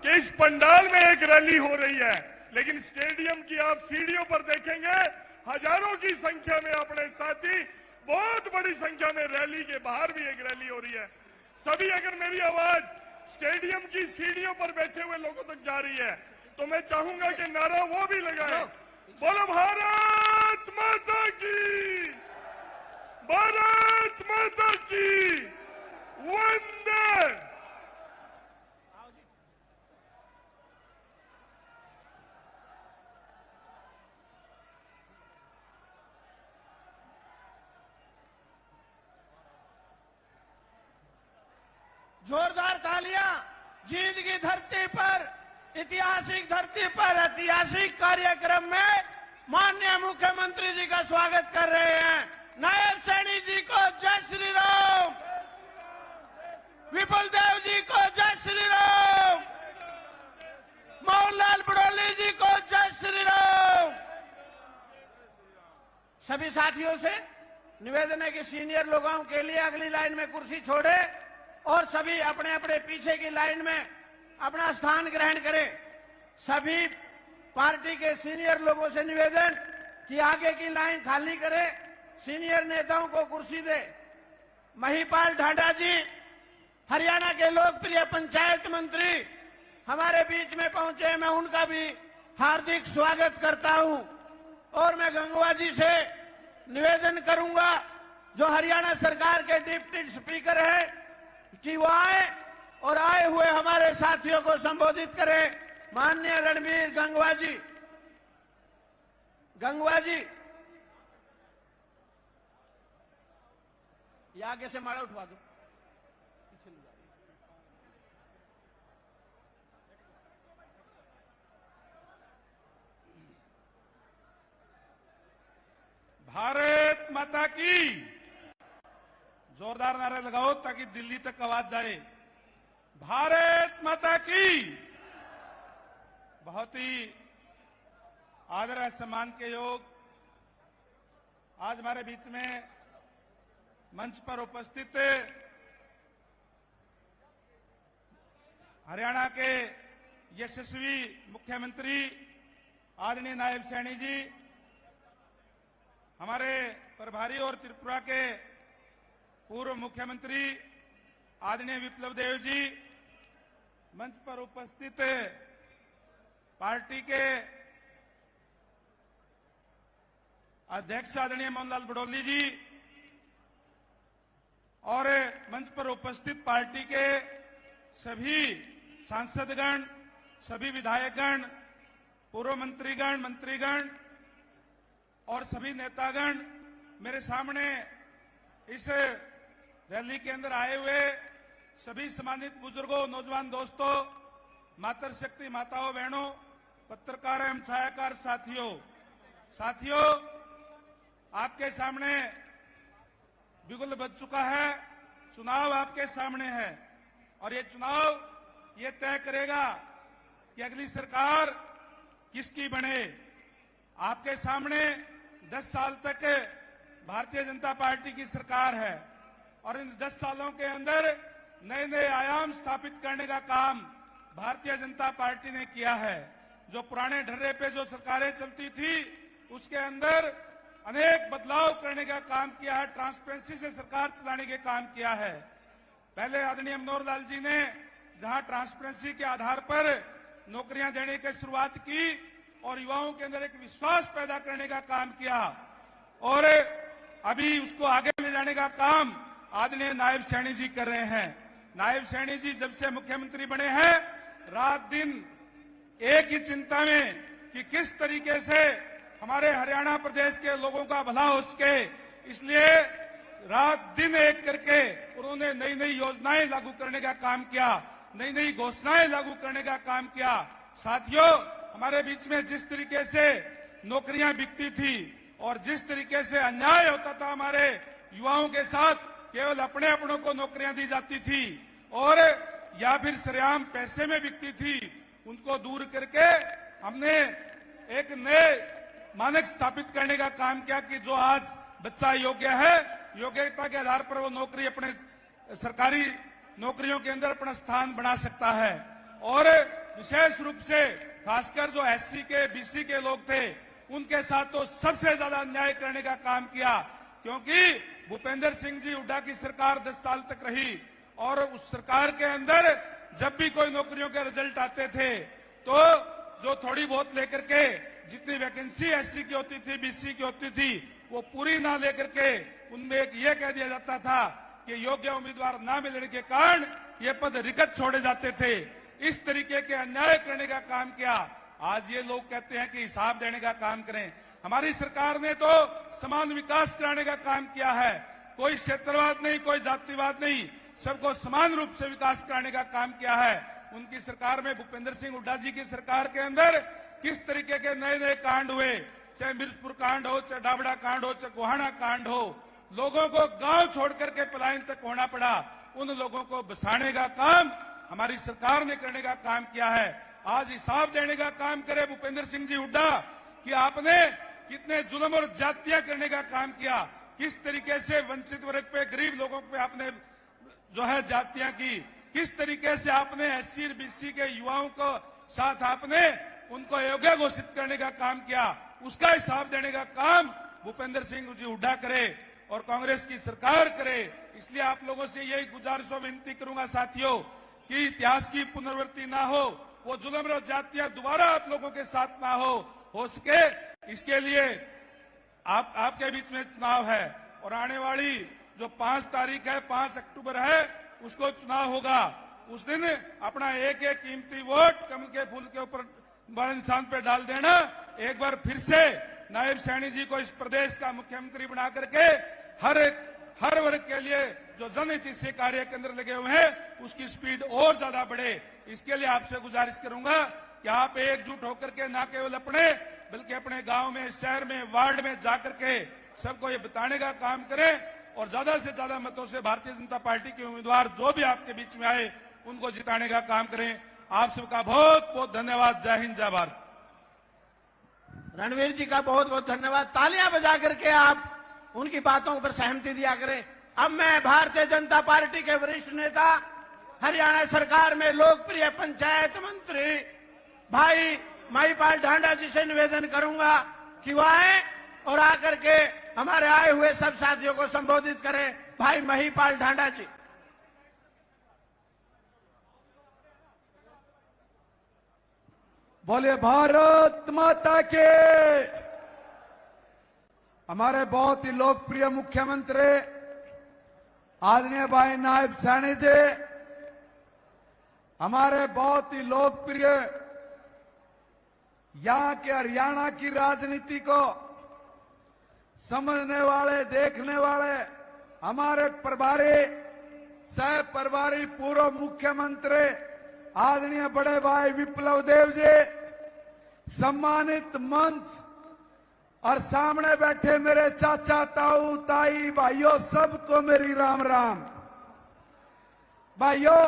कि इस पंडाल में एक रैली हो रही है, लेकिन स्टेडियम की आप सीढ़ियों पर देखेंगे हजारों की संख्या में अपने साथी, बहुत बड़ी संख्या में रैली के बाहर भी एक रैली हो रही है। सभी अगर मेरी आवाज स्टेडियम की सीढ़ियों पर बैठे हुए लोगों तक जा रही है तो मैं चाहूंगा कि नारा वो भी लगाएं, बोलो भारत माता की, भारत माता की वंदे। जोरदार तालियां। जींद की धरती पर, ऐतिहासिक धरती पर ऐतिहासिक कार्यक्रम में माननीय मुख्यमंत्री जी का स्वागत कर रहे हैं। नायब सैनी जी को जय श्री राम, विपुल देव जी को जय श्री राम, मोहनलाल बड़ौली जी को जय श्री राम। सभी साथियों से निवेदन है कि सीनियर लोगों के लिए अगली लाइन में कुर्सी छोड़े और सभी अपने अपने पीछे की लाइन में अपना स्थान ग्रहण करें। सभी पार्टी के सीनियर लोगों से निवेदन कि आगे की लाइन खाली करें, सीनियर नेताओं को कुर्सी दे। महिपाल ढांडा जी, हरियाणा के लोकप्रिय पंचायत मंत्री हमारे बीच में पहुंचे, मैं उनका भी हार्दिक स्वागत करता हूं। और मैं गंगवा जी से निवेदन करूंगा, जो हरियाणा सरकार के डिप्टी स्पीकर है, कि वो आए और आए हुए हमारे साथियों को संबोधित करें। माननीय रणबीर गंगवा जी, गंगवा जी, ये आगे से माड़ा उठवा दो। भारत माता की, जोरदार नारे लगाओ ताकि दिल्ली तक आवाज जाए। भारत माता की। बहुत ही आदर और सम्मान के योग आज हमारे बीच में मंच पर उपस्थित हरियाणा के यशस्वी मुख्यमंत्री आदरणीय नायब सैनी जी, हमारे प्रभारी और त्रिपुरा के पूर्व मुख्यमंत्री आदरणीय विप्लव देव जी, मंच पर उपस्थित पार्टी के अध्यक्ष आदरणीय मोहनलाल बड़ौली जी और मंच पर उपस्थित पार्टी के सभी सांसदगण, सभी विधायकगण, पूर्व मंत्रीगण, मंत्रीगण और सभी नेतागण, मेरे सामने इस रैली के अंदर आए हुए सभी सम्मानित बुजुर्गों, नौजवान दोस्तों, मातृशक्ति माताओं, बहनों, पत्रकार एवं छायाकार साथियों, आपके सामने बिगुल बज चुका है। चुनाव आपके सामने है और ये चुनाव ये तय करेगा कि अगली सरकार किसकी बने। आपके सामने 10 साल तक भारतीय जनता पार्टी की सरकार है और इन 10 सालों के अंदर नए नए आयाम स्थापित करने का काम भारतीय जनता पार्टी ने किया है। जो पुराने ढर्रे पे जो सरकारें चलती थी उसके अंदर अनेक बदलाव करने का काम किया है, ट्रांसपेरेंसी से सरकार चलाने के काम किया है। पहले आदरणीय मनोहर लाल जी ने जहां ट्रांसपेरेंसी के आधार पर नौकरियां देने की शुरुआत की और युवाओं के अंदर एक विश्वास पैदा करने का काम किया और अभी उसको आगे ले जाने का काम आदरणीय नायब सैनी जी कर रहे हैं। नायब सैनी जी जब से मुख्यमंत्री बने हैं, रात दिन एक ही चिंता में कि किस तरीके से हमारे हरियाणा प्रदेश के लोगों का भला हो सके, इसलिए रात दिन एक करके उन्होंने नई नई योजनाएं लागू करने का काम किया, नई नई घोषणाएं लागू करने का काम किया। साथियों, हमारे बीच में जिस तरीके से नौकरियां बिकती थी और जिस तरीके से अन्याय होता था हमारे युवाओं के साथ, केवल अपने अपनों को नौकरियां दी जाती थी और या फिर सरेआम पैसे में बिकती थी, उनको दूर करके हमने एक नए मानक स्थापित करने का काम किया कि जो आज बच्चा योग्य है, योग्यता के आधार पर वो नौकरी अपने सरकारी नौकरियों के अंदर अपना स्थान बना सकता है। और विशेष रूप से खासकर जो एससी के बीसी के लोग थे उनके साथ तो सबसे ज्यादा अन्याय करने का काम किया, क्योंकि भूपेंद्र सिंह जी हुड्डा की सरकार 10 साल तक रही और उस सरकार के अंदर जब भी कोई नौकरियों के रिजल्ट आते थे तो जो थोड़ी बहुत लेकर के जितनी वैकेंसी एससी की होती थी बीसी की होती थी वो पूरी ना लेकर के उनमें एक ये कह दिया जाता था कि योग्य उम्मीदवार ना मिलने के कारण ये पद रिक्त छोड़े जाते थे। इस तरीके के अन्याय करने का काम किया। आज ये लोग कहते हैं कि हिसाब देने का काम करें। हमारी सरकार ने तो समान विकास कराने का काम किया है, कोई क्षेत्रवाद नहीं, कोई जातिवाद नहीं, सबको समान रूप से विकास कराने का काम किया है। उनकी सरकार में भूपेंद्र सिंह हुड्डा जी की सरकार के अंदर किस तरीके के नए नए कांड हुए, चाहे मिर्चपुर कांड हो, चाहे डाबड़ा कांड हो, चाहे गोहाना कांड हो, लोगों को गांव छोड़ करके पलायन तक होना पड़ा। उन लोगों को बसाने का काम हमारी सरकार ने करने का काम किया है। आज हिसाब देने का काम करे भूपेंद्र सिंह जी हुड्डा कि आपने कितने जुल्म और जातियां करने का काम किया, किस तरीके से वंचित वर्ग पे, गरीब लोगों पे आपने जो है जातियां की, किस तरीके से आपने एससी और बीसी के युवाओं को साथ आपने उनको योग्य घोषित करने का काम किया, उसका हिसाब देने का काम भूपेंद्र सिंह जी हुड्डा करे और कांग्रेस की सरकार करे। इसलिए आप लोगों से यही गुजारिश और विनती करूंगा साथियों कि इतिहास की पुनरावृत्ति ना हो, वो जुल्म और जातियां दोबारा आप लोगों के साथ ना हो सके, इसके लिए आपके बीच में चुनाव है और आने वाली जो 5 तारीख है, 5 अक्टूबर है, उसको चुनाव होगा। उस दिन अपना एक एक कीमती वोट कमल के फूल के ऊपर बड़े निशान पे डाल देना। एक बार फिर से नायब सैनी जी को इस प्रदेश का मुख्यमंत्री बना करके हर वर्ग के लिए जो जनहित से कार्य के अंदर लगे हुए हैं उसकी स्पीड और ज्यादा बढ़े। इसके लिए आपसे गुजारिश करूंगा कि आप एकजुट होकर के ना केवल अपने बल्कि अपने गांव में, शहर में, वार्ड में जाकर के सबको ये बताने का काम करें और ज्यादा से ज्यादा मतों से भारतीय जनता पार्टी के उम्मीदवार जो भी आपके बीच में आए उनको जिताने का काम करें। आप सबका बहुत बहुत धन्यवाद। जय हिंद, जय भारत। रणवीर जी का बहुत बहुत धन्यवाद। तालियां बजा करके आप उनकी बातों पर सहमति दिया करें। अब मैं भारतीय जनता पार्टी के वरिष्ठ नेता, हरियाणा सरकार में लोकप्रिय पंचायत मंत्री भाई महिपाल ढांडा जी से निवेदन करूंगा कि वह आए और आकर के हमारे आए हुए सब साथियों को संबोधित करें। भाई महिपाल ढांडा जी। बोले भारत माता के। हमारे बहुत ही लोकप्रिय मुख्यमंत्री आदरणीय भाई नायब सैनी जी, हमारे बहुत ही लोकप्रिय यहां के हरियाणा की राजनीति को समझने वाले, देखने वाले हमारे प्रभारी, सह प्रभारी, पूर्व मुख्यमंत्री आदरणीय बड़े भाई विप्लव देव जी, सम्मानित मंच और सामने बैठे मेरे चाचा, ताऊ, ताई, भाइयों, सबको मेरी राम राम। भाइयों,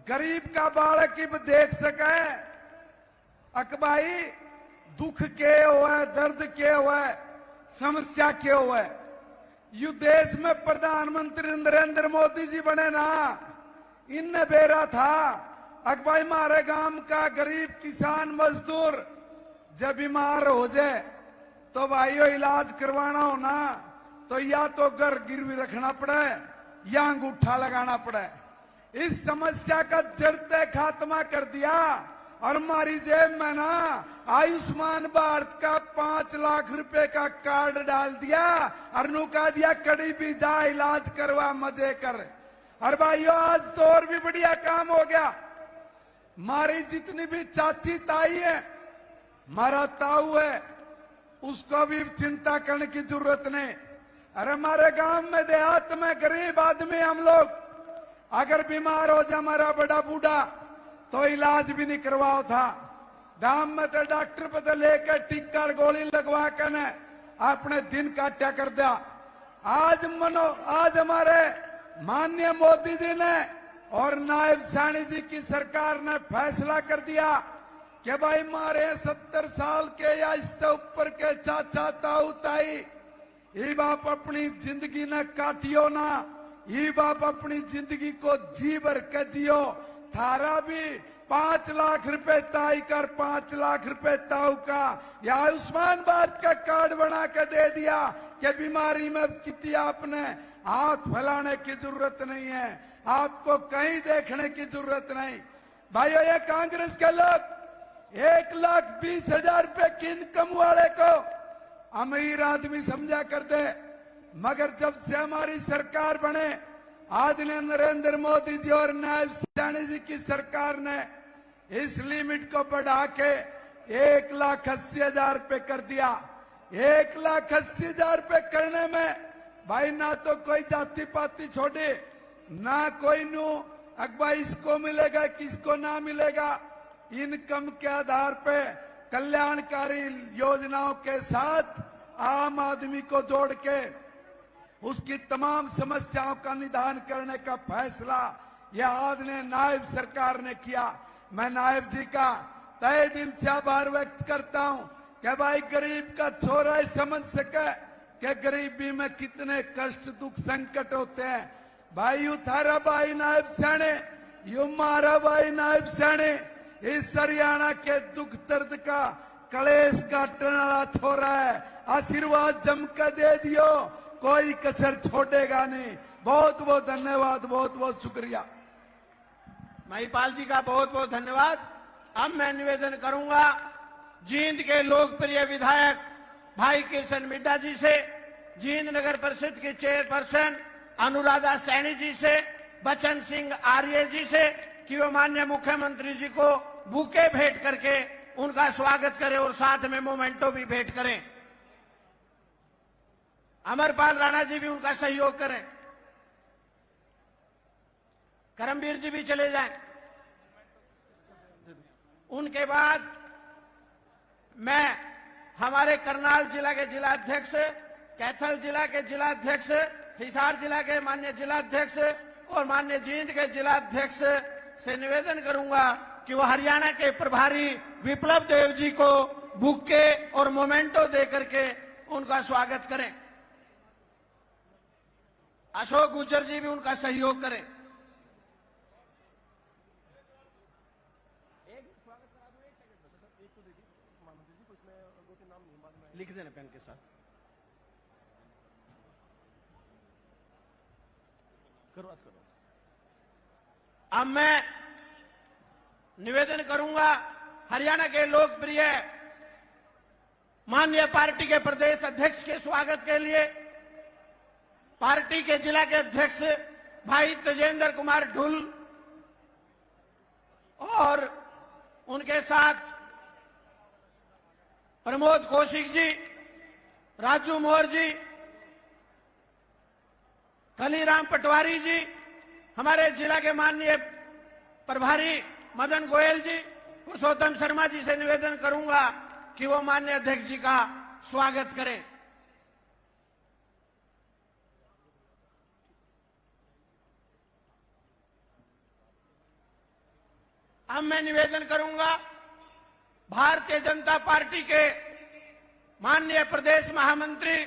गरीब का बालक ही देख सके अकबाई दुख के हुए, दर्द के हुए, समस्या के हुए। यू देश में प्रधानमंत्री नरेंद्र मोदी जी बने ना, इनने बेरा था अकबाई मारे गांव का गरीब किसान मजदूर जब बीमार हो जाए तो भाइयों इलाज करवाना हो ना तो या तो घर गिरवी रखना पड़े या अंगूठा लगाना पड़े। इस समस्या का जड़ते खात्मा कर दिया और हमारी जेब में ना आयुष्मान भारत का 5 लाख रुपए का कार्ड डाल दिया और नुका दिया कड़ी भी जा इलाज करवा मजे कर। और भाइयों आज तो और भी बढ़िया काम हो गया। हमारी जितनी भी चाची ताई है, हमारा ताऊ है, उसको भी चिंता करने की जरूरत नहीं। अरे हमारे गांव में, देहात में गरीब आदमी हम लोग अगर बीमार हो जाए हमारा बड़ा बूढ़ा तो इलाज भी नहीं करवाओ था। गांव में तो डॉक्टर पता लेकर टीका गोली लगवा कर अपने दिन काटा कर दिया। आज हमारे माननीय मोदी जी ने और नायब सैनी जी की सरकार ने फैसला कर दिया कि भाई मारे 70 साल के या इससे ऊपर के चाचा, ताऊ, ताई, ये बाप अपनी जिंदगी ने काटियो ना, ये बाप अपनी जिंदगी को जी भर के जियो। थारा भी 5 लाख रुपए ताई कर 5 लाख रुपए ताऊ का या आयुष्मान भारत का कार्ड बना के दे दिया कि बीमारी में कितनी आपने हाथ फैलाने की जरूरत नहीं है, आपको कहीं देखने की जरूरत नहीं। भाइयों, ये कांग्रेस के लोग 1,20,000 रुपए की इनकम वाले को अमीर आदमी समझा करते, मगर जब से हमारी सरकार बने आदरणीय नरेंद्र मोदी जी और नायब सैनी जी की सरकार ने इस लिमिट को बढ़ा के 1,80,000 रुपए कर दिया। 1,80,000 रुपए करने में भाई ना तो कोई जाति पाति छोड़े, ना कोई नू अकबा इसको मिलेगा किसको ना मिलेगा। इनकम के आधार पे कल्याणकारी योजनाओं के साथ आम आदमी को जोड़ के उसकी तमाम समस्याओं का निदान करने का फैसला यह आदरणीय नायब सरकार ने किया। मैं नायब जी का तहे दिल से आभार व्यक्त करता हूं कि भाई गरीब का छोरा ही समझ सके कि गरीबी में कितने कष्ट दुख संकट होते हैं। भाई यू थारा भाई नायब सैनी, यू मारा भाई नायब सैनी इस हरियाणा के दुख दर्द का कलेश काटने वाला छोरा है। आशीर्वाद जम कर दे दियो, कोई कसर छोड़ेगा नहीं। बहुत बहुत धन्यवाद, बहुत बहुत शुक्रिया। महिपाल जी का बहुत बहुत धन्यवाद। अब मैं निवेदन करूंगा जींद के लोकप्रिय विधायक भाई किशन मिड्डा जी से, जींद नगर परिषद की चेयरपर्सन अनुराधा सैनी जी से, बचन सिंह आर्य जी से कि वो माननीय मुख्यमंत्री जी को बुके भेंट करके उनका स्वागत करें और साथ में मोमेंटो भी भेंट करें। अमरपाल राणा जी भी उनका सहयोग करें। करमवीर जी भी चले जाएं। उनके बाद मैं हमारे करनाल जिला के जिलाध्यक्ष, कैथल जिला के जिलाध्यक्ष, हिसार जिला के माननीय जिलाध्यक्ष और माननीय जींद के जिलाध्यक्ष से निवेदन करूंगा कि वो हरियाणा के प्रभारी विप्लव देव जी को बुके और मोमेंटो दे करके उनका स्वागत करें। अशोक गुर्जर जी भी उनका सहयोग करें। लिख देना पेन के साथ। करो। अब मैं निवेदन करूंगा हरियाणा के लोकप्रिय माननीय पार्टी के प्रदेश अध्यक्ष के स्वागत के लिए पार्टी के जिला के अध्यक्ष भाई तेजेंद्र कुमार ढुल और उनके साथ प्रमोद कौशिक जी, राजू मोहर जी, कलीराम पटवारी जी, हमारे जिला के माननीय प्रभारी मदन गोयल जी, पुरुषोत्तम शर्मा जी से निवेदन करूंगा कि वो माननीय अध्यक्ष जी का स्वागत करें। अब मैं निवेदन करूंगा भारतीय जनता पार्टी के माननीय प्रदेश महामंत्री,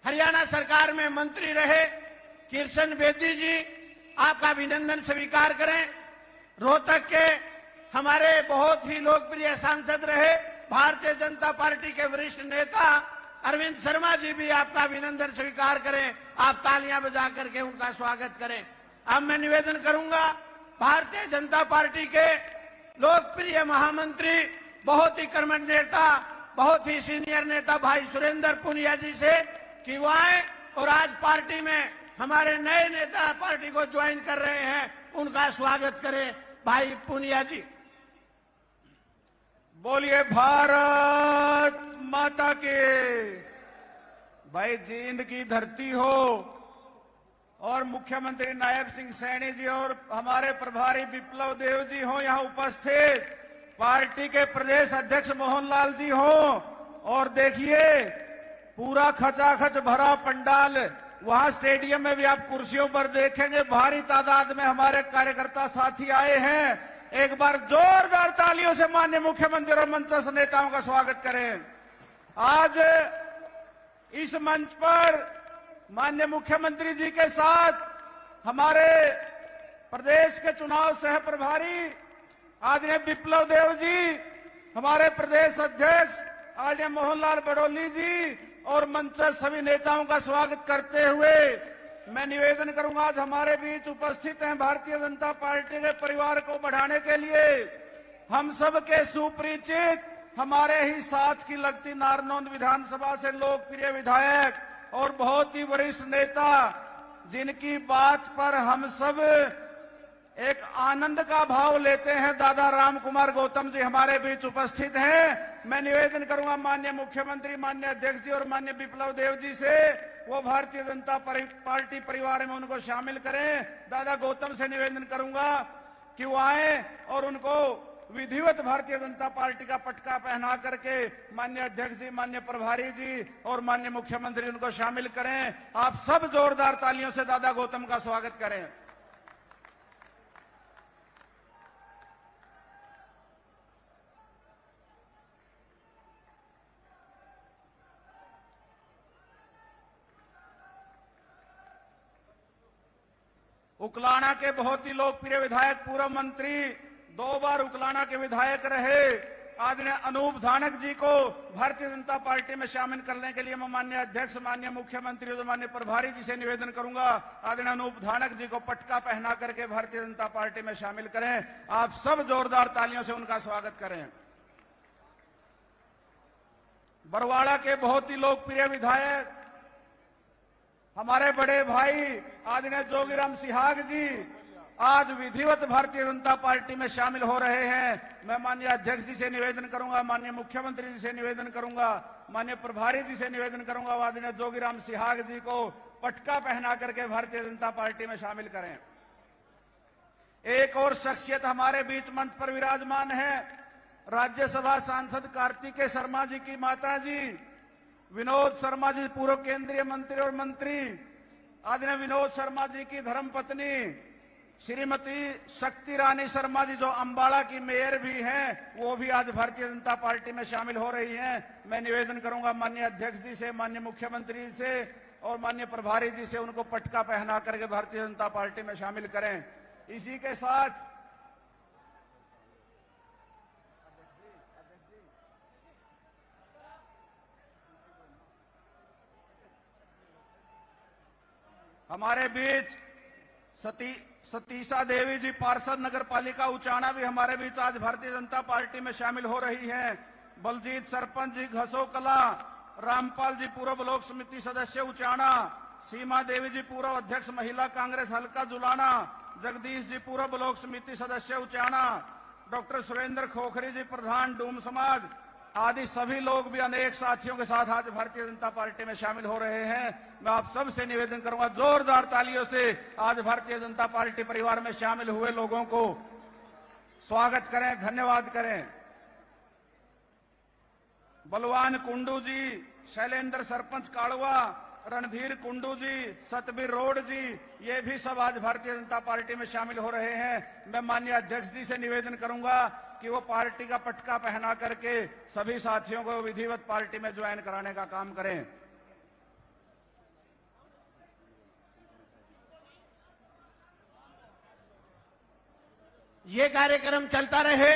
हरियाणा सरकार में मंत्री रहे किशन बेदी जी, आपका अभिनंदन स्वीकार करें। रोहतक के हमारे बहुत ही लोकप्रिय सांसद रहे भारतीय जनता पार्टी के वरिष्ठ नेता अरविंद शर्मा जी भी आपका अभिनंदन स्वीकार करें। आप तालियां बजा करके उनका स्वागत करें। अब मैं निवेदन करूंगा भारतीय जनता पार्टी के लोकप्रिय महामंत्री, बहुत ही कर्मठ नेता, बहुत ही सीनियर नेता भाई सुरेंद्र पुनिया जी से कि वो आए और आज पार्टी में हमारे नए नेता पार्टी को ज्वाइन कर रहे हैं, उनका स्वागत करें। भाई पुनिया जी। बोलिए भारत माता के। भाई जींद की धरती हो और मुख्यमंत्री नायब सिंह सैनी जी और हमारे प्रभारी विप्लव देव जी हो यहां उपस्थित, पार्टी के प्रदेश अध्यक्ष मोहनलाल जी हो, और देखिए पूरा खचाखच भरा पंडाल। वहां स्टेडियम में भी आप कुर्सियों पर देखेंगे भारी तादाद में हमारे कार्यकर्ता साथी आए हैं। एक बार जोरदार तालियों से माननीय मुख्यमंत्री और मंचस्थ नेताओं का स्वागत करें। आज इस मंच पर माननीय मुख्यमंत्री जी के साथ हमारे प्रदेश के चुनाव सह प्रभारी आदरणीय विप्लव देव जी, हमारे प्रदेश अध्यक्ष आदरणीय मोहनलाल बड़ोली जी और मंच से सभी नेताओं का स्वागत करते हुए मैं निवेदन करूंगा, आज हमारे बीच उपस्थित हैं भारतीय जनता पार्टी के परिवार को बढ़ाने के लिए हम सब के सुपरिचित, हमारे ही साथ की लगती नारनौंद विधानसभा से लोकप्रिय विधायक और बहुत ही वरिष्ठ नेता, जिनकी बात पर हम सब एक आनंद का भाव लेते हैं, दादा राम कुमार गौतम जी हमारे बीच उपस्थित हैं। मैं निवेदन करूंगा माननीय मुख्यमंत्री, माननीय अध्यक्ष जी और माननीय विप्लव देव जी से वो भारतीय जनता पार्टी परिवार में उनको शामिल करें। दादा गौतम से निवेदन करूंगा कि वो आए और उनको विधिवत भारतीय जनता पार्टी का पटका पहना करके माननीय अध्यक्ष जी, माननीय प्रभारी जी और माननीय मुख्यमंत्री उनको शामिल करें। आप सब जोरदार तालियों से दादा गौतम का स्वागत करें। उकलाना के बहुत ही लोकप्रिय विधायक, पूर्व मंत्री, 2 बार उकलाना के विधायक रहे आदरणीय अनूप धानक जी को भारतीय जनता पार्टी में शामिल करने के लिए मैं माननीय अध्यक्ष, माननीय मुख्यमंत्री और माननीय प्रभारी जी से निवेदन करूंगा, आदरणीय अनूप धानक जी को पटका पहना करके भारतीय जनता पार्टी में शामिल करें। आप सब जोरदार तालियों से उनका स्वागत करें। बरवाड़ा के बहुत ही लोकप्रिय विधायक, हमारे बड़े भाई आदरणीय जोगीराम सिहाग जी आज विधिवत भारतीय जनता पार्टी में शामिल हो रहे हैं। मैं माननीय अध्यक्ष जी से निवेदन करूंगा, माननीय मुख्यमंत्री जी से निवेदन करूंगा, माननीय प्रभारी जी से निवेदन करूंगा, आदरणीय जोगीराम सिहाग जी को पटका पहना करके भारतीय जनता पार्टी में शामिल करें। एक और शख्सियत हमारे बीच मंच पर विराजमान है, राज्यसभा सांसद कार्तिकेय शर्मा जी की माता जी विनोद शर्मा जी, पूर्व केंद्रीय मंत्री और मंत्री, आदरणीय विनोद शर्मा जी की धर्मपत्नी श्रीमती शक्ति रानी शर्मा जी, जो अंबाला की मेयर भी हैं, वो भी आज भारतीय जनता पार्टी में शामिल हो रही हैं। मैं निवेदन करूंगा माननीय अध्यक्ष जी से, माननीय मुख्यमंत्री जी से और माननीय प्रभारी जी से उनको पटका पहना करके भारतीय जनता पार्टी में शामिल करें। इसी के साथ हमारे बीच सतीशा देवी जी, पार्षद नगर पालिका उचाना, भी हमारे बीच आज भारतीय जनता पार्टी में शामिल हो रही हैं। बलजीत सरपंच जी घसो कला, रामपाल जी पूर्व ब्लॉक समिति सदस्य उचाना, सीमा देवी जी पूर्व अध्यक्ष महिला कांग्रेस हल्का जुलाना, जगदीश जी पूर्व ब्लॉक समिति सदस्य उचाना, डॉक्टर सुरेंद्र खोखरी जी प्रधान डूम समाज आदि सभी लोग भी अनेक साथियों के साथ आज भारतीय जनता पार्टी में शामिल हो रहे हैं। मैं आप सब से निवेदन करूंगा, जोरदार तालियों से आज भारतीय जनता पार्टी परिवार में शामिल हुए लोगों को स्वागत करें, धन्यवाद करें। बलवान कुंडू जी, शैलेंद्र सरपंच काड़वा, रणधीर कुंडू जी, सतबीर रोड जी, ये भी सब आज भारतीय जनता पार्टी में शामिल हो रहे हैं। मैं माननीय अध्यक्ष जी से निवेदन करूंगा कि वो पार्टी का पटका पहना करके सभी साथियों को विधिवत पार्टी में ज्वाइन कराने का काम करें। ये कार्यक्रम चलता रहे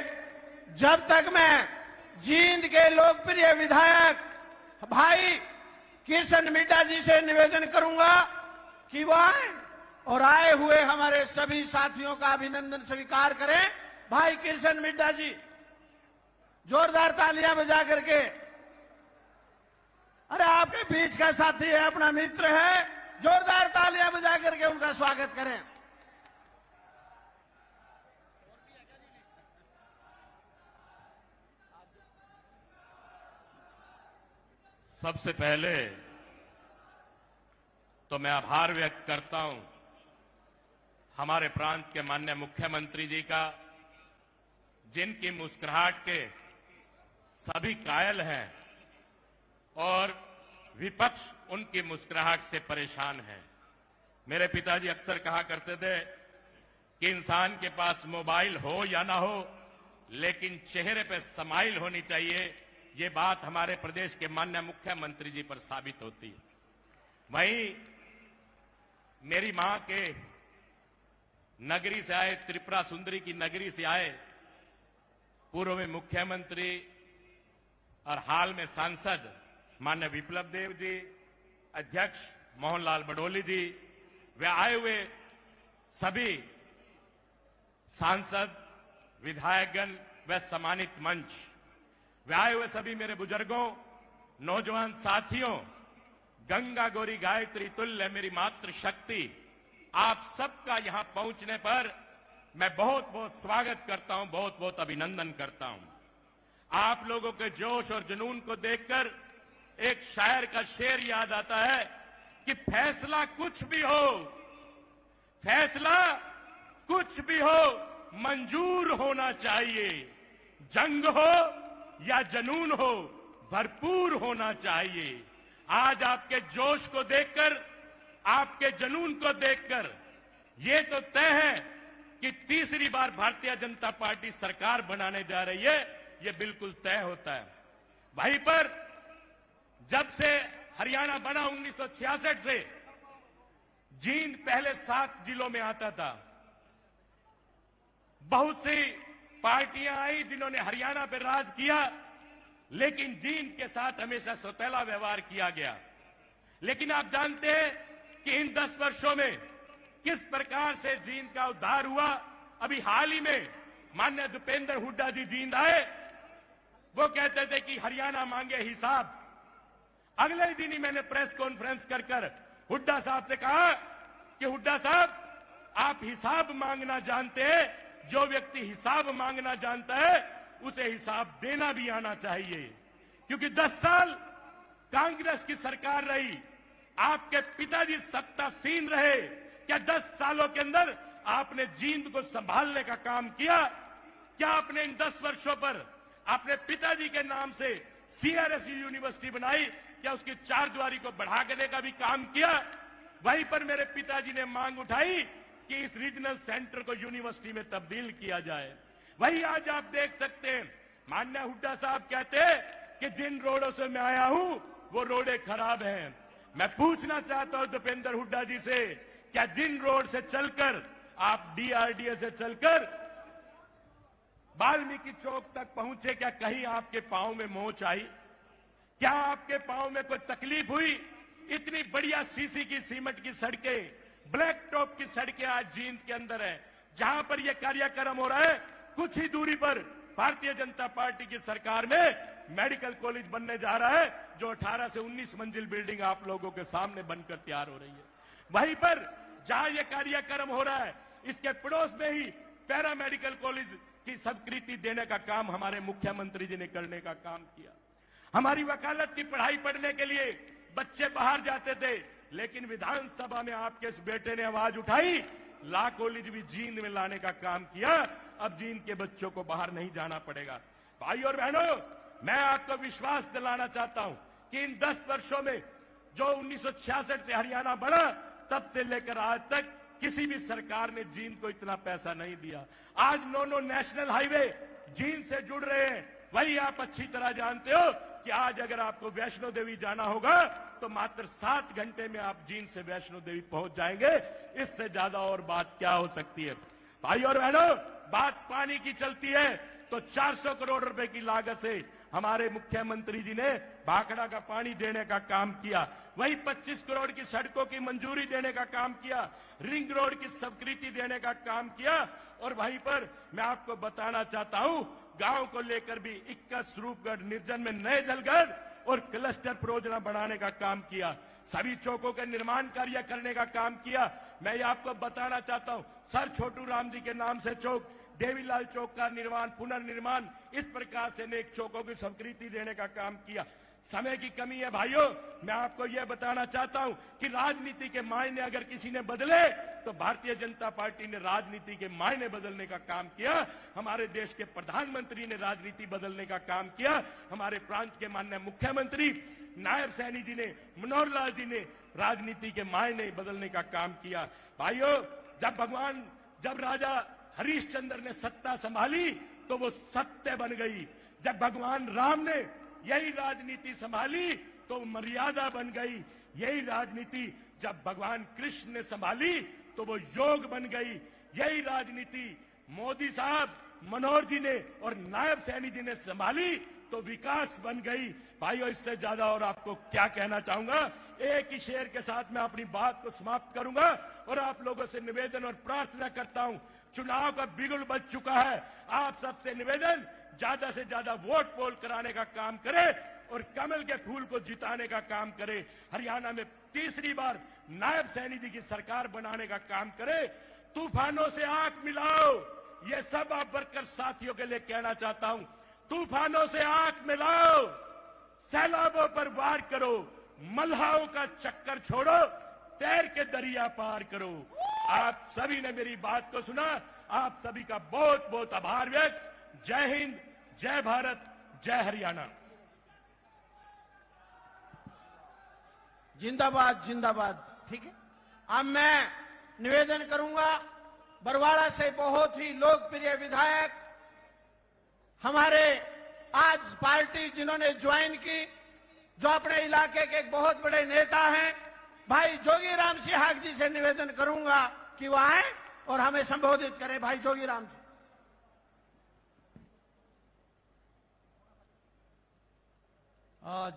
जब तक मैं जींद के लोकप्रिय विधायक भाई किशन मिड्डा जी से निवेदन करूंगा कि वो आए और आए हुए हमारे सभी साथियों का अभिनंदन स्वीकार करें। भाई किशन मिड्डा जी, जोरदार तालियां बजा करके, अरे आपके बीच का साथी है, अपना मित्र है, जोरदार तालियां बजा करके उनका स्वागत करें। सबसे पहले तो मैं आभार व्यक्त करता हूं हमारे प्रांत के माननीय मुख्यमंत्री जी का, जिनकी मुस्कुराहट के सभी कायल हैं और विपक्ष उनकी मुस्कुराहट से परेशान है। मेरे पिताजी अक्सर कहा करते थे कि इंसान के पास मोबाइल हो या ना हो, लेकिन चेहरे पे स्माइल होनी चाहिए। ये बात हमारे प्रदेश के माननीय मुख्यमंत्री जी पर साबित होती है। वहीं मेरी मां के नगरी से आए, त्रिपुरा सुंदरी की नगरी से आए पूर्व में मुख्यमंत्री और हाल में सांसद माननीय विप्लव देव जी, अध्यक्ष मोहनलाल बडोली जी, वे आए हुए सभी सांसद, विधायकगण व सम्मानित मंच, वे आए हुए सभी मेरे बुजुर्गों, नौजवान साथियों, गंगा गौरी गायत्री तुल्य मेरी मातृशक्ति, आप सबका यहां पहुंचने पर मैं बहुत बहुत स्वागत करता हूं, बहुत बहुत अभिनंदन करता हूं। आप लोगों के जोश और जुनून को देखकर एक शायर का शेर याद आता है कि फैसला कुछ भी हो, फैसला कुछ भी हो, मंजूर होना चाहिए। जंग हो या जुनून हो, भरपूर होना चाहिए। आज आपके जोश को देखकर, आपके जुनून को देखकर ये तो तय है कि तीसरी बार भारतीय जनता पार्टी सरकार बनाने जा रही है, ये बिल्कुल तय होता है। वहीं पर जब से हरियाणा बना 1966 से, जींद पहले 7 जिलों में आता था। बहुत सी पार्टियां आई जिन्होंने हरियाणा पर राज किया, लेकिन जींद के साथ हमेशा सौतेला व्यवहार किया गया। लेकिन आप जानते हैं कि इन 10 वर्षों में किस प्रकार से जींद का उद्धार हुआ। अभी हाल ही में माननीय भूपेंद्र हुड्डा जी जींद आए, वो कहते थे कि हरियाणा मांगे हिसाब। अगले ही दिन ही मैंने प्रेस कॉन्फ्रेंस कर हुड्डा साहब से कहा कि हुड्डा साहब, आप हिसाब मांगना जानते हैं, जो व्यक्ति हिसाब मांगना जानता है उसे हिसाब देना भी आना चाहिए। क्योंकि 10 साल कांग्रेस की सरकार रही, आपके पिताजी सत्तासीन रहे। क्या 10 सालों के अंदर आपने जींद को संभालने का काम किया? क्या आपने इन 10 वर्षों पर अपने पिताजी के नाम से CRSU यूनिवर्सिटी बनाई? क्या उसकी 4 दीवारी को बढ़ा देने का भी काम किया? वहीं पर मेरे पिताजी ने मांग उठाई कि इस रीजनल सेंटर को यूनिवर्सिटी में तब्दील किया जाए। वही आज आप देख सकते हैं, माननीय हुड्डा साहब कहते हैं कि जिन रोडों से मैं आया हूं वो रोडें खराब हैं। मैं पूछना चाहता हूं भूपेंद्र हुड्डा जी से, क्या जिन रोड से चलकर आप DRDA से चलकर वाल्मीकि चौक तक पहुंचे, क्या कहीं आपके पांव में मोच आई? क्या आपके पांव में कोई तकलीफ हुई? इतनी बढ़िया सीसी की सीमेंट की सड़कें, ब्लैक टॉप की सड़कें आज जींद के अंदर है। जहां पर यह कार्यक्रम हो रहा है, कुछ ही दूरी पर भारतीय जनता पार्टी की सरकार में मेडिकल कॉलेज बनने जा रहा है, जो 18 से 19 मंजिल बिल्डिंग आप लोगों के सामने बनकर तैयार हो रही है। वहीं पर जहां यह कार्यक्रम हो रहा है, इसके पड़ोस में ही पैरा मेडिकल कॉलेज की स्वीकृति देने का काम हमारे मुख्यमंत्री जी ने करने का काम किया। हमारी वकालत की पढ़ाई पढ़ने के लिए बच्चे बाहर जाते थे, लेकिन विधानसभा में आपके इस बेटे ने आवाज उठाई, लॉ कॉलेज भी जींद में लाने का काम किया। अब जींद के बच्चों को बाहर नहीं जाना पड़ेगा। भाई और बहनों, मैं आपको विश्वास दिलाना चाहता हूं कि इन 10 वर्षों में जो 1966 से हरियाणा बढ़ा, तब से लेकर आज तक किसी भी सरकार ने जींद को इतना पैसा नहीं दिया। आज 9 नेशनल हाईवे जींद से जुड़ रहे हैं। वही आप अच्छी तरह जानते हो कि आज अगर आपको वैष्णो देवी जाना होगा तो मात्र 7 घंटे में आप जींद से वैष्णो देवी पहुंच जाएंगे। इससे ज्यादा और बात क्या हो सकती है? भाई और बहनों, बात पानी की चलती है तो 400 करोड़ रुपए की लागत से हमारे मुख्यमंत्री जी ने भाखड़ा का पानी देने का काम किया। वहीं 25 करोड़ की सड़कों की मंजूरी देने का काम किया, रिंग रोड की स्वीकृति देने का काम किया। और वहीं पर मैं आपको बताना चाहता हूं, गांव को लेकर भी 21 स्वरूपगढ़ निर्जन में नए जलघर और क्लस्टर परियोजना बनाने का काम किया। सभी चौकों के निर्माण कार्य करने का काम किया। मैं ये आपको बताना चाहता हूं, सर छोटू राम जी के नाम से चौक, देवीलाल चौक का निर्माण, पुनर्निर्माण, इस प्रकार से अनेक चौकों की स्वीकृति देने का काम किया। समय की कमी है भाइयों, मैं आपको यह बताना चाहता हूं कि राजनीति के मायने अगर किसी ने बदले तो भारतीय जनता पार्टी ने राजनीति के मायने बदलने का काम किया। हमारे देश के प्रधानमंत्री ने राजनीति बदलने का काम किया। हमारे प्रांत के माननीय मुख्यमंत्री नायब सैनी जी ने, मनोहर लाल जी ने राजनीति के मायने बदलने का काम किया। भाइयों, जब राजा हरिश्चंद्र ने सत्ता संभाली तो वो सत्य बन गई। जब भगवान राम ने यही राजनीति संभाली तो मर्यादा बन गई। यही राजनीति जब भगवान कृष्ण ने संभाली तो वो योग बन गई। यही राजनीति मोदी साहब, मनोहर जी ने और नायब सैनी जी ने संभाली तो विकास बन गई। भाइयों, इससे ज्यादा और आपको क्या कहना चाहूंगा। एक ही शेर के साथ मैं अपनी बात को समाप्त करूंगा और आप लोगों से निवेदन और प्रार्थना करता हूं। चुनाव का बिगुल बज चुका है। आप सबसे निवेदन, ज्यादा से ज्यादा वोट पोल कराने का काम करें और कमल के फूल को जिताने का काम करें। हरियाणा में तीसरी बार नायब सैनी जी की सरकार बनाने का काम करें। तूफानों से आंख मिलाओ, ये सब आप वर्कर साथियों के लिए कहना चाहता हूं। तूफानों से आंख मिलाओ, सैलाबों पर वार करो, मल्हाओं का चक्कर छोड़ो, तैर के दरिया पार करो। आप सभी ने मेरी बात को सुना। आप सभी का बहुत बहुत आभार व्यक्त। जय हिंद, जय भारत, जय हरियाणा। जिंदाबाद जिंदाबाद। ठीक है, अब मैं निवेदन करूंगा, बरवाड़ा से बहुत ही लोकप्रिय विधायक, हमारे आज पार्टी जिन्होंने ज्वाइन की, जो अपने इलाके के एक बहुत बड़े नेता हैं, भाई जोगीराम सिहाग जी से निवेदन करूंगा कि वो आए और हमें संबोधित करें। भाई जोगीराम जी। आज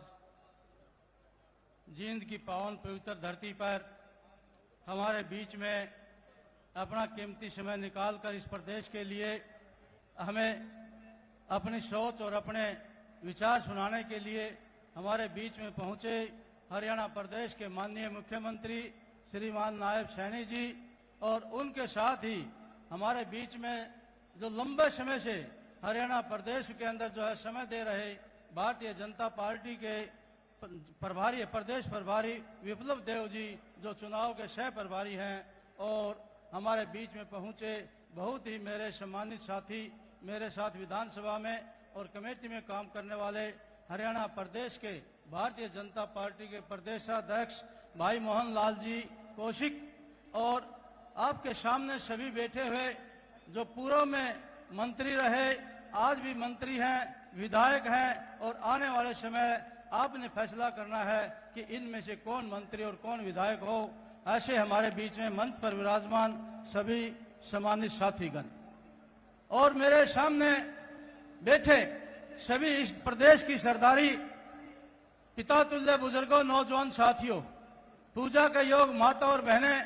जींद की पावन पवित्र धरती पर हमारे बीच में अपना कीमती समय निकालकर इस प्रदेश के लिए हमें अपनी सोच और अपने विचार सुनाने के लिए हमारे बीच में पहुंचे हरियाणा प्रदेश के माननीय मुख्यमंत्री श्रीमान नायब सैनी जी और उनके साथ ही हमारे बीच में जो लंबे समय से हरियाणा प्रदेश के अंदर जो है समय दे रहे भारतीय जनता पार्टी के प्रभारी, प्रदेश प्रभारी विप्लव देव जी, जो चुनाव के सह प्रभारी हैं, और हमारे बीच में पहुंचे बहुत ही मेरे सम्मानित साथी, मेरे साथ विधानसभा में और कमेटी में काम करने वाले हरियाणा प्रदेश के भारतीय जनता पार्टी के प्रदेशाध्यक्ष भाई मोहन लाल जी कौशिक, और आपके सामने सभी बैठे हुए जो पूर्व में मंत्री रहे, आज भी मंत्री हैं, विधायक हैं, और आने वाले समय आपने फैसला करना है कि इनमें से कौन मंत्री और कौन विधायक हो। ऐसे हमारे बीच में मंच पर विराजमान सभी सम्मानित साथीगण और मेरे सामने बैठे सभी इस प्रदेश की सरदारी पिता तुल्य बुजुर्गों, नौजवान साथियों, पूजा के योग माता और बहनें,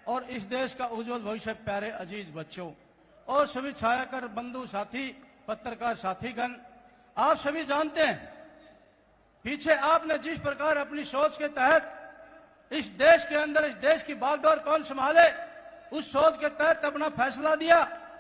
और इस देश का उज्जवल भविष्य प्यारे अजीज बच्चों, और सभी छायाकर बंधु साथी, पत्रकार साथीगण, आप सभी जानते हैं पीछे आपने जिस प्रकार अपनी सोच के तहत इस देश के अंदर इस देश की बागडोर कौन संभाले, उस सोच के तहत अपना फैसला दिया,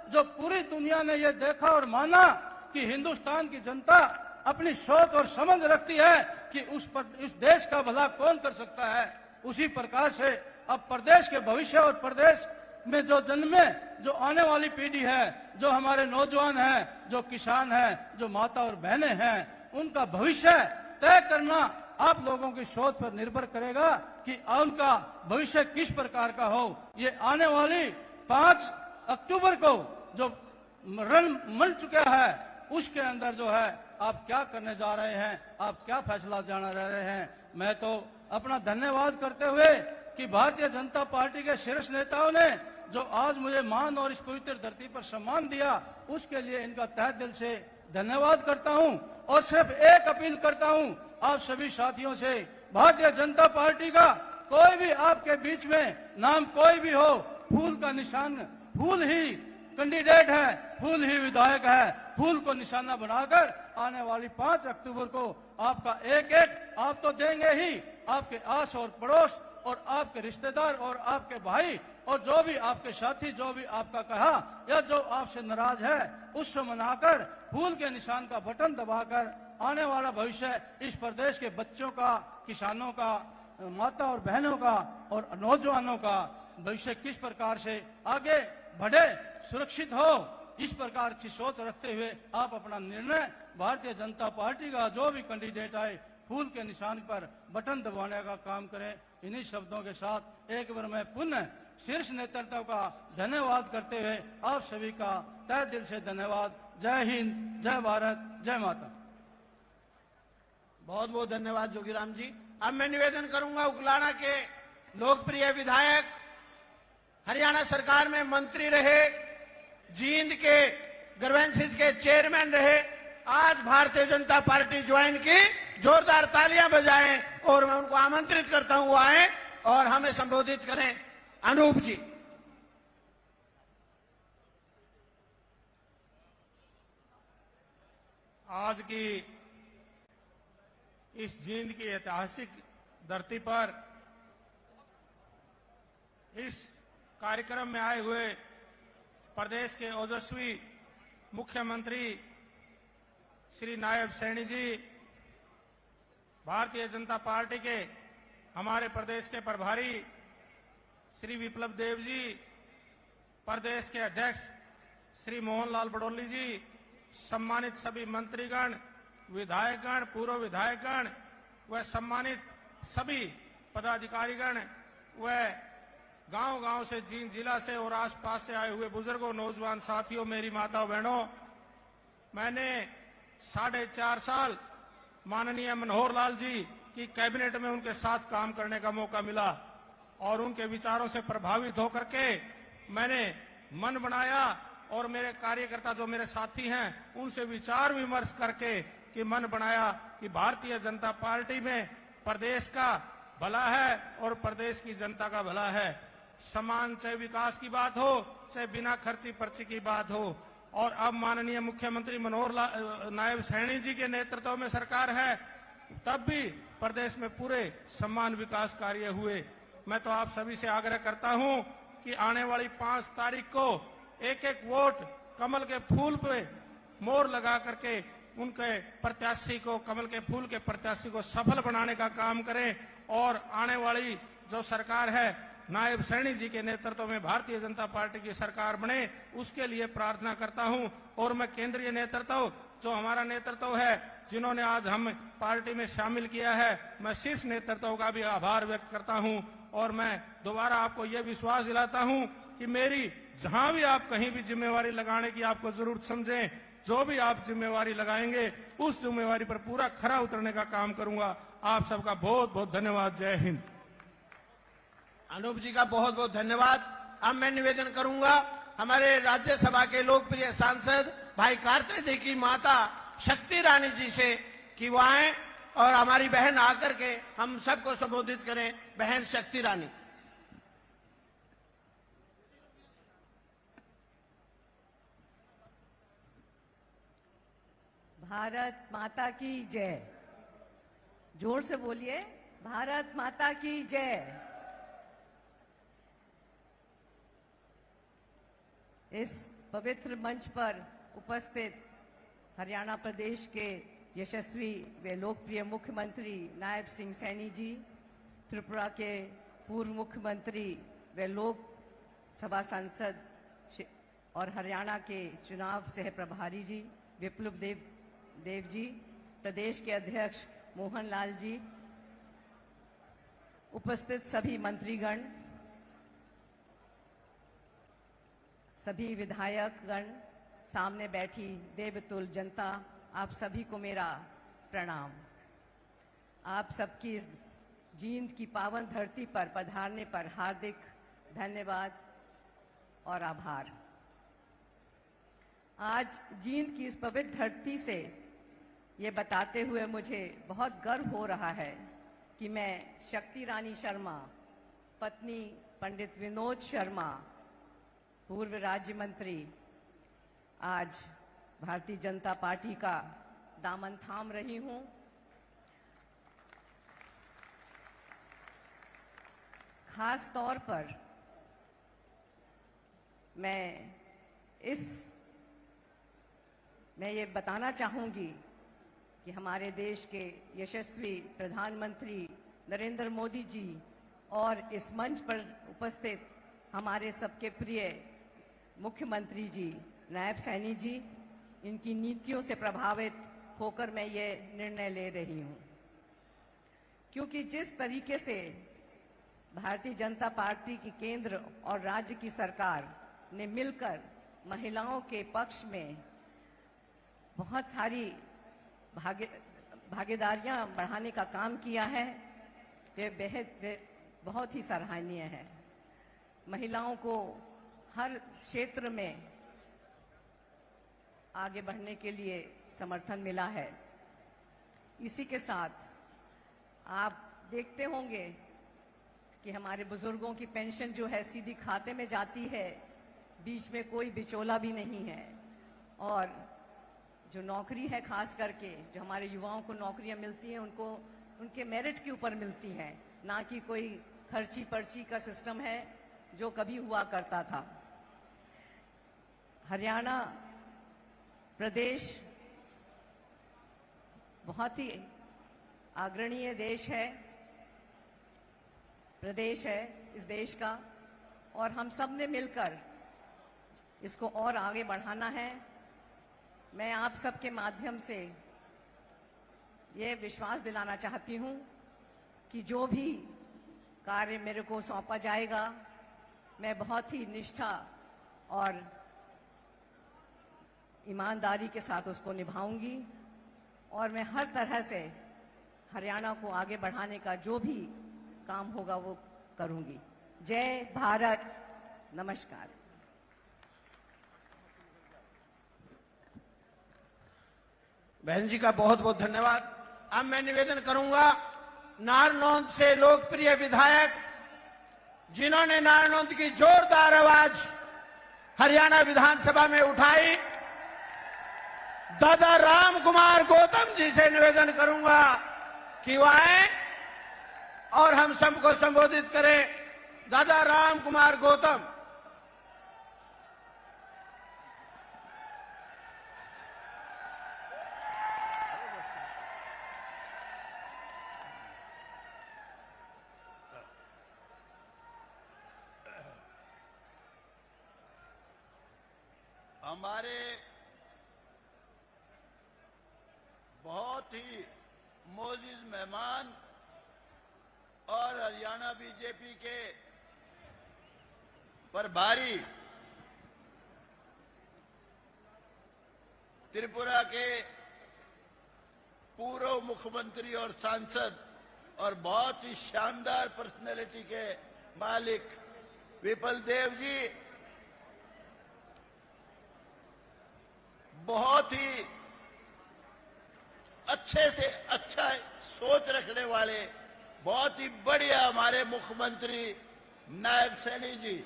जो पूरी दुनिया ने यह देखा और माना कि हिंदुस्तान की जनता अपनी सोच और समझ रखती है कि उस देश का भला कौन कर सकता है। उसी प्रकार से अब प्रदेश के भविष्य और प्रदेश में जो जन्मे, जो आने वाली पीढ़ी है, जो हमारे नौजवान हैं, जो किसान हैं, जो माता और बहनें हैं, उनका भविष्य तय करना आप लोगों की सोच पर निर्भर करेगा कि उनका भविष्य किस प्रकार का हो। ये आने वाली 5 अक्टूबर को जो रण मन चुका है, उसके अंदर जो है आप क्या करने जा रहे हैं, आप क्या फैसला जाना रहे हैं। मैं तो अपना धन्यवाद करते हुए कि भारतीय जनता पार्टी के शीर्ष नेताओं ने जो आज मुझे मान और इस पवित्र धरती पर सम्मान दिया, उसके लिए इनका तहे दिल से धन्यवाद करता हूं। और सिर्फ एक अपील करता हूं आप सभी साथियों से, भारतीय जनता पार्टी का कोई भी आपके बीच में नाम कोई भी हो, फूल का निशान, फूल ही कैंडिडेट है, फूल ही विधायक है, फूल को निशाना बनाकर आने वाली 5 अक्टूबर को आपका एक एक आप तो देंगे ही, आपके आस और पड़ोस और आपके रिश्तेदार और आपके भाई और जो भी आपके साथी, जो भी आपका कहा या जो आपसे नाराज है, उससे मनाकर फूल के निशान का बटन दबाकर आने वाला भविष्य इस प्रदेश के बच्चों का, किसानों का, माता और बहनों का और नौजवानों का भविष्य किस प्रकार से आगे बढ़े, सुरक्षित हो, इस प्रकार की सोच रखते हुए आप अपना निर्णय भारतीय जनता पार्टी का जो भी कैंडिडेट आए फूल के निशान पर बटन दबाने का काम करें। इन्हीं शब्दों के साथ एक बार मैं पुनः शीर्ष नेतृत्व का धन्यवाद करते हुए आप सभी का तहे दिल से धन्यवाद। जय हिंद, जय भारत, जय माता। बहुत बहुत धन्यवाद जोगीराम जी। अब मैं निवेदन करूंगा उकलाना के लोकप्रिय विधायक हरियाणा सरकार में मंत्री रहे, जींद के ग्रीवेंसेस के चेयरमैन रहे, आज भारतीय जनता पार्टी ज्वाइन की। जोरदार तालियां बजाएं और मैं उनको आमंत्रित करता हूं वो आए और हमें संबोधित करें। अनूप जी। आज की इस जींद की ऐतिहासिक धरती पर इस कार्यक्रम में आए हुए प्रदेश के ओजस्वी मुख्यमंत्री श्री नायब सैनी जी, भारतीय जनता पार्टी के हमारे प्रदेश के प्रभारी श्री विप्लव देव जी, प्रदेश के अध्यक्ष श्री मोहनलाल बडोली जी, सम्मानित सभी मंत्रीगण, विधायकगण, पूर्व विधायकगण व सम्मानित सभी पदाधिकारीगण व गांव-गांव से, जींद जिला से और आसपास से आए हुए बुजुर्गों, नौजवान साथियों, मेरी माता बहनों, मैंने 4.5 साल माननीय मनोहर लाल जी की कैबिनेट में उनके साथ काम करने का मौका मिला और उनके विचारों से प्रभावित होकर के मैंने मन बनाया और मेरे कार्यकर्ता जो मेरे साथी हैं उनसे विचार विमर्श करके कि मन बनाया कि भारतीय जनता पार्टी में प्रदेश का भला है और प्रदेश की जनता का भला है। समान चाहे विकास की बात हो, चाहे बिना खर्ची पर्ची की बात हो। और अब माननीय मुख्यमंत्री मनोहर नायब सैनी जी के नेतृत्व में सरकार है, तब भी प्रदेश में पूरे समान विकास कार्य हुए। मैं तो आप सभी से आग्रह करता हूं कि आने वाली 5 तारीख को एक-एक वोट कमल के फूल पे मोहर लगा करके उनके प्रत्याशी को, कमल के फूल के प्रत्याशी को सफल बनाने का काम करें और आने वाली जो सरकार है नायब सैनी जी के नेतृत्व में भारतीय जनता पार्टी की सरकार बने, उसके लिए प्रार्थना करता हूं। और मैं केंद्रीय नेतृत्व, जो हमारा नेतृत्व है, जिन्होंने आज हम पार्टी में शामिल किया है, मैं शीर्ष नेतृत्व का भी आभार व्यक्त करता हूं। और मैं दोबारा आपको यह विश्वास दिलाता हूं कि मेरी जहां भी आप कहीं भी जिम्मेवारी लगाने की आपको जरूरत समझें, जो भी आप जिम्मेवारी लगाएंगे उस जिम्मेवारी पर पूरा खरा उतरने का काम करूंगा। आप सबका बहुत बहुत धन्यवाद। जय हिंद। अनूप जी का बहुत बहुत धन्यवाद। अब मैं निवेदन करूंगा हमारे राज्यसभा के लोकप्रिय सांसद भाई कार्तिक जी की माता शक्ति रानी जी से कि वो आए और हमारी बहन आकर के हम सबको संबोधित करें। बहन शक्ति रानी। भारत माता की जय। जोर से बोलिए, भारत माता की जय। इस पवित्र मंच पर उपस्थित हरियाणा प्रदेश के यशस्वी व लोकप्रिय मुख्यमंत्री नायब सिंह सैनी जी, त्रिपुरा के पूर्व मुख्यमंत्री व लोकसभा सांसद और हरियाणा के चुनाव सह प्रभारी जी विप्लव देव जी, प्रदेश के अध्यक्ष मोहन लाल जी, उपस्थित सभी मंत्रीगण, सभी विधायकगण, सामने बैठी देवतुल जनता, आप सभी को मेरा प्रणाम। आप सबकी इस जींद की पावन धरती पर पधारने पर हार्दिक धन्यवाद और आभार। आज जींद की इस पवित्र धरती से ये बताते हुए मुझे बहुत गर्व हो रहा है कि मैं शक्ति रानी शर्मा, पत्नी पंडित विनोद शर्मा, पूर्व राज्य मंत्री, आज भारतीय जनता पार्टी का दामन थाम रही हूं। खास तौर पर मैं ये बताना चाहूंगी कि हमारे देश के यशस्वी प्रधानमंत्री नरेंद्र मोदी जी और इस मंच पर उपस्थित हमारे सबके प्रिय मुख्यमंत्री जी नायब सैनी जी, इनकी नीतियों से प्रभावित होकर मैं ये निर्णय ले रही हूं, क्योंकि जिस तरीके से भारतीय जनता पार्टी की केंद्र और राज्य की सरकार ने मिलकर महिलाओं के पक्ष में बहुत सारी भागीदारियां बढ़ाने का काम किया है, वे बहुत ही सराहनीय है। महिलाओं को हर क्षेत्र में आगे बढ़ने के लिए समर्थन मिला है। इसी के साथ आप देखते होंगे कि हमारे बुजुर्गों की पेंशन जो है सीधी खाते में जाती है, बीच में कोई बिचौला भी नहीं है। और जो नौकरी है, खास करके जो हमारे युवाओं को नौकरियां मिलती हैं, उनको उनके मेरिट के ऊपर मिलती हैं, ना कि कोई खर्ची पर्ची का सिस्टम है जो कभी हुआ करता था। हरियाणा प्रदेश बहुत ही अग्रणीय देश है, प्रदेश है इस देश का, और हम सब ने मिलकर इसको और आगे बढ़ाना है। मैं आप सबके माध्यम से ये विश्वास दिलाना चाहती हूं कि जो भी कार्य मेरे को सौंपा जाएगा, मैं बहुत ही निष्ठा और ईमानदारी के साथ उसको निभाऊंगी, और मैं हर तरह से हरियाणा को आगे बढ़ाने का जो भी काम होगा वो करूंगी। जय भारत, नमस्कार। बहन जी का बहुत बहुत धन्यवाद। अब मैं निवेदन करूंगा नारनौंद से लोकप्रिय विधायक, जिन्होंने नारनौंद की जोरदार आवाज हरियाणा विधानसभा में उठाई, दादा राम कुमार गौतम जी से निवेदन करूंगा कि वो आए और हम सबको संबोधित करें। दादा राम कुमार गौतम। हमारे बहुत ही मोअज़्ज़िज़ मेहमान और हरियाणा बीजेपी के प्रभारी, त्रिपुरा के पूर्व मुख्यमंत्री और सांसद और बहुत ही शानदार पर्सनैलिटी के मालिक विप्ल देव जी, बहुत ही अच्छे से अच्छा सोच रखने वाले बहुत ही बढ़िया हमारे मुख्यमंत्री नायब सैनी जी,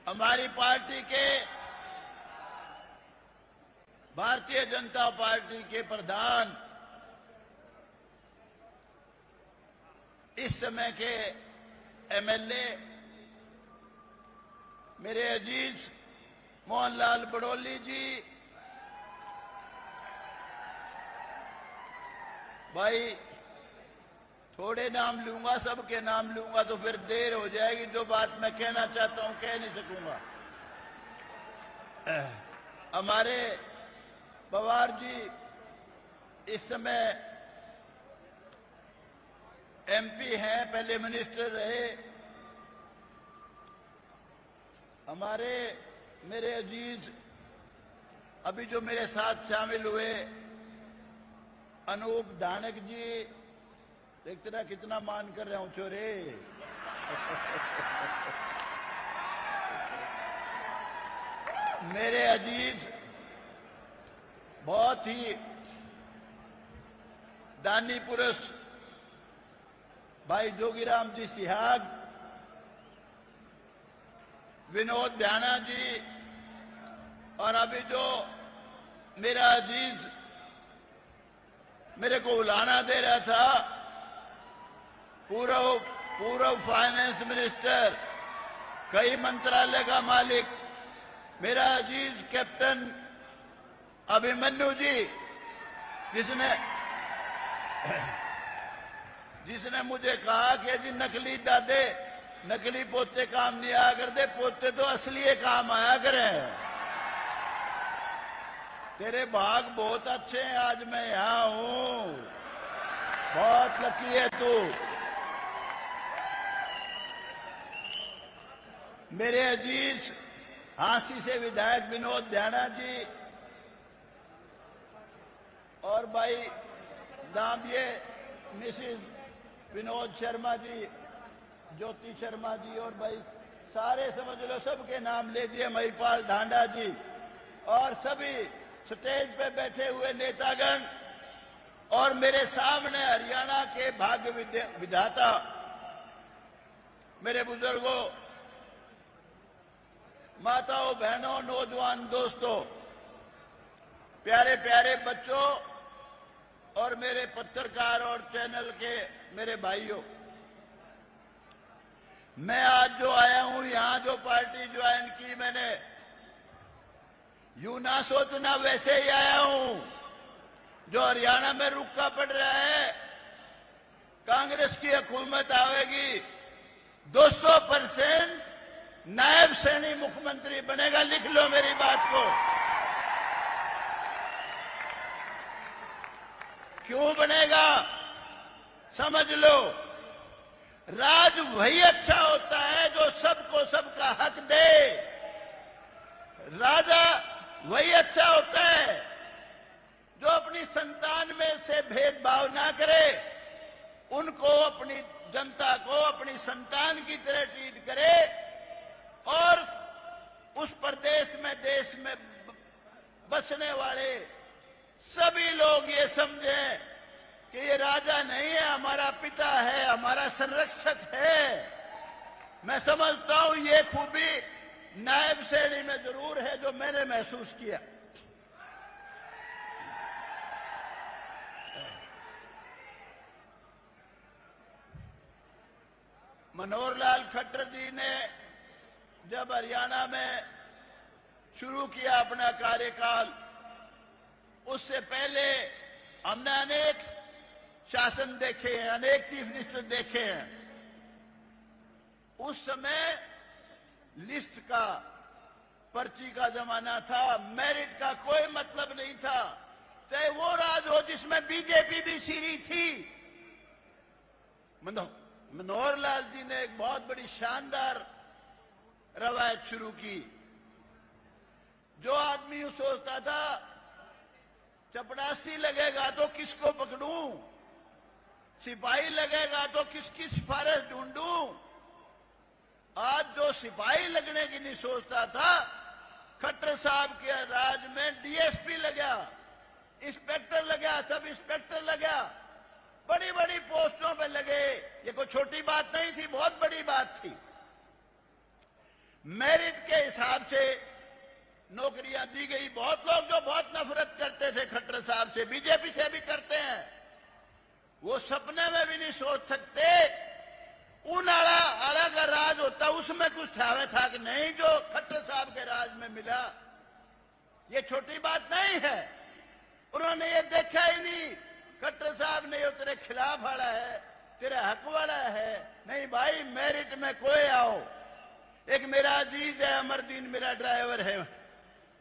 हमारी पार्टी के भारतीय जनता पार्टी के प्रधान, इस समय के एमएलए मेरे अजीज मोहनलाल बड़ौली जी, भाई थोड़े नाम लूंगा, सबके नाम लूंगा तो फिर देर हो जाएगी, जो बात मैं कहना चाहता हूं कह नहीं सकूंगा। हमारे पवार जी इस समय एमपी हैं, पहले मिनिस्टर रहे। हमारे मेरे अजीज अभी जो मेरे साथ शामिल हुए अनूप धानक जी, देखते ना कितना मान कर रहा हूं चोरे। मेरे अजीज बहुत ही दानी पुरुष भाई जोगीराम जी सिहाग, विनोद ध्याना जी, और अभी जो मेरा अजीज मेरे को उलाना दे रहा था, पूर्व फाइनेंस मिनिस्टर, कई मंत्रालय का मालिक, मेरा अजीज कैप्टन अभिमन्यु जी, जिसने मुझे कहा कि यदि नकली दादे नकली पोते काम नहीं आया करते, पोते तो असली काम आया करें। तेरे भाग बहुत अच्छे हैं, आज मैं यहां हूं, बहुत लकी है तू। मेरे अजीज हांसी से विधायक विनोद ध्याना जी और भाई दाम्ये मिसिज विनोद शर्मा जी, ज्योति शर्मा जी और भाई सारे समझ लो सबके नाम ले दिए, महिपाल ढांडा जी और सभी स्टेज पे बैठे हुए नेतागण और मेरे सामने हरियाणा के भाग्य विधाता मेरे बुजुर्गों, माताओं, बहनों, नौजवान दोस्तों, प्यारे प्यारे बच्चों और मेरे पत्रकार और चैनल के मेरे भाइयों, मैं आज जो आया हूं यहां, जो पार्टी ज्वाइन की मैंने, यूं ना सोचना वैसे ही आया हूं। जो हरियाणा में रुका पड़ रहा है, कांग्रेस की हुकूमत आवेगी, 200% नायब सैनी मुख्यमंत्री बनेगा। लिख लो मेरी बात को। क्यों बनेगा समझ लो। राज वही अच्छा होता है जो सबको सबका हक दे। राजा वही अच्छा होता है जो अपनी संतान में से भेदभाव ना करे, उनको, अपनी जनता को अपनी संतान की तरह ट्रीट करे और उस प्रदेश में, देश में बसने वाले सभी लोग ये समझें कि ये राजा नहीं है, हमारा पिता है, हमारा संरक्षक है। मैं समझता हूं ये खूबी नायब सैनी में जरूर है जो मैंने महसूस किया। मनोहर लाल खट्टर जी ने जब हरियाणा में शुरू किया अपना कार्यकाल, उससे पहले हमने अनेक शासन देखे हैं, अनेक चीफ मिनिस्टर देखे हैं। उस समय लिस्ट का, पर्ची का जमाना था, मेरिट का कोई मतलब नहीं था। चाहे वो राज हो जिसमें बीजेपी भी सीरी थी। मनोहर लाल जी ने एक बहुत बड़ी शानदार रवायत शुरू की। जो आदमी सोचता था चपरासी लगेगा तो किसको पकड़ूं, सिपाही लगेगा तो किसकी सिफारिश ढूंढूं, आज जो सिपाही लगने की नहीं सोचता था, खट्टर साहब के राज में डीएसपी लगा, इंस्पेक्टर लगा, सब इंस्पेक्टर लगा, बड़ी बड़ी पोस्टों पे लगे। ये कोई छोटी बात नहीं थी, बहुत बड़ी बात थी। मेरिट के हिसाब से नौकरियां दी गई। बहुत लोग जो बहुत नफरत करते थे खट्टर साहब से, बीजेपी से भी करते हैं, वो सपने में भी नहीं सोच सकते उन आला का राज होता, उसमें कुछ छावे था कि नहीं जो खट्टर साहब के राज में मिला। ये छोटी बात नहीं है। उन्होंने ये देखा ही नहीं खट्टर साहब ने ये तेरे खिलाफ वाला है, तेरे हक वाला है। नहीं भाई, मेरिट में कोई आओ। एक मेरा अजीज है अमरदीन, मेरा ड्राइवर है,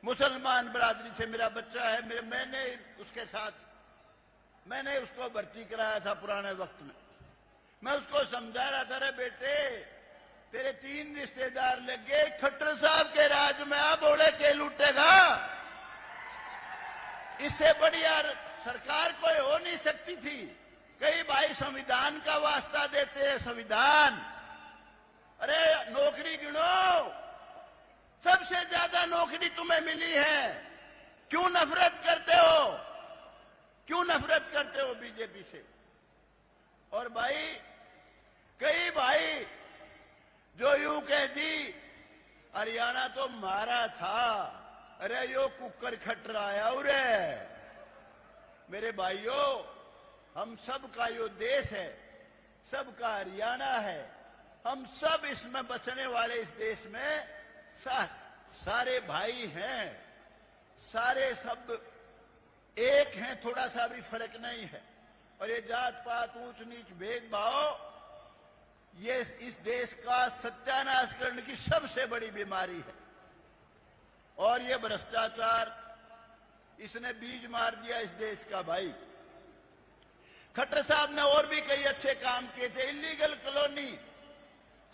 मुसलमान बरादरी से मेरा बच्चा है। मैंने उसके साथ मैंने उसको भर्ती कराया था पुराने वक्त में। मैं उसको समझा रहा था, रे बेटे तेरे 3 रिश्तेदार लग गए, खट्टर साहब के राज में अब ओढ़े के लूटेगा। इससे बढ़िया सरकार कोई हो नहीं सकती थी। कई भाई संविधान का वास्ता देते हैं, संविधान। अरे नौकरी गिनो, सबसे ज्यादा नौकरी तुम्हें मिली है, क्यों नफरत करते हो, क्यों नफरत करते हो बीजेपी से। और भाई कई भाई जो यूं कह दी हरियाणा तो मारा था, अरे यो कुकर खट आया उरे। मेरे भाइयों, हम सबका यो देश है, सबका हरियाणा है, हम सब इसमें बसने वाले इस देश में सारे भाई हैं, सारे सब एक हैं, थोड़ा सा भी फर्क नहीं है। और ये जात पात, ऊंच नीच, भेदभाव, ये इस देश का सत्यानाश करने की सबसे बड़ी बीमारी है। और ये भ्रष्टाचार, इसने बीज मार दिया इस देश का। भाई खट्टर साहब ने और भी कई अच्छे काम किए थे। इलीगल कॉलोनी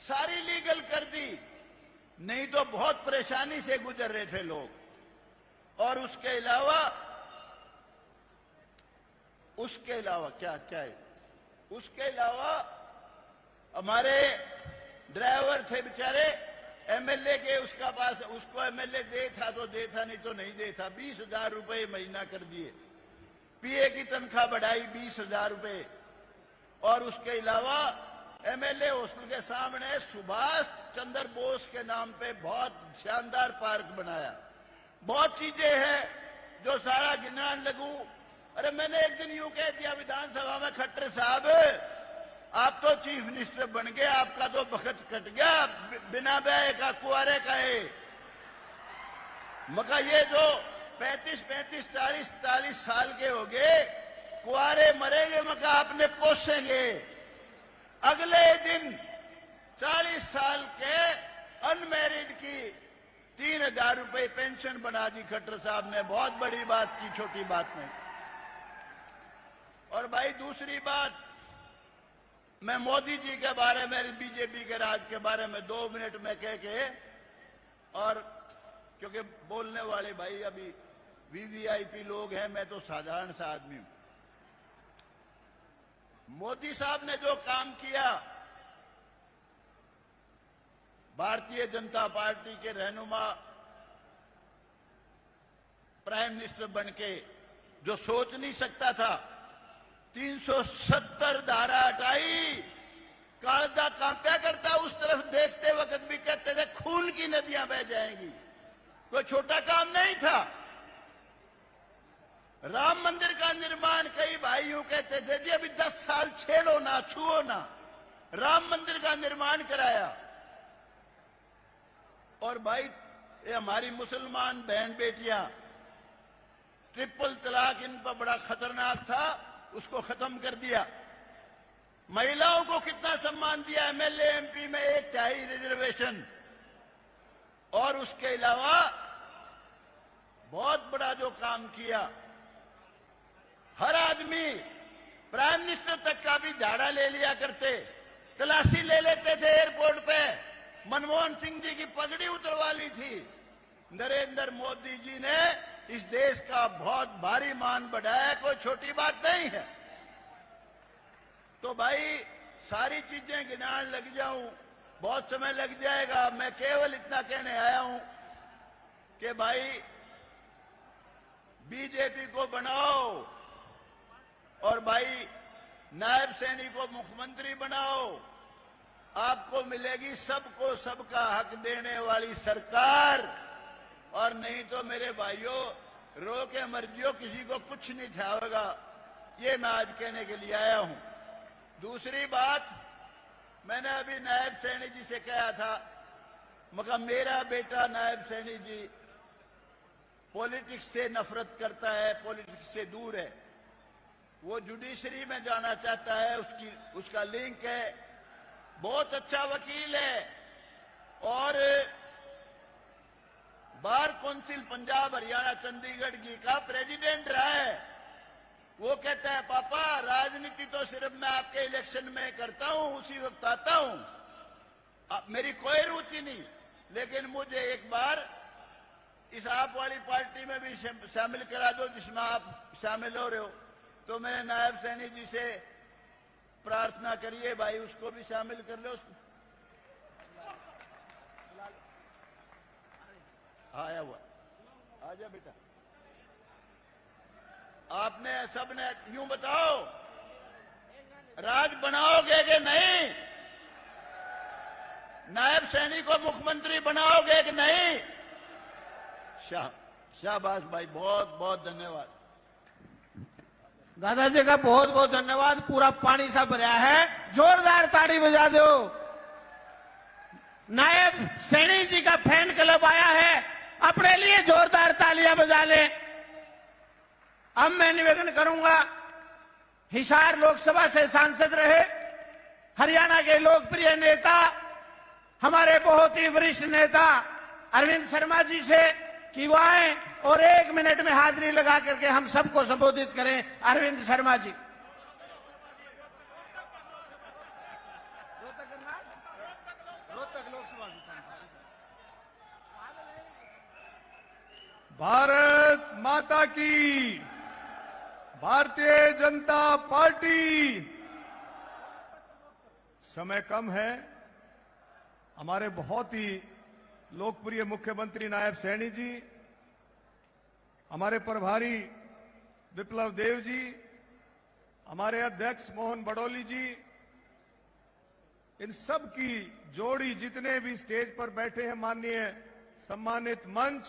सारी लीगल कर दी। नहीं तो बहुत परेशानी से गुजर रहे थे लोग। और उसके अलावा क्या क्या है, उसके अलावा हमारे ड्राइवर थे बेचारे एमएलए के, उसका पास उसको एमएलए दे था तो दे था, नहीं तो नहीं दे था। 20,000 रुपए महीना कर दिए। पीए की तनख्वाह बढ़ाई 20,000 रुपए। और उसके अलावा एमएलए हॉस्टल के सामने सुभाष चंद्र बोस के नाम पे बहुत शानदार पार्क बनाया। बहुत चीजें हैं जो सारा गिनान लगूं। अरे मैंने एक दिन यूं कह दिया विधानसभा में, खट्टर साहब आप तो चीफ मिनिस्टर बन गए, आपका तो वक्त कट गया, बिना ब्याह का कुआरे का है। मगर ये जो 35, 40 साल के हो गए, कुआरे मरेंगे मगर आपने कोसेंगे। अगले दिन 40 साल के अनमैरिड की 3,000 रुपए पेंशन बना दी खट्टर साहब ने। बहुत बड़ी बात की, छोटी बात नहीं। और भाई दूसरी बात, मैं मोदी जी के बारे में, बीजेपी के राज के बारे में 2 मिनट में कह के, और क्योंकि बोलने वाले भाई अभी वीवीआईपी लोग हैं, मैं तो साधारण सा आदमी हूं। मोदी साहब ने जो काम किया, भारतीय जनता पार्टी के रहनुमा प्राइम मिनिस्टर बनके जो सोच नहीं सकता था, 370 धारा हटाई। कालदा कांप्या करता, उस तरफ देखते वक्त भी कहते थे खून की नदियां बह जाएंगी। कोई छोटा काम नहीं था। राम मंदिर का निर्माण, कई भाइयों कहते थे जी अभी 10 साल छेड़ो ना, छुओ ना। राम मंदिर का निर्माण कराया। और भाई ये हमारी मुसलमान बहन बेटियां, ट्रिपल तलाक इन पर बड़ा खतरनाक था, उसको खत्म कर दिया। महिलाओं को कितना सम्मान दिया, एमएलए एमपी में 1/3 रिजर्वेशन। और उसके अलावा बहुत बड़ा जो काम किया, हर आदमी, प्राइम मिनिस्टर तक का भी झाड़ा ले लिया करते, तलाशी ले लेते थे एयरपोर्ट पे। मनमोहन सिंह जी की पगड़ी उतरवा ली थी। नरेंद्र मोदी जी ने इस देश का बहुत भारी मान बढ़ाया, कोई छोटी बात नहीं है। तो भाई सारी चीजें गिनान लग जाऊं, बहुत समय लग जाएगा। मैं केवल इतना कहने आया हूं कि भाई बीजेपी को बनाओ, और भाई नायब सैनी को मुख्यमंत्री बनाओ। आपको मिलेगी सबको सबका हक देने वाली सरकार। और नहीं तो मेरे भाइयों, रो के मर्जियों, किसी को कुछ नहीं छावेगा। ये मैं आज कहने के लिए आया हूं। दूसरी बात, मैंने अभी नायब सैनी जी से कहा था, मगर मेरा बेटा नायब सैनी जी पॉलिटिक्स से नफरत करता है, पॉलिटिक्स से दूर है। वो जुडिशरी में जाना चाहता है, उसका लिंक है, बहुत अच्छा वकील है, और बार काउंसिल पंजाब हरियाणा चंडीगढ़ की का प्रेसिडेंट रहा है। वो कहता है पापा राजनीति तो सिर्फ मैं आपके इलेक्शन में करता हूं, उसी वक्त आता हूं, मेरी कोई रुचि नहीं। लेकिन मुझे एक बार इस आप वाली पार्टी में भी शामिल करा दो जिसमें आप शामिल हो रहे हो। तो मैंने नायब सैनी जी से प्रार्थना करिए भाई, उसको भी शामिल कर लो। आया हुआ, आजा बेटा। आपने सबने यूं बताओ, राज बनाओगे कि नहीं? नायब सैनी को मुख्यमंत्री बनाओगे कि नहीं? शाबाश भाई, बहुत बहुत धन्यवाद। दादाजी का बहुत बहुत धन्यवाद। पूरा पानी सा भरा है, जोरदार ताड़ी बजा दो। नायब सैनी जी का फैन क्लब आया है, अपने लिए जोरदार तालियां बजा ले। अब मैं निवेदन करूंगा, हिसार लोकसभा से सांसद रहे हरियाणा के लोकप्रिय नेता, हमारे बहुत ही वरिष्ठ नेता अरविंद शर्मा जी से कि वो आए और 1 मिनट में हाजिरी लगा करके हम सबको संबोधित करें। अरविंद शर्मा जी। भारत माता की, भारतीय जनता पार्टी। समय कम है। हमारे बहुत ही लोकप्रिय मुख्यमंत्री नायब सैनी जी, हमारे प्रभारी विप्लव देव जी, हमारे अध्यक्ष मोहन बडोली जी, इन सब की जोड़ी जितने भी स्टेज पर बैठे हैं, माननीय सम्मानित मंच,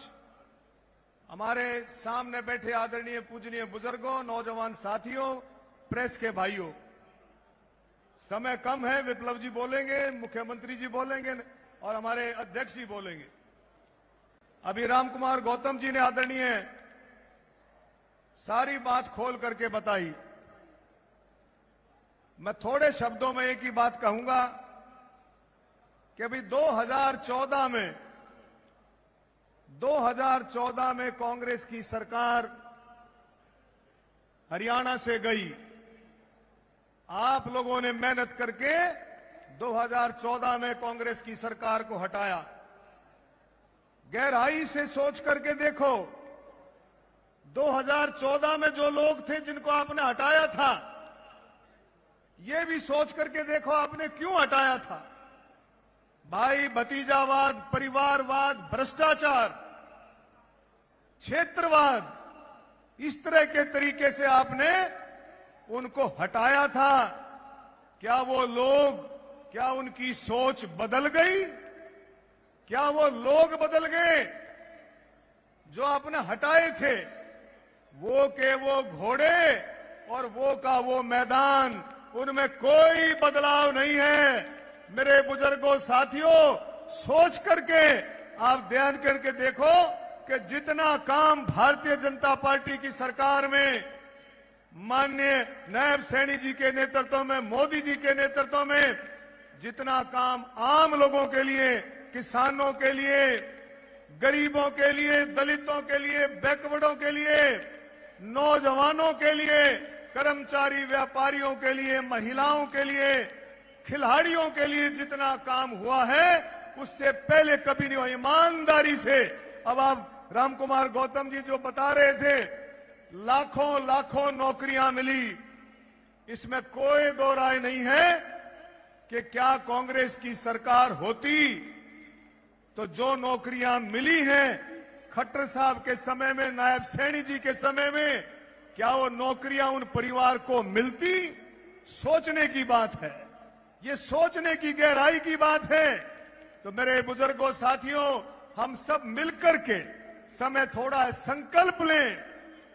हमारे सामने बैठे आदरणीय पूजनीय बुजुर्गों, नौजवान साथियों, प्रेस के भाइयों, समय कम है। विप्लव जी बोलेंगे, मुख्यमंत्री जी बोलेंगे और हमारे अध्यक्ष जी बोलेंगे। अभी रामकुमार गौतम जी ने आदरणीय सारी बात खोल करके बताई। मैं थोड़े शब्दों में एक ही बात कहूंगा कि अभी 2014 में कांग्रेस की सरकार हरियाणा से गई। आप लोगों ने मेहनत करके 2014 में कांग्रेस की सरकार को हटाया। गहराई से सोच करके देखो, 2014 में जो लोग थे जिनको आपने हटाया था, ये भी सोच करके देखो आपने क्यों हटाया था। भाई भतीजावाद, परिवारवाद, भ्रष्टाचार, क्षेत्रवाद, इस तरह के तरीके से आपने उनको हटाया था। क्या वो लोग, क्या उनकी सोच बदल गई? क्या वो लोग बदल गए जो आपने हटाए थे? वो के वो घोड़े और वो का वो मैदान, उनमें कोई बदलाव नहीं है। मेरे बुजुर्गों, साथियों, सोच करके आप ध्यान करके देखो कि जितना काम भारतीय जनता पार्टी की सरकार में माननीय नायब सैनी जी के नेतृत्व में, मोदी जी के नेतृत्व में जितना काम आम लोगों के लिए, किसानों के लिए, गरीबों के लिए, दलितों के लिए, बैकवर्डों के लिए, नौजवानों के लिए, कर्मचारी व्यापारियों के लिए, महिलाओं के लिए, खिलाड़ियों के लिए जितना काम हुआ है, उससे पहले कभी नहीं हुआ। ईमानदारी से अब आप रामकुमार गौतम जी जो बता रहे थे, लाखों लाखों नौकरियां मिली, इसमें कोई दो राय नहीं है कि क्या कांग्रेस की सरकार होती तो जो नौकरियां मिली हैं खट्टर साहब के समय में, नायब सैनी जी के समय में, क्या वो नौकरियां उन परिवार को मिलती? सोचने की बात है, ये सोचने की गहराई की बात है। तो मेरे बुजुर्गों, साथियों, हम सब मिलकर के, समय थोड़ा है, संकल्प लें।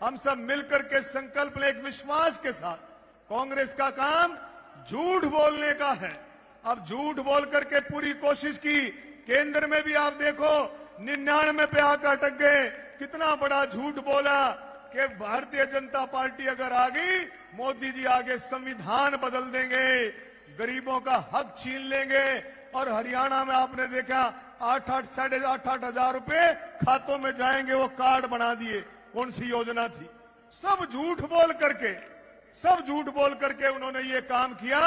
हम सब मिलकर के संकल्प लें एक विश्वास के साथ। कांग्रेस का काम झूठ बोलने का है। अब झूठ बोल करके पूरी कोशिश की, केंद्र में भी आप देखो 99 पे आकर अटक गए। कितना बड़ा झूठ बोला कि भारतीय जनता पार्टी अगर आ गई, मोदी जी आगे संविधान बदल देंगे, गरीबों का हक छीन लेंगे। और हरियाणा में आपने देखा 8-8, 8.5 हजार रुपए खातों में जाएंगे, वो कार्ड बना दिए। कौन सी योजना थी? सब झूठ बोल करके उन्होंने ये काम किया।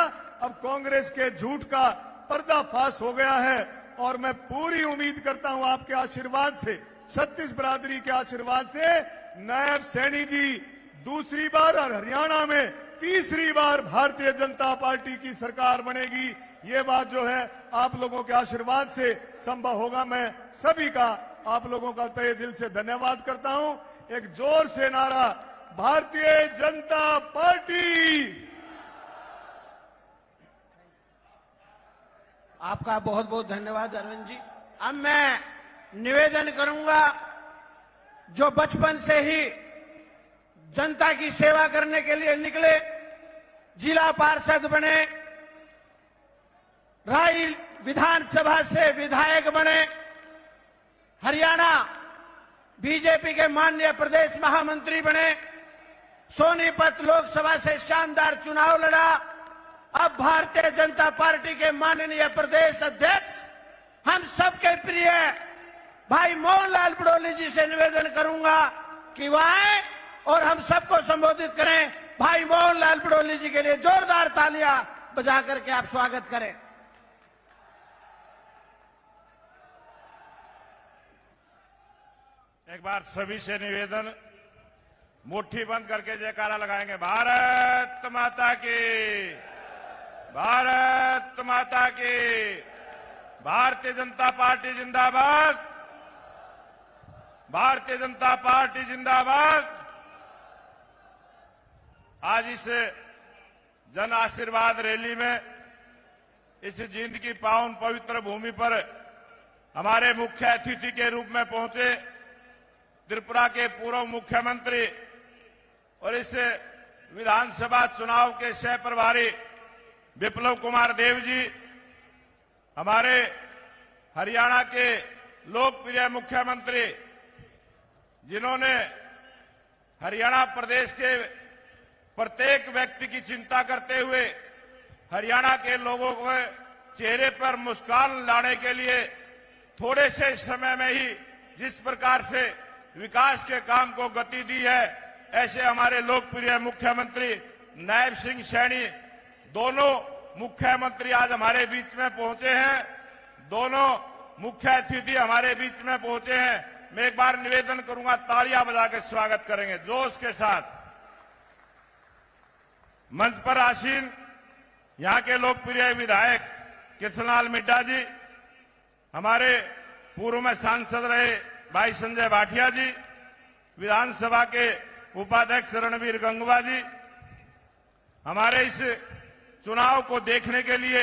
अब कांग्रेस के झूठ का पर्दाफाश हो गया है और मैं पूरी उम्मीद करता हूं आपके आशीर्वाद से, छत्तीस बिरादरी के आशीर्वाद से, नायब सैनी जी दूसरी बार और हरियाणा में तीसरी बार भारतीय जनता पार्टी की सरकार बनेगी। ये बात जो है आप लोगों के आशीर्वाद से संभव होगा। मैं सभी का, आप लोगों का तहे दिल से धन्यवाद करता हूं। एक जोर से नारा, भारतीय जनता पार्टी। आपका बहुत बहुत धन्यवाद अरविंद जी। अब मैं निवेदन करूंगा, जो बचपन से ही जनता की सेवा करने के लिए निकले, जिला पार्षद बने, राई विधानसभा से विधायक बने, हरियाणा बीजेपी के माननीय प्रदेश महामंत्री बने, सोनीपत लोकसभा से शानदार चुनाव लड़ा, अब भारतीय जनता पार्टी के माननीय प्रदेश अध्यक्ष, हम सबके प्रिय भाई मोहन लाल बडोली जी से निवेदन करूंगा कि वह आए और हम सबको संबोधित करें। भाई मोहन लाल बडोली जी के लिए जोरदार तालियां बजा करके आप स्वागत करें। एक बार सभी से निवेदन, मुट्ठी बंद करके जयकारा लगाएंगे। भारत माता की, भारत माता की, भारतीय जनता पार्टी जिंदाबाद, भारतीय जनता पार्टी जिंदाबाद। आज इस जन आशीर्वाद रैली में, इस जींद की पावन पवित्र भूमि पर हमारे मुख्य अतिथि के रूप में पहुंचे त्रिपुरा के पूर्व मुख्यमंत्री और इस विधानसभा चुनाव के सह प्रभारी विप्लव कुमार देव जी, हमारे हरियाणा के लोकप्रिय मुख्यमंत्री जिन्होंने हरियाणा प्रदेश के प्रत्येक व्यक्ति की चिंता करते हुए हरियाणा के लोगों को चेहरे पर मुस्कान लाने के लिए थोड़े से समय में ही जिस प्रकार से विकास के काम को गति दी है, ऐसे हमारे लोकप्रिय मुख्यमंत्री नायब सिंह सैनी, दोनों मुख्यमंत्री आज हमारे बीच में पहुंचे हैं। दोनों मुख्य अतिथि हमारे बीच में पहुंचे हैं। मैं एक बार निवेदन करूंगा, तालियां बजा के स्वागत करेंगे जोश के साथ। मंच पर आसीन यहां के लोकप्रिय विधायक कृष्णलाल मिड्डा जी, हमारे पूर्व में सांसद रहे भाई संजय भाटिया जी, विधानसभा के उपाध्यक्ष रणवीर गंगवा जी, हमारे इस चुनाव को देखने के लिए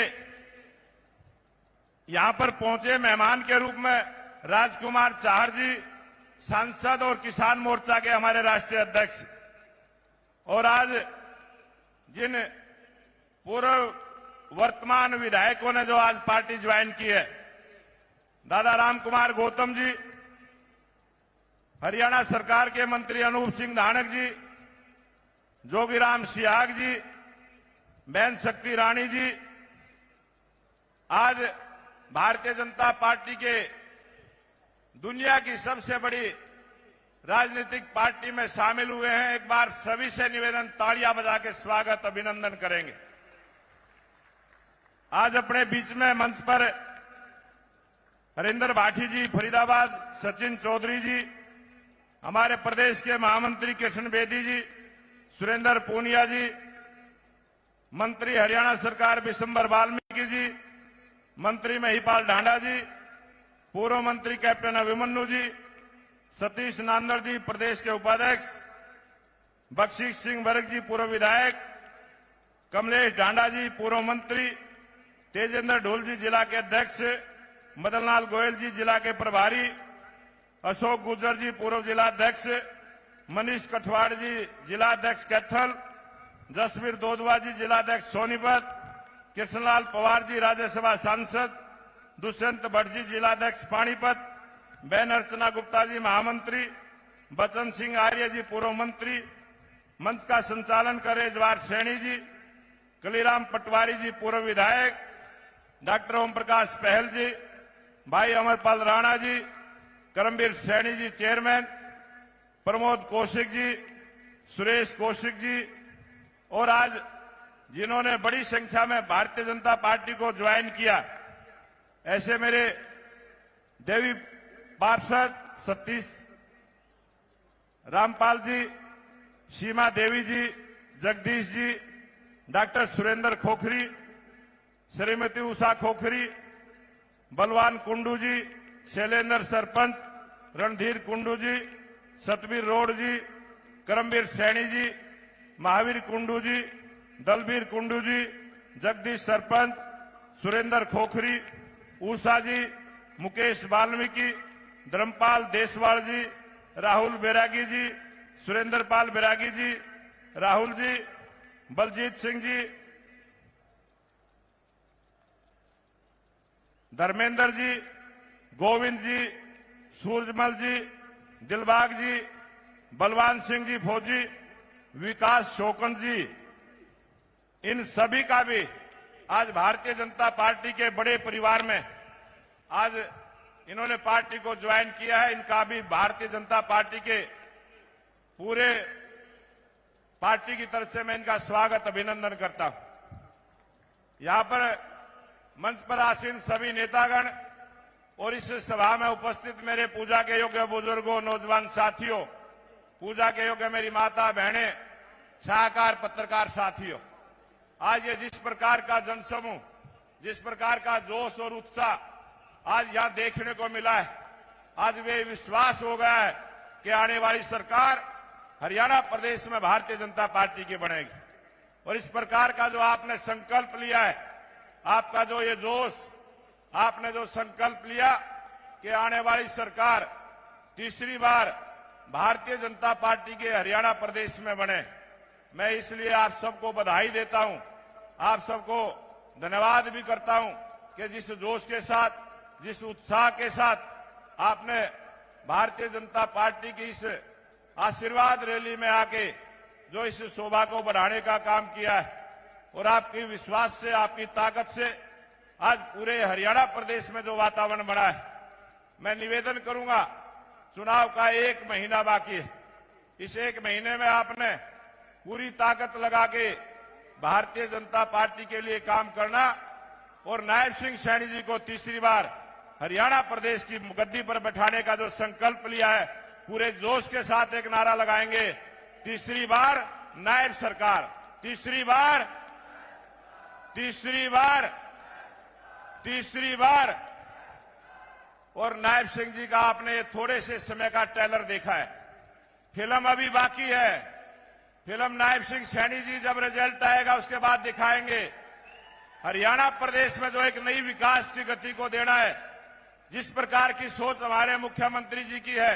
यहां पर पहुंचे मेहमान के रूप में राजकुमार चाहर जी, सांसद और किसान मोर्चा के हमारे राष्ट्रीय अध्यक्ष, और आज जिन पूर्व वर्तमान विधायकों ने जो आज पार्टी ज्वाइन की है, दादा राम कुमार गौतम जी, हरियाणा सरकार के मंत्री अनूप सिंह धानक जी, जोगीराम सियाग जी, बहन शक्ति रानी जी, आज भारतीय जनता पार्टी के दुनिया की सबसे बड़ी राजनीतिक पार्टी में शामिल हुए हैं। एक बार सभी से निवेदन, तालियां बजा के स्वागत अभिनंदन करेंगे। आज अपने बीच में मंच पर हरिंदर भाटी जी फरीदाबाद, सचिन चौधरी जी, हमारे प्रदेश के महामंत्री कृष्ण बेदी जी, सुरेंद्र पूनिया जी, मंत्री हरियाणा सरकार विशंबर वाल्मीकि जी, मंत्री महिपाल ढांडा जी, पूर्व मंत्री कैप्टन अभिमन्यु जी, सतीश नांदड़ जी प्रदेश के उपाध्यक्ष, बख्शीश सिंह वर्ग जी पूर्व विधायक, कमलेश ढांडा जी पूर्व मंत्री, तेजेंद्र ढोल जी जिला के अध्यक्ष, मदनलाल गोयल जी जिला के प्रभारी, अशोक गुर्जर जी पूर्व जिला अध्यक्ष, मनीष कठवाड़ जी जिला अध्यक्ष कैथल, जसवीर दोदवा जी जिला अध्यक्ष सोनीपत, कृष्णलाल पवार जी राज्यसभा सांसद, दुष्यंत भट्ट जी जिला अध्यक्ष पानीपत, बहन अर्चना गुप्ता जी महामंत्री, बचन सिंह आर्य जी पूर्व मंत्री, मंच का संचालन करे जवाहर सैनी जी, कलीराम पटवारी जी पूर्व विधायक, डॉक्टर ओम प्रकाश पहल जी, भाई अमरपाल राणा जी, करमवीर सैनी जी चेयरमैन, प्रमोद कौशिक जी, सुरेश कौशिक जी, और आज जिन्होंने बड़ी संख्या में भारतीय जनता पार्टी को ज्वाइन किया, ऐसे मेरे देवी पार्षद सतीश रामपाल जी, सीमा देवी जी, जगदीश जी, डॉक्टर सुरेंद्र खोखरी, श्रीमती उषा खोखरी, बलवान कुंडू जी, शैलेंद्र सरपंच, रणधीर कुंडू जी, सतबीर रोड जी, करमवीर सैनी जी, महावीर कुंडू जी, दलबीर कुंडू जी, जगदीश सरपंच, सुरेंद्र खोखरी, उषा जी, मुकेश वाल्मीकि, धर्मपाल देसवाल जी, राहुल बैरागी जी, सुरेंद्र पाल बैरागी जी, राहुल जी, बलजीत सिंह जी, धर्मेंद्र जी, गोविंद जी, सूरजमल जी, दिलबाग जी, बलवान सिंह जी फौजी, विकास शोकन जी, इन सभी का भी आज भारतीय जनता पार्टी के बड़े परिवार में आज इन्होंने पार्टी को ज्वाइन किया है। इनका भी भारतीय जनता पार्टी के पूरे पार्टी की तरफ से मैं इनका स्वागत अभिनंदन करता हूं। यहां पर मंच पर आसीन सभी नेतागण, और इस सभा में उपस्थित मेरे पूजा के योग्य बुजुर्गों, नौजवान साथियों, पूजा के योग्य मेरी माता बहनें, सलाहकार पत्रकार साथियों, आज ये जिस प्रकार का जनसमूह, जिस प्रकार का जोश और उत्साह आज यहां देखने को मिला है, आज वे विश्वास हो गया है कि आने वाली सरकार हरियाणा प्रदेश में भारतीय जनता पार्टी की बनेगी। और इस प्रकार का जो आपने संकल्प लिया है, आपका जो ये जोश, आपने जो संकल्प लिया कि आने वाली सरकार तीसरी बार भारतीय जनता पार्टी के हरियाणा प्रदेश में बने, मैं इसलिए आप सबको बधाई देता हूं, आप सबको धन्यवाद भी करता हूं कि जिस जोश के साथ, जिस उत्साह के साथ आपने भारतीय जनता पार्टी की इस आशीर्वाद रैली में आके जो इस शोभा को बढ़ाने का काम किया है, और आपकी विश्वास से, आपकी ताकत से आज पूरे हरियाणा प्रदेश में जो वातावरण बना है, मैं निवेदन करूंगा, चुनाव का 1 महीना बाकी है, इस 1 महीने में आपने पूरी ताकत लगा के भारतीय जनता पार्टी के लिए काम करना और नायब सिंह सैनी जी को तीसरी बार हरियाणा प्रदेश की गद्दी पर बैठाने का जो संकल्प लिया है, पूरे जोश के साथ एक नारा लगाएंगे, तीसरी बार नायब सरकार, तीसरी बार, तीसरी बार, तीसरी बार। और नायब सिंह जी का आपने थोड़े से समय का ट्रेलर देखा है, फिल्म अभी बाकी है, फिल्म नायब सिंह सैनी जी जब रिजल्ट आएगा उसके बाद दिखाएंगे। हरियाणा प्रदेश में जो एक नई विकास की गति को देना है, जिस प्रकार की सोच हमारे मुख्यमंत्री जी की है,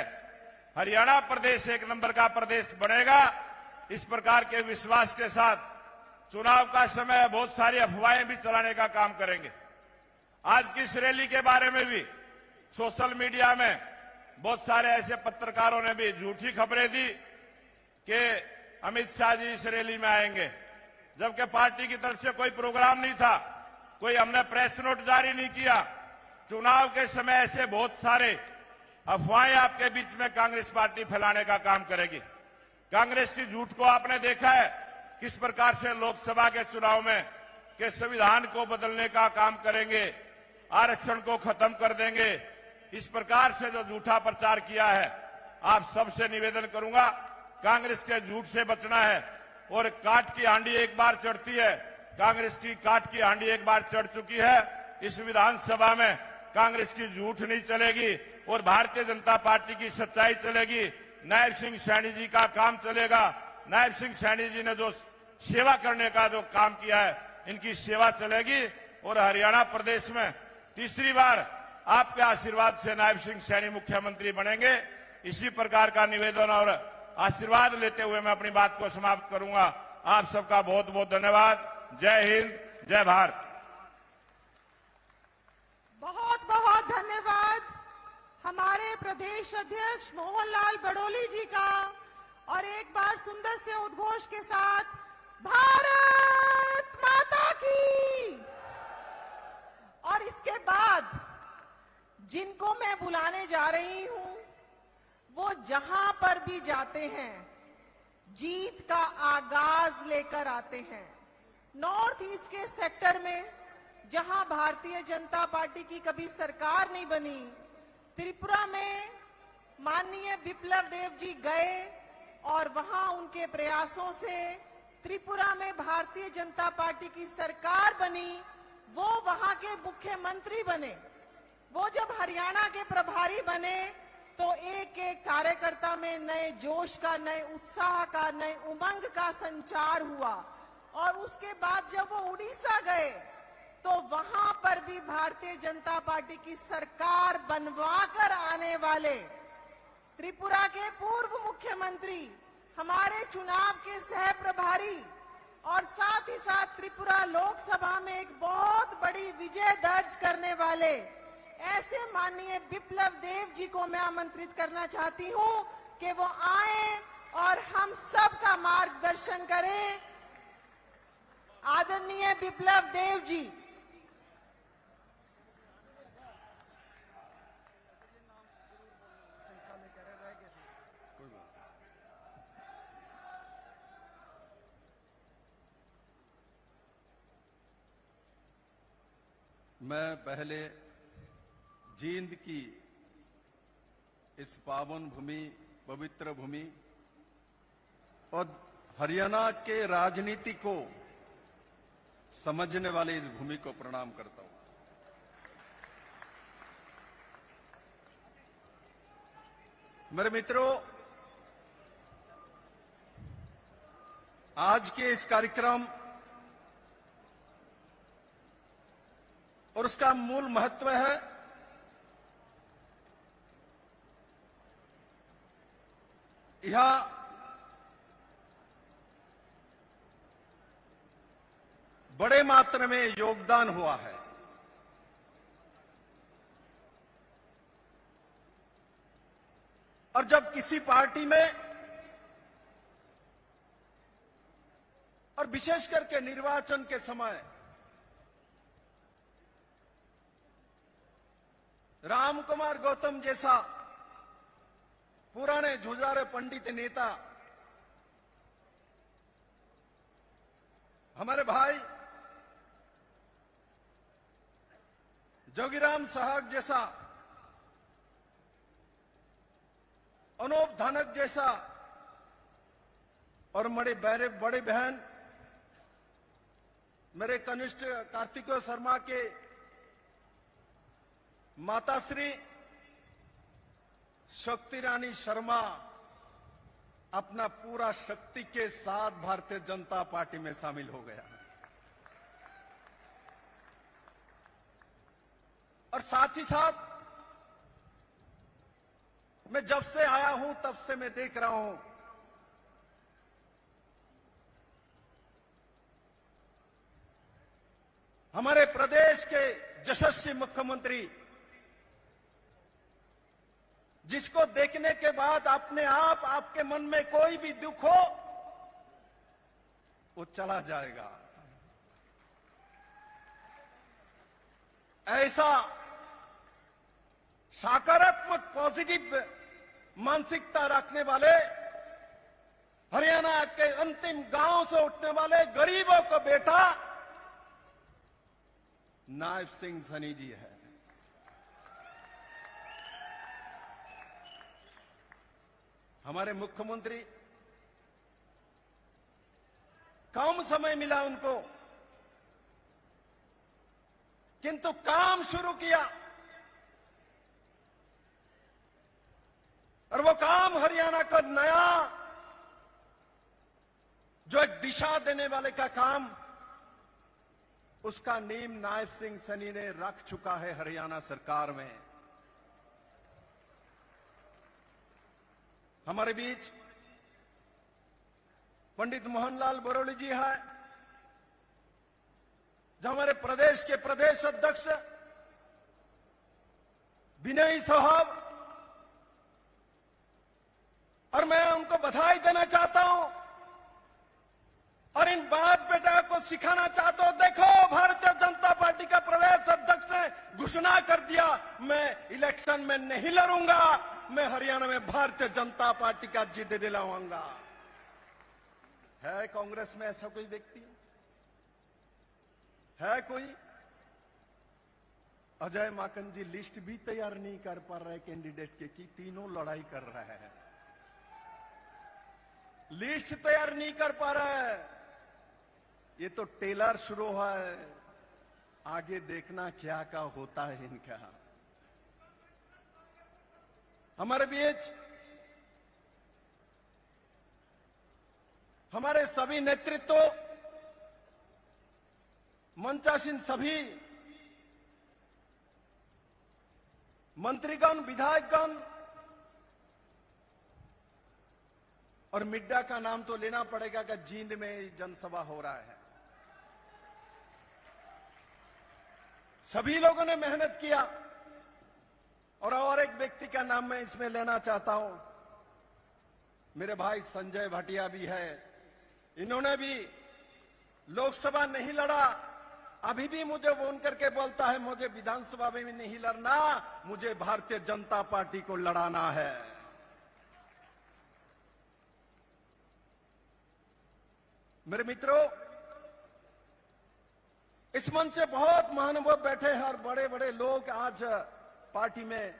हरियाणा प्रदेश 1 नंबर का प्रदेश बनेगा, इस प्रकार के विश्वास के साथ चुनाव का समय बहुत सारी अफवाहें भी चलाने का काम करेंगे। आज की इस रैली के बारे में भी सोशल मीडिया में बहुत सारे ऐसे पत्रकारों ने भी झूठी खबरें दी कि अमित शाह जी इस रैली में आएंगे, जबकि पार्टी की तरफ से कोई प्रोग्राम नहीं था, कोई हमने प्रेस नोट जारी नहीं किया। चुनाव के समय ऐसे बहुत सारे अफवाहें आपके बीच में कांग्रेस पार्टी फैलाने का काम करेगी। कांग्रेस की झूठ को आपने देखा है, किस प्रकार से लोकसभा के चुनाव में के संविधान को बदलने का काम करेंगे, आरक्षण को खत्म कर देंगे, इस प्रकार से जो झूठा प्रचार किया है। आप सबसे निवेदन करूंगा, कांग्रेस के झूठ से बचना है। और काट की हांडी एक बार चढ़ती है, कांग्रेस की काट की हांडी एक बार चढ़ चुकी है। इस विधानसभा में कांग्रेस की झूठ नहीं चलेगी और भारतीय जनता पार्टी की सच्चाई चलेगी। नायब सिंह सैनी जी का काम चलेगा। नायब सिंह सैनी जी ने जो सेवा करने का जो काम किया है, इनकी सेवा चलेगी और हरियाणा प्रदेश में तीसरी बार आपके आशीर्वाद से नायब सिंह सैनी मुख्यमंत्री बनेंगे। इसी प्रकार का निवेदन और आशीर्वाद लेते हुए मैं अपनी बात को समाप्त करूंगा। आप सबका बहुत बहुत धन्यवाद। जय हिंद, जय भारत। बहुत बहुत धन्यवाद हमारे प्रदेश अध्यक्ष मोहनलाल बड़ोली जी का। और एक बार सुंदर से उद्घोष के साथ भारत माता की। और इसके बाद जिनको मैं बुलाने जा रही हूं, वो जहां पर भी जाते हैं जीत का आगाज लेकर आते हैं। नॉर्थ ईस्ट के सेक्टर में जहां भारतीय जनता पार्टी की कभी सरकार नहीं बनी, त्रिपुरा में माननीय बिप्लब देव जी गए और वहां उनके प्रयासों से त्रिपुरा में भारतीय जनता पार्टी की सरकार बनी। वो वहां के मुख्यमंत्री बने। वो जब हरियाणा के प्रभारी बने तो एक एक कार्यकर्ता में नए जोश का, नए उत्साह का, नए उमंग का संचार हुआ। और उसके बाद जब वो उड़ीसा गए तो वहां पर भी भारतीय जनता पार्टी की सरकार बनवाकर आने वाले त्रिपुरा के पूर्व मुख्यमंत्री, हमारे चुनाव के सह प्रभारी और साथ ही साथ त्रिपुरा लोकसभा में एक बहुत बड़ी विजय दर्ज करने वाले ऐसे माननीय बिप्लब देव जी को मैं आमंत्रित करना चाहती हूं कि वो आए और हम सब का मार्गदर्शन करें। आदरणीय बिप्लब देव जी। मैं पहले जींद की इस पावन भूमि, पवित्र भूमि और हरियाणा के राजनीति को समझने वाले इस भूमि को प्रणाम करता हूं। मेरे मित्रों, आज के इस कार्यक्रम और उसका मूल महत्व है यह बड़े मात्रा में योगदान हुआ है। और जब किसी पार्टी में और विशेष करके निर्वाचन के समय राम कुमार गौतम जैसा पुराने जुझारू पंडित नेता हमारे भाई जोगीराम सहग जैसा, अनूप धानक जैसा और बड़े बहन मेरे कनिष्ठ कार्तिकेय शर्मा के माताश्री शक्ति रानी शर्मा अपना पूरा शक्ति के साथ भारतीय जनता पार्टी में शामिल हो गया। और साथ ही साथ मैं जब से आया हूं तब से मैं देख रहा हूं हमारे प्रदेश के यशस्वी मुख्यमंत्री, जिसको देखने के बाद अपने आप आपके मन में कोई भी दुख हो वो चला जाएगा। ऐसा सकारात्मक पॉजिटिव मानसिकता रखने वाले, हरियाणा के अंतिम गांव से उठने वाले गरीबों को बेटा नायब सिंह सैनी जी है। हमारे मुख्यमंत्री, कम समय मिला उनको, किंतु काम शुरू किया और वो काम हरियाणा का नया जो एक दिशा देने वाले का काम, उसका नींव नायब सिंह सैनी ने रख चुका है हरियाणा सरकार में। हमारे बीच पंडित मोहनलाल बरोली जी है, जो हमारे प्रदेश के प्रदेश अध्यक्ष विनय साहब, और मैं उनको बधाई देना चाहता हूं और इन बाप बेटा को सिखाना चाहता हूं। देखो, भारतीय जनता पार्टी का प्रदेश अध्यक्ष ने घोषणा कर दिया, मैं इलेक्शन में नहीं लड़ूंगा, मैं हरियाणा में भारतीय जनता पार्टी का जीत दिलाऊंगा। है कांग्रेस में ऐसा कोई व्यक्ति? है कोई? अजय माकन जी लिस्ट भी तैयार नहीं कर पा रहे कैंडिडेट के, कि तीनों लड़ाई कर रहे हैं, लिस्ट तैयार नहीं कर पा रहा है। ये तो टेलर शुरू हुआ है, आगे देखना क्या क्या होता है इनका। हमारे बीच हमारे सभी नेतृत्व, मंचासीन सभी मंत्रीगण, विधायकगण, और मिड्डा का नाम तो लेना पड़ेगा कि जींद में जनसभा हो रहा है। सभी लोगों ने मेहनत किया और एक व्यक्ति का नाम मैं इसमें लेना चाहता हूं, मेरे भाई संजय भाटिया भी है। इन्होंने भी लोकसभा नहीं लड़ा, अभी भी मुझे फोन करके बोलता है मुझे विधानसभा में भी नहीं लड़ना, मुझे भारतीय जनता पार्टी को लड़ाना है। मेरे मित्रों, इस मंच से बहुत महानुभाव बैठे हैं और बड़े बड़े लोग आज पार्टी में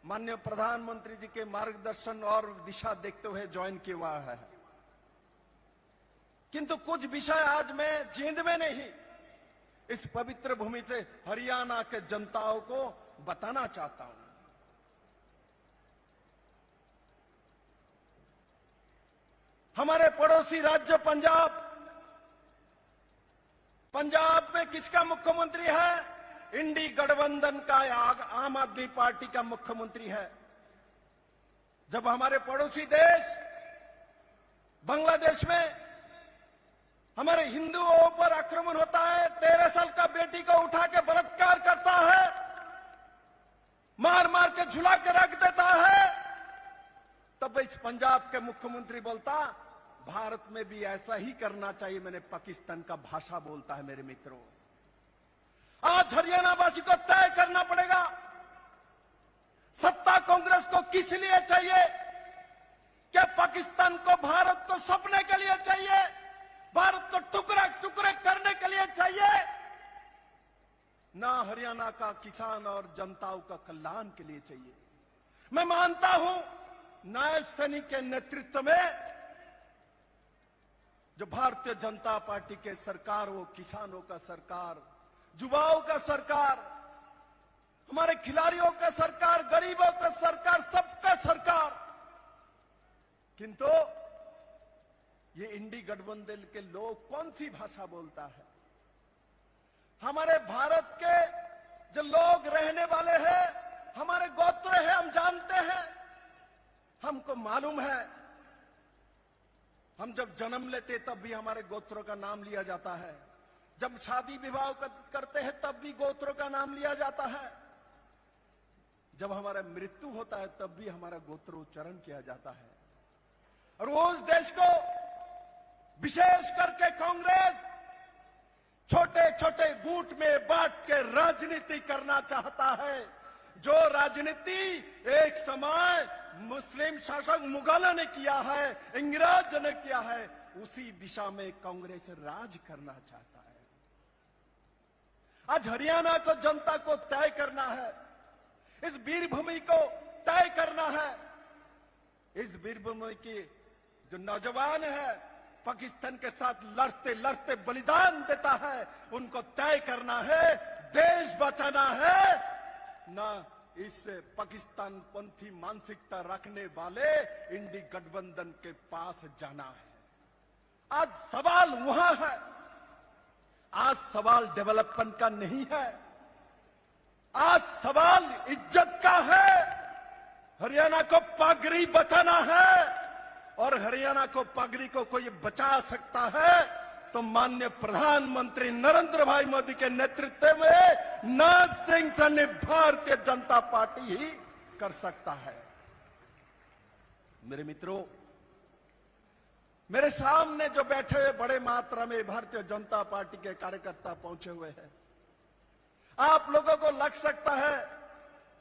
माननीय प्रधानमंत्री जी के मार्गदर्शन और दिशा देखते हुए ज्वाइन किया हुआ है, किंतु कुछ विषय आज मैं जींद में नहीं इस पवित्र भूमि से हरियाणा के जनताओं को बताना चाहता हूं। हमारे पड़ोसी राज्य पंजाब में किसका मुख्यमंत्री है? इंडी गठबंधन का आम आदमी पार्टी का मुख्यमंत्री है। जब हमारे पड़ोसी देश बांग्लादेश में हमारे हिंदुओं पर आक्रमण होता है, 13 साल का बेटी को उठा के बलात्कार करता है, मार मार के झुला के रख देता है, तब इस पंजाब के मुख्यमंत्री बोलता भारत में भी ऐसा ही करना चाहिए। मैंने पाकिस्तान का भाषा बोलता है। मेरे मित्रों, आज हरियाणा वासी को तय करना पड़ेगा सत्ता कांग्रेस को किस लिए चाहिए? क्या पाकिस्तान को भारत को सपने के लिए चाहिए? भारत को टुकड़े टुकड़े करने के लिए चाहिए? ना हरियाणा का किसान और जनताओं का कल्याण के लिए चाहिए। मैं मानता हूं नायब सैनिक के नेतृत्व में जो भारतीय जनता पार्टी के सरकार, वो किसानों का सरकार, युवाओं का सरकार, हमारे खिलाड़ियों का सरकार, गरीबों का सरकार, सबका सरकार। किंतु ये इंडी गठबंधन के लोग कौन सी भाषा बोलता है? हमारे भारत के जो लोग रहने वाले हैं, हमारे गोत्र है, हम जानते हैं, हमको मालूम है। हम जब जन्म लेते तब भी हमारे गोत्रों का नाम लिया जाता है, जब शादी विवाह करते हैं तब भी गोत्रों का नाम लिया जाता है, जब हमारा मृत्यु होता है तब भी हमारा गोत्रोच्चारण किया जाता है। और उस देश को विशेष करके कांग्रेस छोटे छोटे गुट में बांट के राजनीति करना चाहता है, जो राजनीति एक समय मुस्लिम शासक मुगलों ने किया है, अंग्रेज ने किया है, उसी दिशा में कांग्रेस राज करना चाहता है। आज हरियाणा को जनता को तय करना है, इस वीरभूमि को तय करना है। इस वीरभूमि की जो नौजवान है, पाकिस्तान के साथ लड़ते लड़ते बलिदान देता है, उनको तय करना है, देश बचाना है, ना इस पाकिस्तान पंथी मानसिकता रखने वाले इंडी गठबंधन के पास जाना है। आज सवाल वहां है, आज सवाल डेवलपमेंट का नहीं है, आज सवाल इज्जत का है। हरियाणा को पगड़ी बचाना है, और हरियाणा को पगड़ी को कोई बचा सकता है तो माननीय प्रधानमंत्री नरेंद्र भाई मोदी के नेतृत्व में नायब सिंह सैनी भारतीय जनता पार्टी ही कर सकता है। मेरे मित्रों, मेरे सामने जो बैठे हुए बड़े मात्रा में भारतीय जनता पार्टी के कार्यकर्ता पहुंचे हुए हैं, आप लोगों को लग सकता है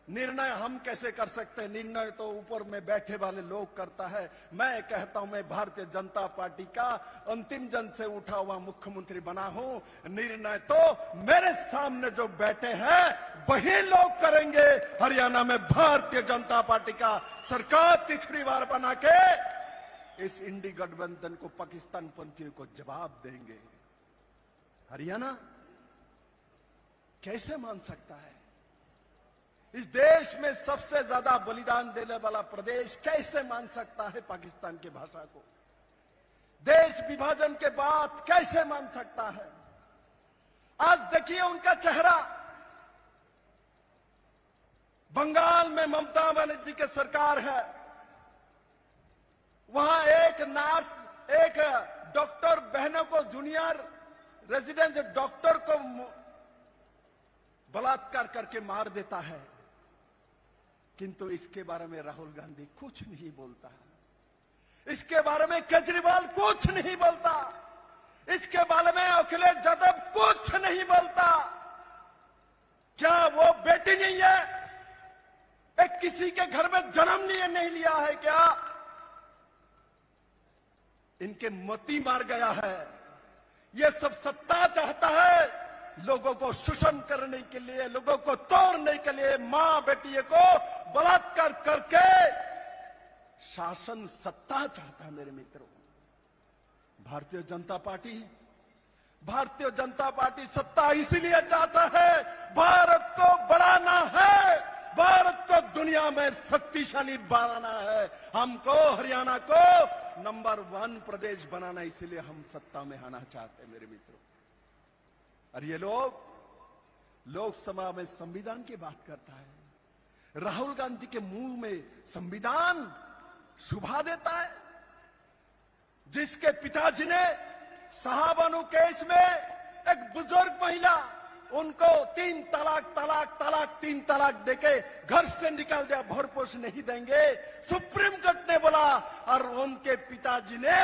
निर्णय हम कैसे कर सकते हैं, निर्णय तो ऊपर में बैठे वाले लोग करता है। मैं कहता हूं, मैं भारतीय जनता पार्टी का अंतिम जन से उठा हुआ मुख्यमंत्री बना हूं, निर्णय तो मेरे सामने जो बैठे हैं वही लोग करेंगे। हरियाणा में भारतीय जनता पार्टी का सरकार तीसरी बार बना के इस इंडी गठबंधन को, पाकिस्तान पंथियों को जवाब देंगे। हरियाणा कैसे मान सकता है? इस देश में सबसे ज्यादा बलिदान देने वाला प्रदेश कैसे मान सकता है पाकिस्तान की भाषा को? देश विभाजन के बाद कैसे मान सकता है? आज देखिए उनका चेहरा। बंगाल में ममता बनर्जी की सरकार है, वहां एक नर्स, एक डॉक्टर बहनों को, जूनियर रेजिडेंट डॉक्टर को बलात्कार करके मार देता है, किंतु इसके बारे में राहुल गांधी कुछ नहीं बोलता है, इसके बारे में केजरीवाल कुछ नहीं बोलता, इसके बारे में अखिलेश यादव कुछ नहीं बोलता। क्या वो बेटी नहीं है? एक किसी के घर में जन्म नहीं लिया है क्या? इनके मती मार गया है। ये सब सत्ता चाहता है, लोगों को शोषण करने के लिए, लोगों को तोड़ने के लिए, मां बेटियों को बलात्कार करके शासन सत्ता चाहता है। मेरे मित्रों, भारतीय जनता पार्टी सत्ता इसलिए चाहता है, भारत को बढ़ाना है, भारत को दुनिया में शक्तिशाली बनाना है, हमको हरियाणा को नंबर 1 प्रदेश बनाना, इसलिए हम सत्ता में आना चाहते हैं। मेरे मित्रों, और ये लोग लोकसभा में संविधान की बात करता है, राहुल गांधी के मुंह में संविधान शुभा देता है, जिसके पिताजी ने शाहबानो केस में एक बुजुर्ग महिला, उनको 3 तलाक देके घर से निकाल दिया, भरपोष नहीं देंगे, सुप्रीम कोर्ट ने बोला, और उनके पिताजी ने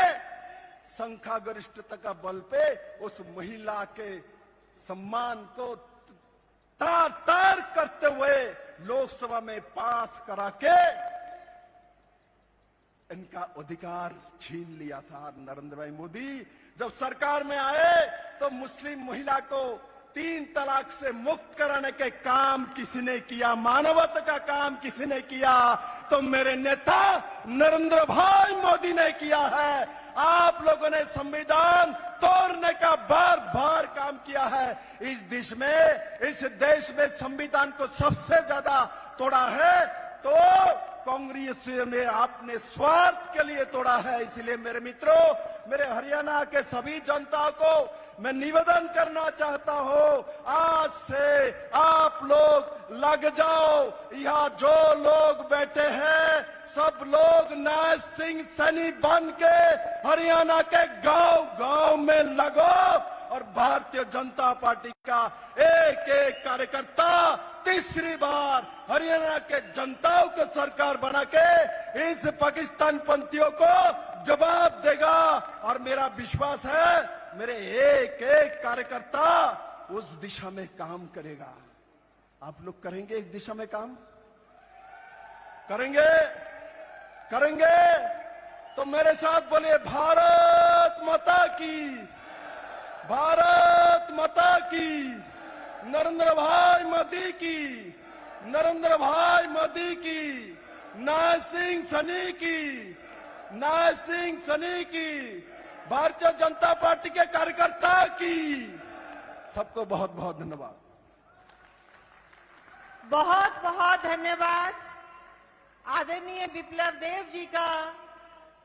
संख्यागरिष्ठता का बल पे उस महिला के सम्मान को तार करते हुए लोकसभा में पास करा के इनका अधिकार छीन लिया था। नरेंद्र भाई मोदी जब सरकार में आए तो मुस्लिम महिला को 3 तलाक से मुक्त कराने के काम किसी ने किया, मानवता का काम किसी ने किया, तो मेरे नेता नरेंद्र भाई मोदी ने किया है। आप लोगों ने संविधान तोड़ने का बार बार काम किया है। इस देश में संविधान को सबसे ज्यादा तोड़ा है तो कांग्रेस ने अपने स्वार्थ के लिए तोड़ा है। इसलिए मेरे मित्रों, मेरे हरियाणा के सभी जनता को मैं निवेदन करना चाहता हूं, आज से आप लोग लग जाओ। यहाँ जो लोग बैठे हैं सब लोग नायब सिंह सैनी बन के हरियाणा के गांव में लगो और भारतीय जनता पार्टी का एक एक कार्यकर्ता तीसरी बार हरियाणा के जनताओं को सरकार बना के इस पाकिस्तान पंथियों को जवाब देगा। और मेरा विश्वास है मेरे एक एक कार्यकर्ता उस दिशा में काम करेगा। आप लोग करेंगे इस दिशा में काम? करेंगे? तो मेरे साथ बोलिए, भारत माता की, भारत माता की, नरेंद्र भाई मोदी की, नरेंद्र भाई मोदी की, नायब सिंह सैनी की, नायब सिंह सैनी की, भारतीय जनता पार्टी के कार्यकर्ता की। सबको बहुत बहुत धन्यवाद। बहुत बहुत धन्यवाद आदरणीय विप्लव देव जी का,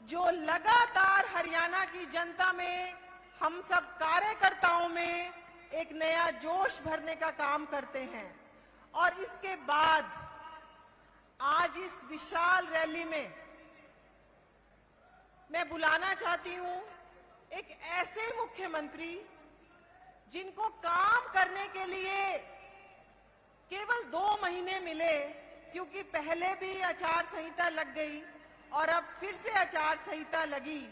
जो लगातार हरियाणा की जनता में, हम सब कार्यकर्ताओं में एक नया जोश भरने का काम करते हैं। और इसके बाद आज इस विशाल रैली में मैं बुलाना चाहती हूं एक ऐसे मुख्यमंत्री जिनको काम करने के लिए केवल 2 महीने मिले, क्योंकि पहले भी आचार संहिता लग गई और अब फिर से आचार संहिता लगी।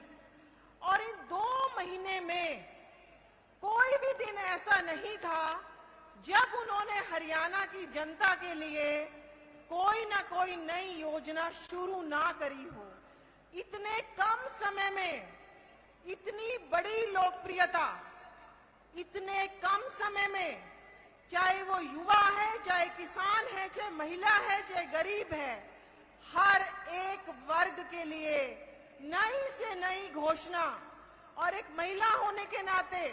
और इन 2 महीने में कोई भी दिन ऐसा नहीं था जब उन्होंने हरियाणा की जनता के लिए कोई ना कोई नई योजना शुरू ना करी हो। इतने कम समय में इतनी बड़ी लोकप्रियता, इतने कम समय में, चाहे वो युवा है, चाहे किसान है, चाहे महिला है, चाहे गरीब है, हर एक वर्ग के लिए नई से नई घोषणा। और एक महिला होने के नाते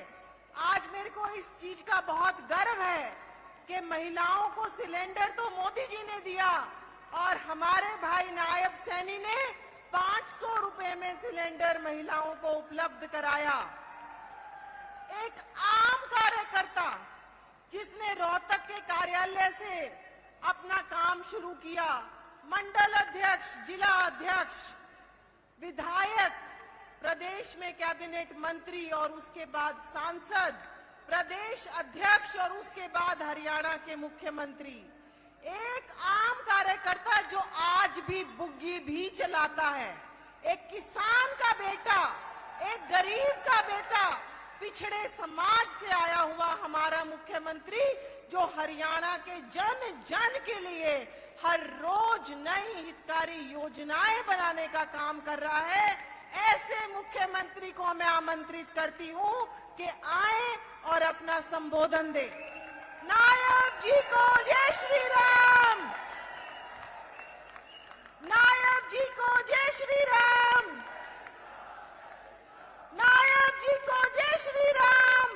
आज मेरे को इस चीज का बहुत गर्व है कि महिलाओं को सिलेंडर तो मोदी जी ने दिया और हमारे भाई नायब सैनी ने 500 रुपए में सिलेंडर महिलाओं को उपलब्ध कराया। एक आम कार्यकर्ता जिसने रोहतक के कार्यालय से अपना काम शुरू किया, मंडल अध्यक्ष, जिला अध्यक्ष, विधायक, प्रदेश में कैबिनेट मंत्री और उसके बाद सांसद, प्रदेश अध्यक्ष और उसके बाद हरियाणा के मुख्यमंत्री। एक आम कार्यकर्ता जो आज भी बुग्गी भी चलाता है, एक किसान का बेटा, एक गरीब का बेटा, पिछड़े समाज से आया हुआ हमारा मुख्यमंत्री जो हरियाणा के जन जन के लिए हर रोज नई हितकारी योजनाएं बनाने का काम कर रहा है। ऐसे मुख्यमंत्री को मैं आमंत्रित करती हूं कि आए और पर अपना संबोधन दे। नायब जी को जय श्री राम। नायब जी को जय श्री राम। नायब जी को जय श्री राम।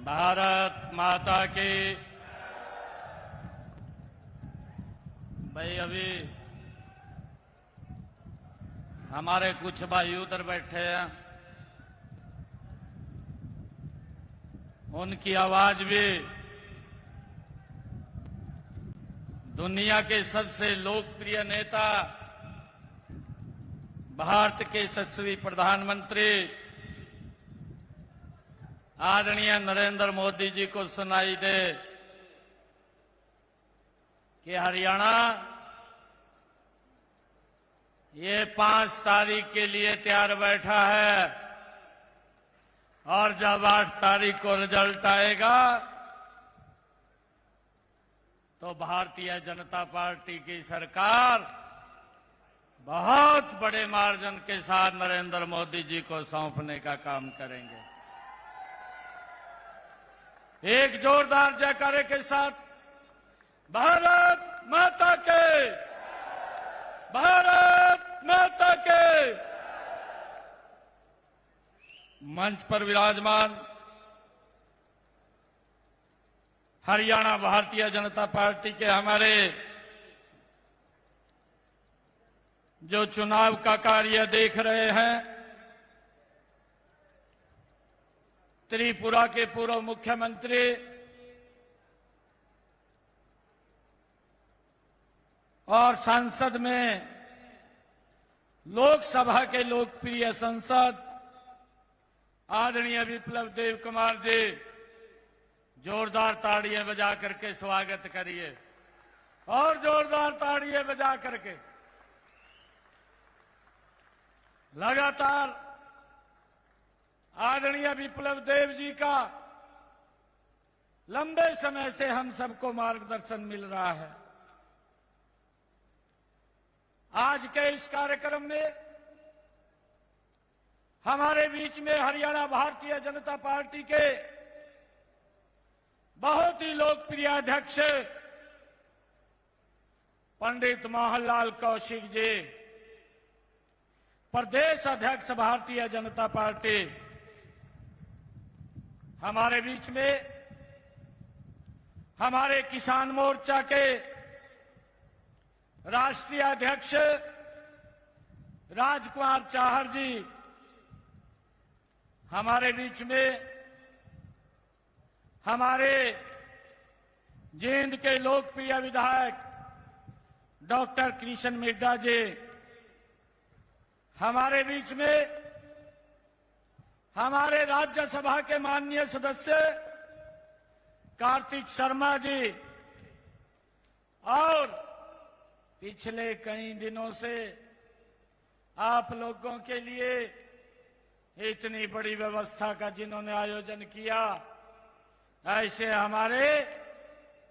भारत माता की। भाई अभी हमारे कुछ भाई उधर बैठे हैं, उनकी आवाज भी दुनिया के सबसे लोकप्रिय नेता भारत के यशस्वी प्रधानमंत्री आदरणीय नरेंद्र मोदी जी को सुनाई दे कि हरियाणा ये 5 तारीख के लिए तैयार बैठा है और जब 8 तारीख को रिजल्ट आएगा तो भारतीय जनता पार्टी की सरकार बहुत बड़े मार्जिन के साथ नरेंद्र मोदी जी को सौंपने का काम करेंगे। एक जोरदार जयकारे के साथ भारत माता के, भारत माता के। मंच पर विराजमान हरियाणा भारतीय जनता पार्टी के हमारे जो चुनाव का कार्य देख रहे हैं, त्रिपुरा के पूर्व मुख्यमंत्री और संसद में लोकसभा के लोकप्रिय सांसद आदरणीय विप्लव देव कुमार जी, जोरदार ताड़ियां बजा करके स्वागत करिए और जोरदार ताड़ियां बजा करके। लगातार आदरणीय विप्लव देव जी का लंबे समय से हम सबको मार्गदर्शन मिल रहा है। आज के इस कार्यक्रम में हमारे बीच में हरियाणा भारतीय जनता पार्टी के बहुत ही लोकप्रिय अध्यक्ष पंडित मोहनलाल कौशिक जी, प्रदेश अध्यक्ष भारतीय जनता पार्टी, हमारे बीच में हमारे किसान मोर्चा के राष्ट्रीय अध्यक्ष राजकुमार चाहर जी, हमारे बीच में हमारे जींद के लोकप्रिय विधायक डॉक्टर कृष्ण मिड्डा जी, हमारे बीच में हमारे राज्यसभा के माननीय सदस्य कार्तिक शर्मा जी और पिछले कई दिनों से आप लोगों के लिए इतनी बड़ी व्यवस्था का जिन्होंने आयोजन किया, ऐसे हमारे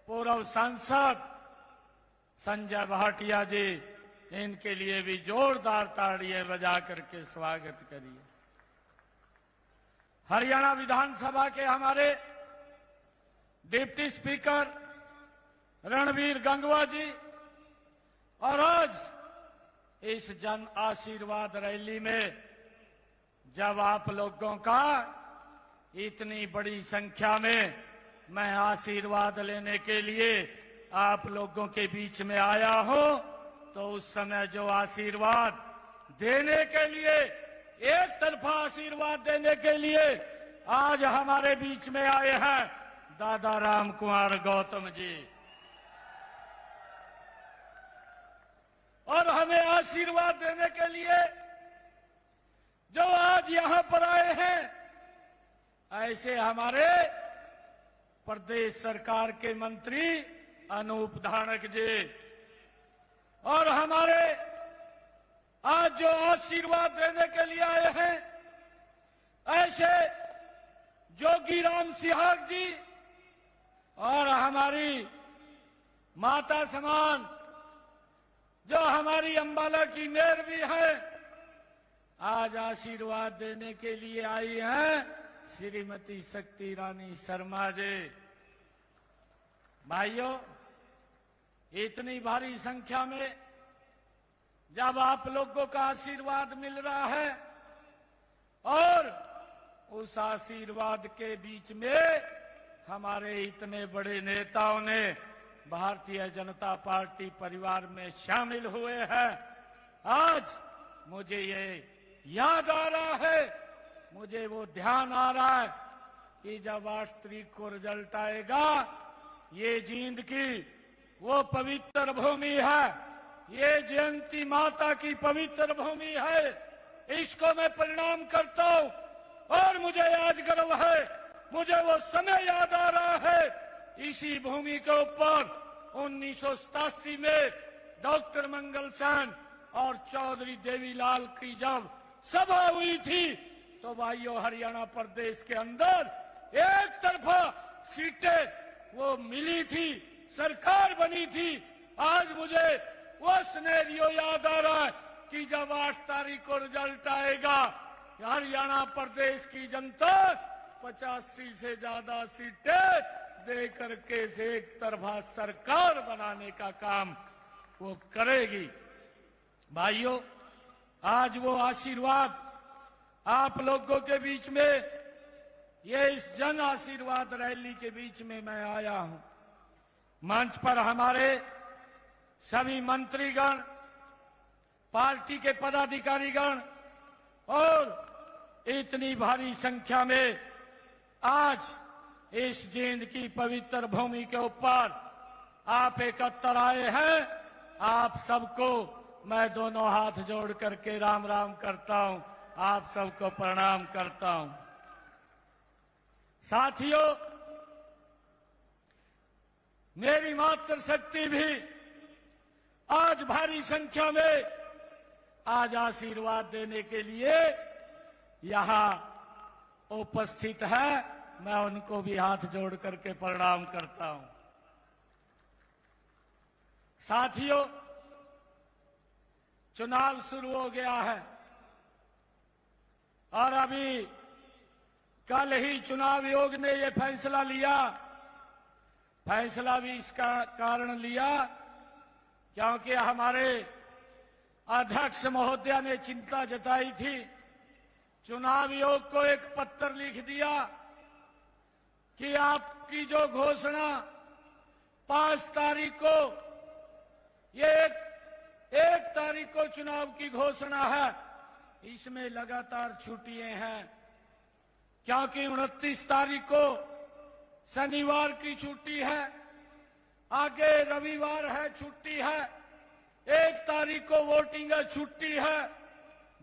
पूर्व सांसद संजय भाटिया जी, इनके लिए भी जोरदार ताड़ियां बजा करके स्वागत करिए। हरियाणा विधानसभा के हमारे डिप्टी स्पीकर रणवीर गंगवा जी और आज इस जन आशीर्वाद रैली में जब आप लोगों का इतनी बड़ी संख्या में मैं आशीर्वाद लेने के लिए आप लोगों के बीच में आया हूं, तो उस समय जो आशीर्वाद देने के लिए, एक तरफा आशीर्वाद देने के लिए आज हमारे बीच में आए हैं दादा राम कुमार गौतम जी, और हमें आशीर्वाद देने के लिए जो आज यहां पर आए हैं, ऐसे हमारे प्रदेश सरकार के मंत्री अनूप धानक जी, और हमारे आज जो आशीर्वाद देने के लिए आए हैं, ऐसे जोगी राम सिहाग जी और हमारी माता समान जो हमारी अंबाला की मेयर भी है, आज आशीर्वाद देने के लिए आई हैं श्रीमती शक्ति रानी शर्मा जी। भाइयों, इतनी भारी संख्या में जब आप लोगों का आशीर्वाद मिल रहा है और उस आशीर्वाद के बीच में हमारे इतने बड़े नेताओं ने भारतीय जनता पार्टी परिवार में शामिल हुए हैं, आज मुझे ये याद आ रहा है, मुझे वो ध्यान आ रहा है कि जब 8 तारीख को रिजल्ट आएगा, ये जींद की वो पवित्र भूमि है, ये जयंती माता की पवित्र भूमि है, इसको मैं प्रणाम करता हूं। और मुझे आज गर्व है, मुझे वो समय याद आ रहा है, इसी भूमि के ऊपर 1987 में डॉक्टर मंगल सेन और चौधरी देवीलाल की जब सभा हुई थी, तो भाइयों हरियाणा प्रदेश के अंदर एक तरफा सीटें वो मिली थी, सरकार बनी थी। आज मुझे वो सिनेरियो याद आ रहा है कि जब 8 तारीख को रिजल्ट आएगा, हरियाणा प्रदेश की जनता 85 से ज्यादा सीटें दे करके से एक तरफा सरकार बनाने का काम वो करेगी। भाइयों, आज वो आशीर्वाद आप लोगों के बीच में, ये इस जन आशीर्वाद रैली के बीच में मैं आया हूं। मंच पर हमारे सभी मंत्रीगण, पार्टी के पदाधिकारीगण और इतनी भारी संख्या में आज इस जींद की पवित्र भूमि के ऊपर आप एकत्र आए हैं। आप सबको मैं दोनों हाथ जोड़ करके राम राम करता हूं, आप सबको प्रणाम करता हूं। साथियों, मेरी मातृशक्ति भी आज भारी संख्या में आज आशीर्वाद देने के लिए यहां उपस्थित है। मैं उनको भी हाथ जोड़ करके प्रणाम करता हूं। साथियों, चुनाव शुरू हो गया है और अभी कल ही चुनाव आयोग ने ये फैसला लिया। फैसला भी इसका कारण लिया क्योंकि हमारे अध्यक्ष महोदया ने चिंता जताई थी। चुनाव आयोग को एक पत्र लिख दिया कि आपकी जो घोषणा 5 तारीख को, ये एक तारीख को चुनाव की घोषणा है, इसमें लगातार छुट्टियां हैं क्योंकि 29 तारीख को शनिवार की छुट्टी है, आगे रविवार है, छुट्टी है, 1 तारीख को वोटिंग है, छुट्टी है,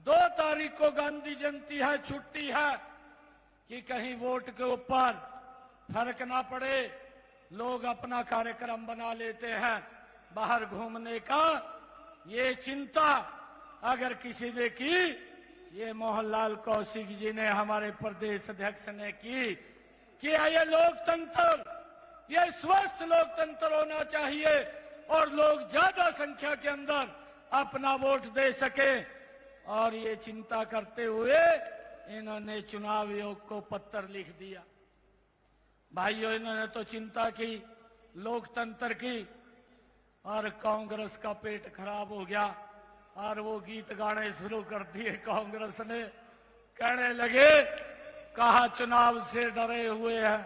2 तारीख को गांधी जयंती है, छुट्टी है, कि कहीं वोट के ऊपर फर्क ना पड़े। लोग अपना कार्यक्रम बना लेते हैं बाहर घूमने का। ये चिंता अगर किसी ने की, ये मोहनलाल कौशिक जी ने, हमारे प्रदेश अध्यक्ष ने की कि ये लोकतंत्र, ये स्वस्थ लोकतंत्र होना चाहिए और लोग ज्यादा संख्या के अंदर अपना वोट दे सके। और ये चिंता करते हुए इन्होंने चुनाव आयोग को पत्र लिख दिया। भाइयों, इन्होंने तो चिंता की लोकतंत्र की और कांग्रेस का पेट खराब हो गया और वो गीत गाने शुरू कर दिए कांग्रेस ने। कहने लगे कहा चुनाव से डरे हुए हैं।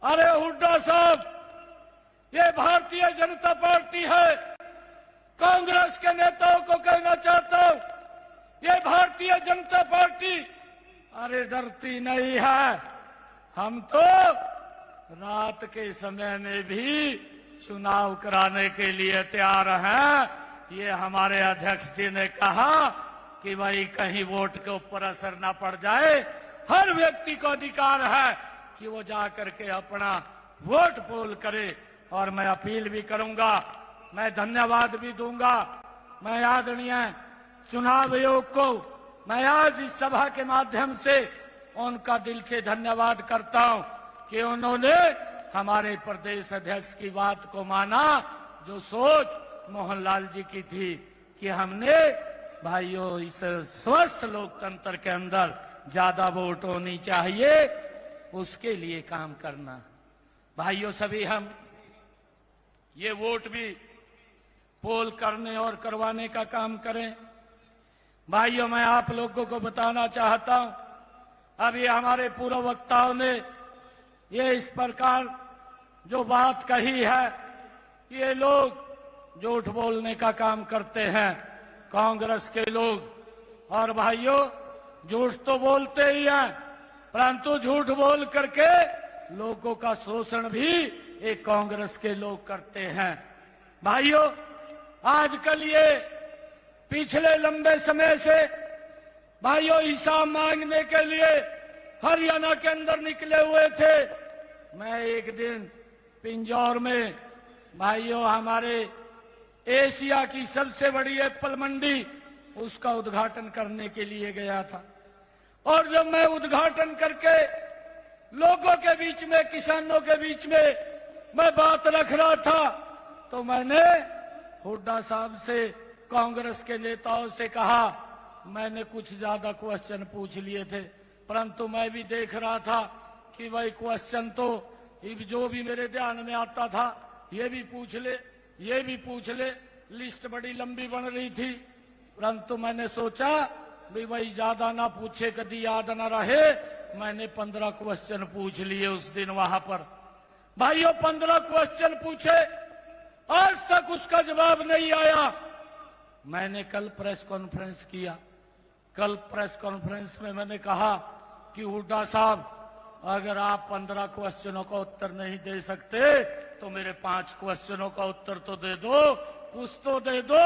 अरे हुड्डा साहब, ये भारतीय जनता पार्टी है। कांग्रेस के नेताओं को कहना चाहता हूं, ये भारतीय जनता पार्टी अरे डरती नहीं है। हम तो रात के समय में भी चुनाव कराने के लिए तैयार हैं। ये हमारे अध्यक्ष जी ने कहा कि भाई कहीं वोट के ऊपर असर ना पड़ जाए। हर व्यक्ति को अधिकार है कि वो जाकर के अपना वोट पोल करे। और मैं अपील भी करूंगा, मैं धन्यवाद भी दूंगा। मैं आदरणीय चुनाव आयोग को मैं आज इस सभा के माध्यम से उनका दिल से धन्यवाद करता हूं कि उन्होंने हमारे प्रदेश अध्यक्ष की बात को माना, जो सोच मोहनलाल जी की थी कि हमने भाइयों इस स्वस्थ लोकतंत्र के अंदर ज्यादा वोट होनी चाहिए, उसके लिए काम करना। भाइयों सभी हम ये वोट भी पोल करने और करवाने का काम करें। भाइयों मैं आप लोगों को बताना चाहता हूं, अभी हमारे पूर्व वक्ताओं ने ये इस प्रकार जो बात कही है, ये लोग झूठ बोलने का काम करते हैं, कांग्रेस के लोग। और भाइयों झूठ तो बोलते ही हैं, परंतु झूठ बोल करके लोगों का शोषण भी एक कांग्रेस के लोग करते हैं। भाइयों आजकल ये पिछले लंबे समय से भाइयों हिसाब मांगने के लिए हरियाणा के अंदर निकले हुए थे। मैं एक दिन पिंजौर में भाइयों हमारे एशिया की सबसे बड़ी एप्पल मंडी, उसका उद्घाटन करने के लिए गया था। और जब मैं उद्घाटन करके लोगों के बीच में, किसानों के बीच में मैं बात रख रहा था, तो मैंने हुड्डा साहब से, कांग्रेस के नेताओं से कहा, मैंने कुछ ज्यादा क्वेश्चन पूछ लिए थे, परंतु मैं भी देख रहा था कि वही क्वेश्चन तो जो भी मेरे ध्यान में आता था ये भी पूछ ले, ये भी पूछ ले, लिस्ट बड़ी लंबी बन रही थी। परंतु मैंने सोचा भी वही ज्यादा ना पूछे, कभी याद ना रहे। मैंने 15 क्वेश्चन पूछ लिए उस दिन वहां पर। भाइयों 15 क्वेश्चन पूछे, आज तक उसका जवाब नहीं आया। मैंने कल प्रेस कॉन्फ्रेंस किया। कल प्रेस कॉन्फ्रेंस में मैंने कहा कि हुड्डा साहब अगर आप 15 क्वेश्चनों का उत्तर नहीं दे सकते तो मेरे 5 क्वेश्चनों का उत्तर तो दे दो, कुछ तो दे दो,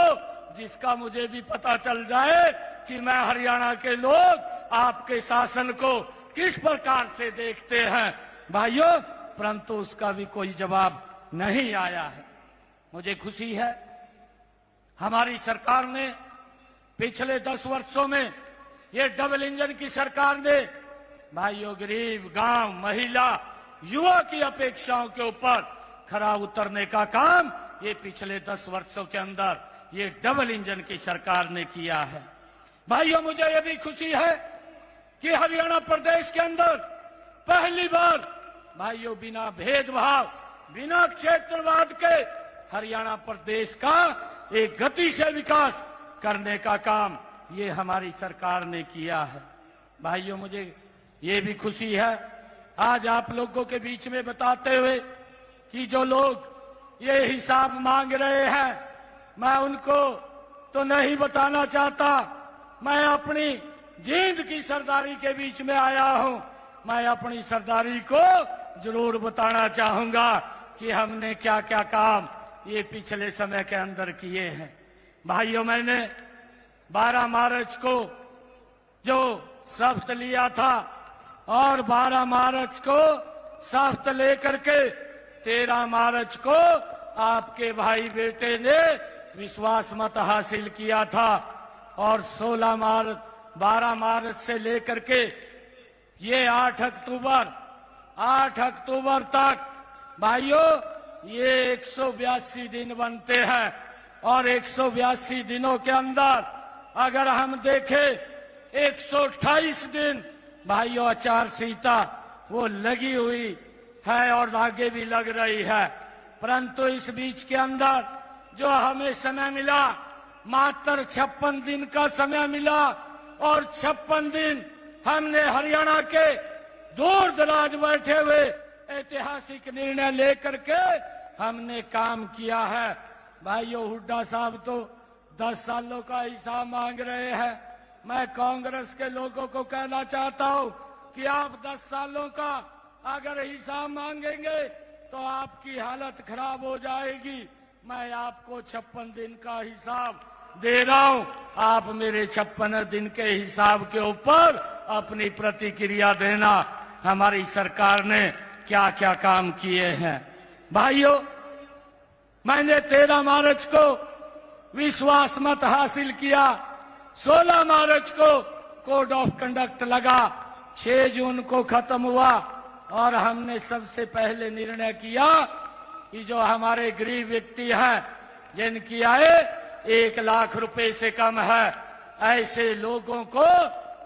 जिसका मुझे भी पता चल जाए कि मैं हरियाणा के लोग आपके शासन को किस प्रकार से देखते हैं। भाइयों परंतु उसका भी कोई जवाब नहीं आया है। मुझे खुशी है हमारी सरकार ने पिछले 10 वर्षों में, ये डबल इंजन की सरकार ने भाइयों गरीब, गांव, महिला, युवा की अपेक्षाओं के ऊपर खरा उतरने का काम ये पिछले 10 वर्षों के अंदर ये डबल इंजन की सरकार ने किया है। भाइयों मुझे ये भी खुशी है कि हरियाणा प्रदेश के अंदर पहली बार भाइयों बिना भेदभाव, बिना क्षेत्रवाद के हरियाणा प्रदेश का एक गति से विकास करने का काम ये हमारी सरकार ने किया है। भाइयों मुझे ये भी खुशी है आज आप लोगों के बीच में बताते हुए कि जो लोग ये हिसाब मांग रहे हैं, मैं उनको तो नहीं बताना चाहता, मैं अपनी जींद की सरदारी के बीच में आया हूं। मैं अपनी सरदारी को जरूर बताना चाहूंगा कि हमने क्या क्या काम ये पिछले समय के अंदर किए हैं। भाइयों मैंने 12 मार्च को जो शपथ लिया था और 12 मार्च को शपथ लेकर के 13 मार्च को आपके भाई बेटे ने विश्वास मत हासिल किया था और 12 मार्च से लेकर के ये 8 अक्टूबर तक भाइयों ये 182 दिन बनते हैं और 182 दिनों के अंदर अगर हम देखें 128 दिन भाइयों आचार संहिता वो लगी हुई है और आगे भी लग रही है। परंतु इस बीच के अंदर जो हमें समय मिला मात्र 56 दिन का समय मिला और 56 दिन हमने हरियाणा के दूर दराज बैठे हुए ऐतिहासिक निर्णय लेकर के हमने काम किया है। भाइयों हुड्डा साहब तो 10 सालों का हिसाब मांग रहे हैं। मैं कांग्रेस के लोगों को कहना चाहता हूं कि आप 10 सालों का अगर हिसाब मांगेंगे तो आपकी हालत खराब हो जाएगी। मैं आपको 56 दिन का हिसाब दे रहा हूं, आप मेरे 56 दिन के हिसाब के ऊपर अपनी प्रतिक्रिया देना हमारी सरकार ने क्या क्या काम किए हैं। भाइयों मैंने 13 मार्च को विश्वास मत हासिल किया, 16 मार्च को कोड ऑफ कंडक्ट लगा, 6 जून को खत्म हुआ और हमने सबसे पहले निर्णय किया कि जो हमारे गरीब व्यक्ति हैं, जिनकी आय 1 लाख रुपए से कम है, ऐसे लोगों को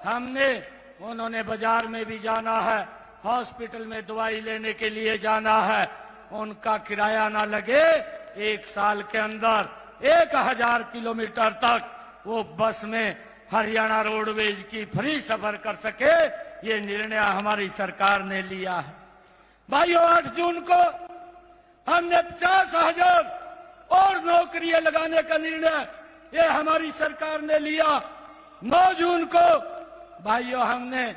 हमने, उन्होंने बाजार में भी जाना है, हॉस्पिटल में दवाई लेने के लिए जाना है, उनका किराया ना लगे, 1 साल के अंदर 1000 किलोमीटर तक वो बस में हरियाणा रोडवेज की फ्री सफर कर सके, ये निर्णय हमारी सरकार ने लिया है। भाइयों, 8 जून को हमने 50,000 और नौकरियां लगाने का निर्णय ये हमारी सरकार ने लिया। 9 जून को भाइयों हमने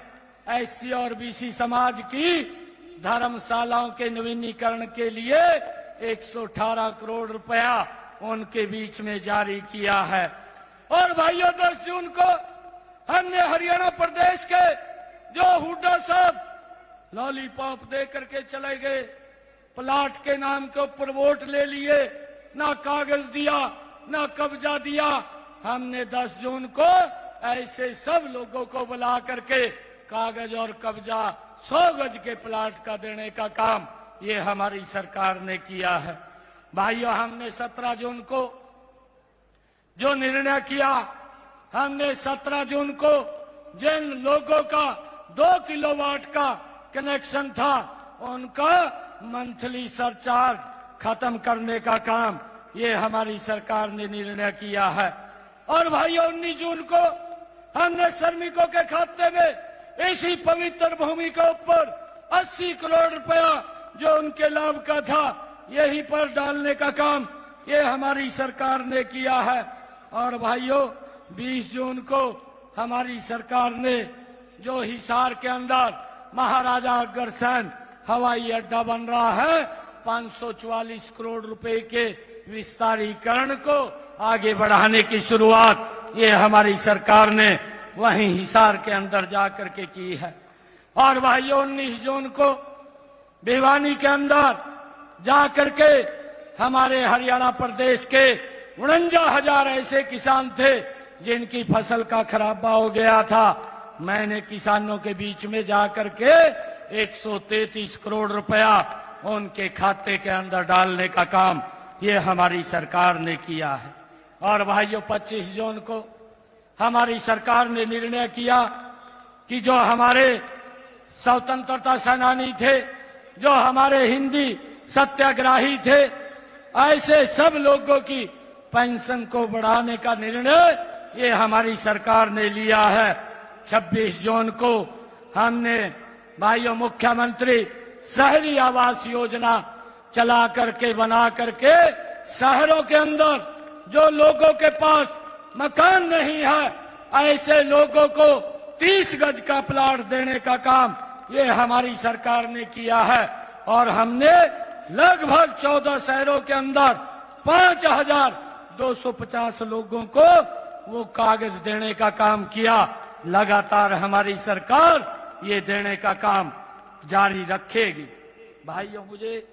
एससी और बीसी समाज की धर्मशालाओं के नवीनीकरण के लिए 118 करोड़ रुपया उनके बीच में जारी किया है। और भाइयों, 10 जून को हमने हरियाणा प्रदेश के जो हुड्डा साहब लॉलीपॉप दे करके चले गए, प्लाट के नाम के ऊपर वोट ले लिए, ना कागज दिया ना कब्जा दिया, हमने 10 जून को ऐसे सब लोगों को बुला करके कागज और कब्जा 100 गज के प्लाट का देने का काम ये हमारी सरकार ने किया है। भाइयों, हमने 17 जून को जो निर्णय किया, हमने 17 जून को जिन लोगों का 2 किलोवाट का कनेक्शन था, उनका मंथली सरचार्ज खत्म करने का काम ये हमारी सरकार ने निर्णय किया है। और भाइयों, 19 जून को हमने श्रमिकों के खाते में इसी पवित्र भूमि के ऊपर 80 करोड़ रुपया जो उनके लाभ का था, यही पर डालने का काम ये हमारी सरकार ने किया है। और भाइयों, 20 जून को हमारी सरकार ने जो हिसार के अंदर महाराजा अग्रसेन हवाई अड्डा बन रहा है, 544 करोड़ रुपए के विस्तारीकरण को आगे बढ़ाने की शुरुआत ये हमारी सरकार ने वहीं हिसार के अंदर जाकर के की है। और भाइयों, 19 जून को भिवानी के अंदर जाकर के हमारे हरियाणा प्रदेश के 49,000 ऐसे किसान थे जिनकी फसल का खराबा हो गया था। मैंने किसानों के बीच में जाकर के 133 करोड़ रुपया उनके खाते के अंदर डालने का काम ये हमारी सरकार ने किया है। और भाइयों, 25 जून को हमारी सरकार ने निर्णय किया कि जो हमारे स्वतंत्रता सेनानी थे, जो हमारे हिंदी सत्याग्रही थे, ऐसे सब लोगों की पेंशन को बढ़ाने का निर्णय ये हमारी सरकार ने लिया है। 26 जून को हमने भाइयों मुख्यमंत्री शहरी आवास योजना चला करके बना करके शहरों के अंदर जो लोगों के पास मकान नहीं है, ऐसे लोगों को 30 गज का प्लाट देने का काम ये हमारी सरकार ने किया है। और हमने लगभग 14 शहरों के अंदर 5,250 लोगों को वो कागज देने का काम किया। लगातार हमारी सरकार ये देने का काम जारी रखेगी। भाइयों, मुझे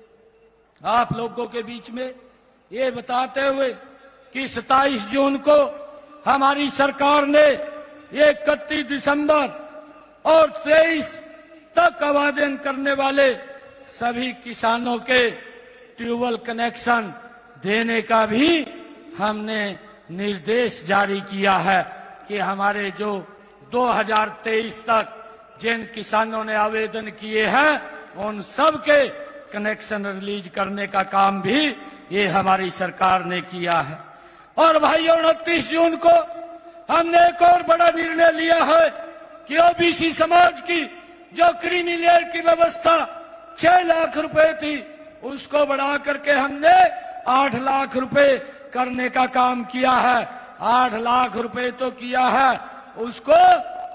आप लोगों के बीच में ये बताते हुए कि 27 जून को हमारी सरकार ने 31 दिसंबर और 23 तक आवेदन करने वाले सभी किसानों के ट्यूबवेल कनेक्शन देने का भी हमने निर्देश जारी किया है कि हमारे जो 2023 तक जिन किसानों ने आवेदन किए हैं उन सब के कनेक्शन रिलीज करने का काम भी ये हमारी सरकार ने किया है। और भाइयों, 29 जून को हमने एक और बड़ा निर्णय लिया है कि ओबीसी समाज की जो क्रीमी लेयर की व्यवस्था 6 लाख रुपए थी, उसको बढ़ा करके हमने 8 लाख रुपए करने का काम किया है। 8 लाख रुपए तो किया है, उसको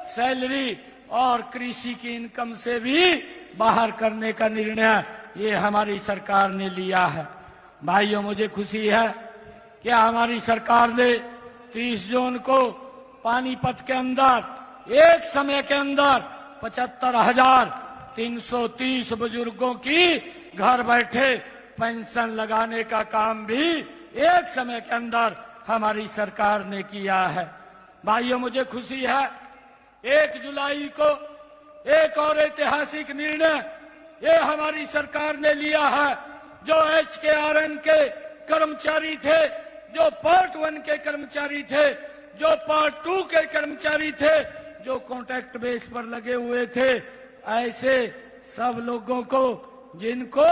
सैलरी और कृषि की इनकम से भी बाहर करने का निर्णय ये हमारी सरकार ने लिया है। भाइयों, मुझे खुशी है कि हमारी सरकार ने 30 जून को पानीपत के अंदर एक समय के अंदर 75,330 बुजुर्गों की घर बैठे पेंशन लगाने का काम भी एक समय के अंदर हमारी सरकार ने किया है। भाइयों, मुझे खुशी है 1 जुलाई को एक और ऐतिहासिक निर्णय ये हमारी सरकार ने लिया है। जो HKRN के कर्मचारी थे, जो पार्ट 1 के कर्मचारी थे, जो पार्ट 2 के कर्मचारी थे, जो कॉन्ट्रैक्ट बेस पर लगे हुए थे, ऐसे सब लोगों को जिनको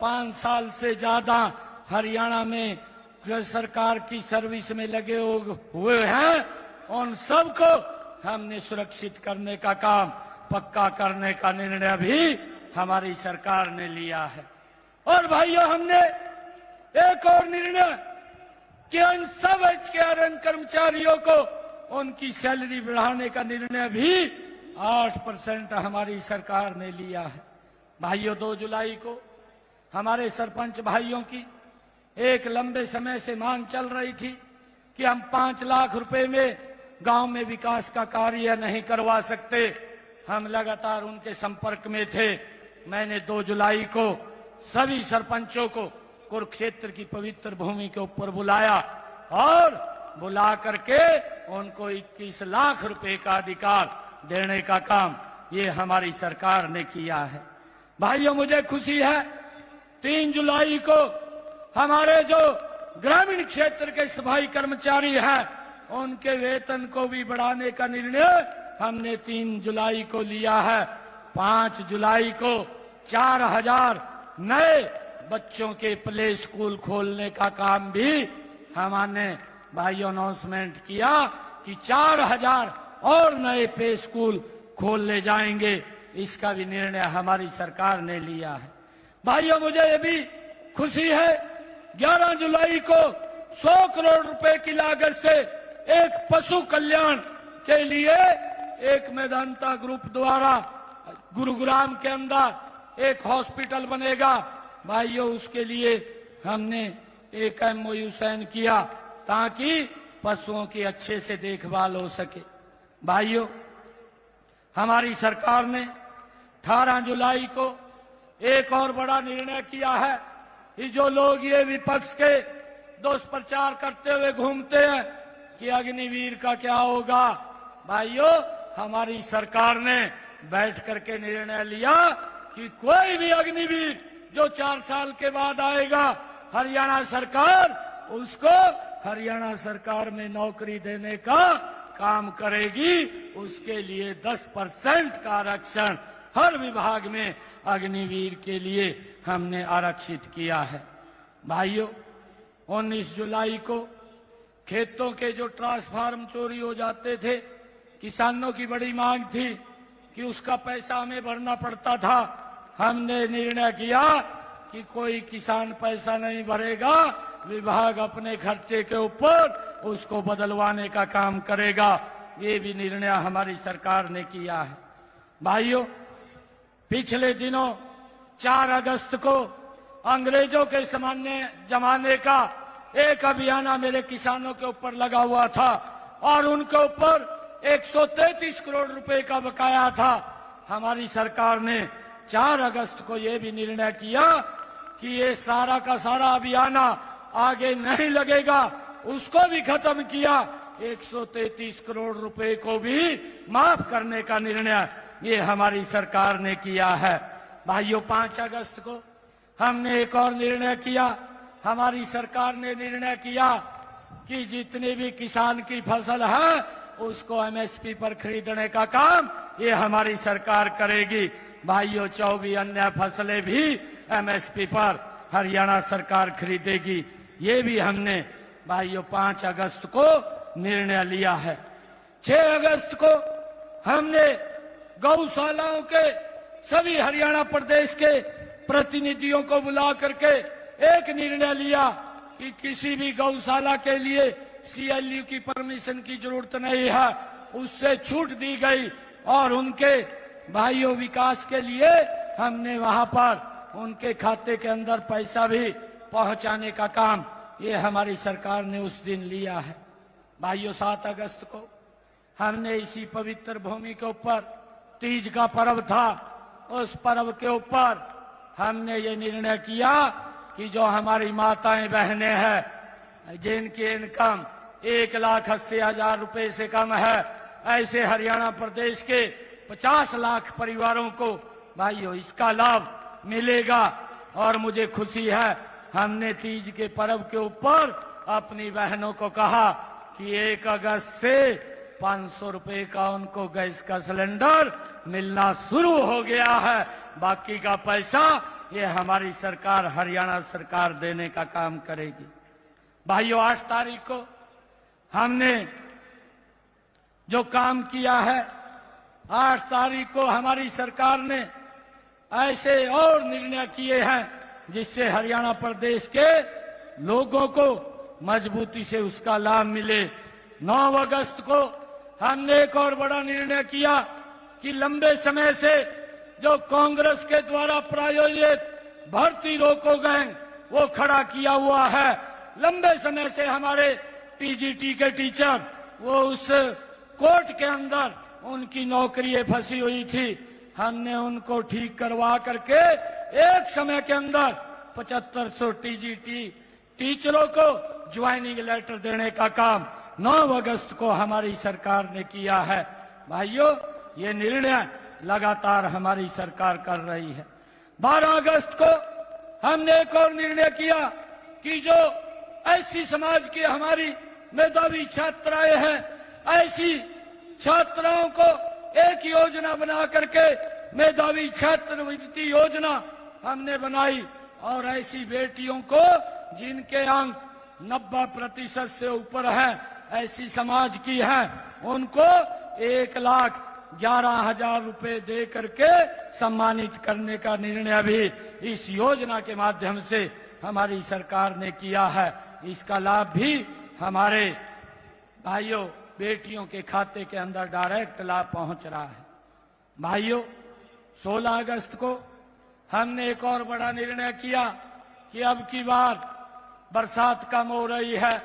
5 साल से ज्यादा हरियाणा में जो सरकार की सर्विस में लगे हुए हैं, उन सबको हमने सुरक्षित करने का काम, पक्का करने का निर्णय भी हमारी सरकार ने लिया है। और भाइयों, हमने एक और निर्णय कि उन सब HKRN कर्मचारियों को उनकी सैलरी बढ़ाने का निर्णय भी 8% हमारी सरकार ने लिया है। भाइयों, 2 जुलाई को हमारे सरपंच भाइयों की एक लंबे समय से मांग चल रही थी कि हम 5 लाख रुपए में गांव में विकास का कार्य नहीं करवा सकते। हम लगातार उनके संपर्क में थे। मैंने 2 जुलाई को सभी सरपंचों को कुरुक्षेत्र की पवित्र भूमि के ऊपर बुलाया और बुला करके उनको 21 लाख रुपए का अधिकार देने का काम ये हमारी सरकार ने किया है। भाइयों, मुझे खुशी है 3 जुलाई को हमारे जो ग्रामीण क्षेत्र के सफाई कर्मचारी हैं, उनके वेतन को भी बढ़ाने का निर्णय हमने 3 जुलाई को लिया है। 5 जुलाई को 4000 नए बच्चों के प्ले स्कूल खोलने का काम भी हमने भाइयों अनाउंसमेंट किया कि 4000 और नए प्ले स्कूल खोल ले जाएंगे। इसका भी निर्णय हमारी सरकार ने लिया है। भाइयों, मुझे ये भी खुशी है 11 जुलाई को 100 करोड़ रुपए की लागत से एक पशु कल्याण के लिए एक मेदांता ग्रुप द्वारा गुरुग्राम के अंदर एक हॉस्पिटल बनेगा। भाइयों, उसके लिए हमने एक MOU साइन किया ताकि पशुओं की अच्छे से देखभाल हो सके। भाइयों, हमारी सरकार ने 18 जुलाई को एक और बड़ा निर्णय किया है कि जो लोग ये विपक्ष के दुष्प्रचार करते हुए घूमते हैं कि अग्निवीर का क्या होगा, भाइयों, हमारी सरकार ने बैठ करके निर्णय लिया कि कोई भी अग्निवीर जो 4 साल के बाद आएगा, हरियाणा सरकार उसको हरियाणा सरकार में नौकरी देने का काम करेगी। उसके लिए 10% का आरक्षण हर विभाग में अग्निवीर के लिए हमने आरक्षित किया है। भाइयों, 19 जुलाई को खेतों के जो ट्रांसफार्म चोरी हो जाते थे, किसानों की बड़ी मांग थी कि उसका पैसा हमें भरना पड़ता था। हमने निर्णय किया कि कोई किसान पैसा नहीं भरेगा, विभाग अपने खर्चे के ऊपर उसको बदलवाने का काम करेगा। ये भी निर्णय हमारी सरकार ने किया है। भाइयों, पिछले दिनों 4 अगस्त को अंग्रेजों के जमाने का एक अभियान मेरे किसानों के ऊपर लगा हुआ था और उनके ऊपर 133 करोड़ रुपए का बकाया था। हमारी सरकार ने 4 अगस्त को यह भी निर्णय किया कि ये सारा का सारा अभियान आगे नहीं लगेगा, उसको भी खत्म किया। 133 करोड़ रुपए को भी माफ करने का निर्णय ये हमारी सरकार ने किया है। भाइयों, 5 अगस्त को हमने एक और निर्णय किया। हमारी सरकार ने निर्णय किया कि जितने भी किसान की फसल है उसको MSP पर खरीदने का काम ये हमारी सरकार करेगी। भाइयों, 24 अन्य फसलें भी MSP पर हरियाणा सरकार खरीदेगी। ये भी हमने भाइयों 5 अगस्त को निर्णय लिया है। 6 अगस्त को हमने गौशालाओं के सभी हरियाणा प्रदेश के प्रतिनिधियों को बुला करके एक निर्णय लिया कि किसी भी गौशाला के लिए CLU की परमिशन की जरूरत नहीं है, उससे छूट दी गई और उनके भाइयों विकास के लिए हमने वहां पर उनके खाते के अंदर पैसा भी पहुंचाने का काम ये हमारी सरकार ने उस दिन लिया है। भाइयों, 7 अगस्त को हमने इसी पवित्र भूमि के ऊपर तीज का पर्व था, उस पर्व के ऊपर हमने ये निर्णय किया कि जो हमारी माताएं बहनें हैं जिनकी इनकम 1,80,000 रुपए से कम है, ऐसे हरियाणा प्रदेश के 50 लाख परिवारों को भाइयों इसका लाभ मिलेगा। और मुझे खुशी है, हमने तीज के पर्व के ऊपर अपनी बहनों को कहा कि 1 अगस्त से 500 रुपए का उनको गैस का सिलेंडर मिलना शुरू हो गया है। बाकी का पैसा ये हमारी सरकार, हरियाणा सरकार देने का काम करेगी। भाइयों, 8 तारीख को हमने जो काम किया है, 8 तारीख को हमारी सरकार ने ऐसे और निर्णय किए हैं जिससे हरियाणा प्रदेश के लोगों को मजबूती से उसका लाभ मिले। 9 अगस्त को हमने एक और बड़ा निर्णय किया कि लंबे समय से जो कांग्रेस के द्वारा प्रायोजित भर्ती रोको गैंग वो खड़ा किया हुआ है। लंबे समय से हमारे टीजीटी के टीचर वो उस कोर्ट के अंदर उनकी नौकरियां फंसी हुई थी। हमने उनको ठीक करवा करके एक समय के अंदर 7500 टीजीटी टीचरों को ज्वाइनिंग लेटर देने का काम 9 अगस्त को हमारी सरकार ने किया है। भाइयों, ये निर्णय लगातार हमारी सरकार कर रही है। 12 अगस्त को हमने एक और निर्णय किया कि जो ऐसी समाज की हमारी मेधावी छात्राएं हैं, ऐसी छात्राओं को एक योजना बना करके मेधावी छात्रवृत्ति योजना हमने बनाई और ऐसी बेटियों को जिनके अंक 90% से ऊपर है, ऐसी समाज की है, उनको 1,11,000 रुपए दे करके सम्मानित करने का निर्णय भी इस योजना के माध्यम से हमारी सरकार ने किया है। इसका लाभ भी हमारे भाइयों बेटियों के खाते के अंदर डायरेक्ट लाभ पहुंच रहा है। भाइयों, 16 अगस्त को हमने एक और बड़ा निर्णय किया कि अब की बार बरसात कम हो रही है,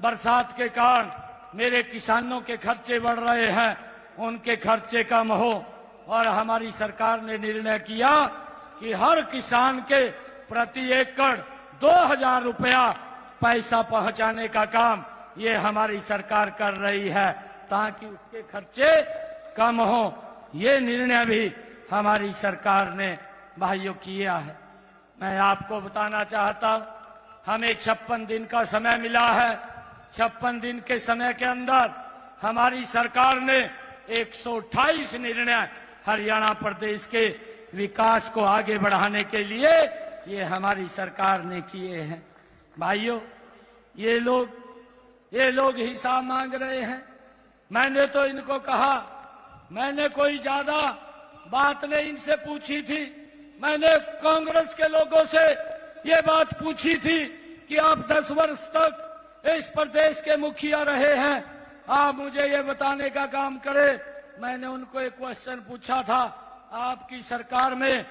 बरसात के कारण मेरे किसानों के खर्चे बढ़ रहे हैं, उनके खर्चे कम हो। और हमारी सरकार ने निर्णय किया कि हर किसान के प्रति एकड़ 2000 रुपया पैसा पहुंचाने का काम ये हमारी सरकार कर रही है ताकि उसके खर्चे कम हो। ये निर्णय भी हमारी सरकार ने भाइयों किया है। मैं आपको बताना चाहता हूं, हमें 56 दिन का समय मिला है। 56 दिन के समय के अंदर हमारी सरकार ने 128 निर्णय हरियाणा प्रदेश के विकास को आगे बढ़ाने के लिए ये हमारी सरकार ने किए हैं। भाइयों, ये लोग हिसाब मांग रहे हैं। मैंने तो इनको कहा, मैंने कोई ज्यादा बात नहीं इनसे पूछी थी। मैंने कांग्रेस के लोगों से ये बात पूछी थी कि आप 10 वर्ष तक इस प्रदेश के मुखिया रहे हैं, आप मुझे ये बताने का काम करें। मैंने उनको एक क्वेश्चन पूछा था, आपकी सरकार में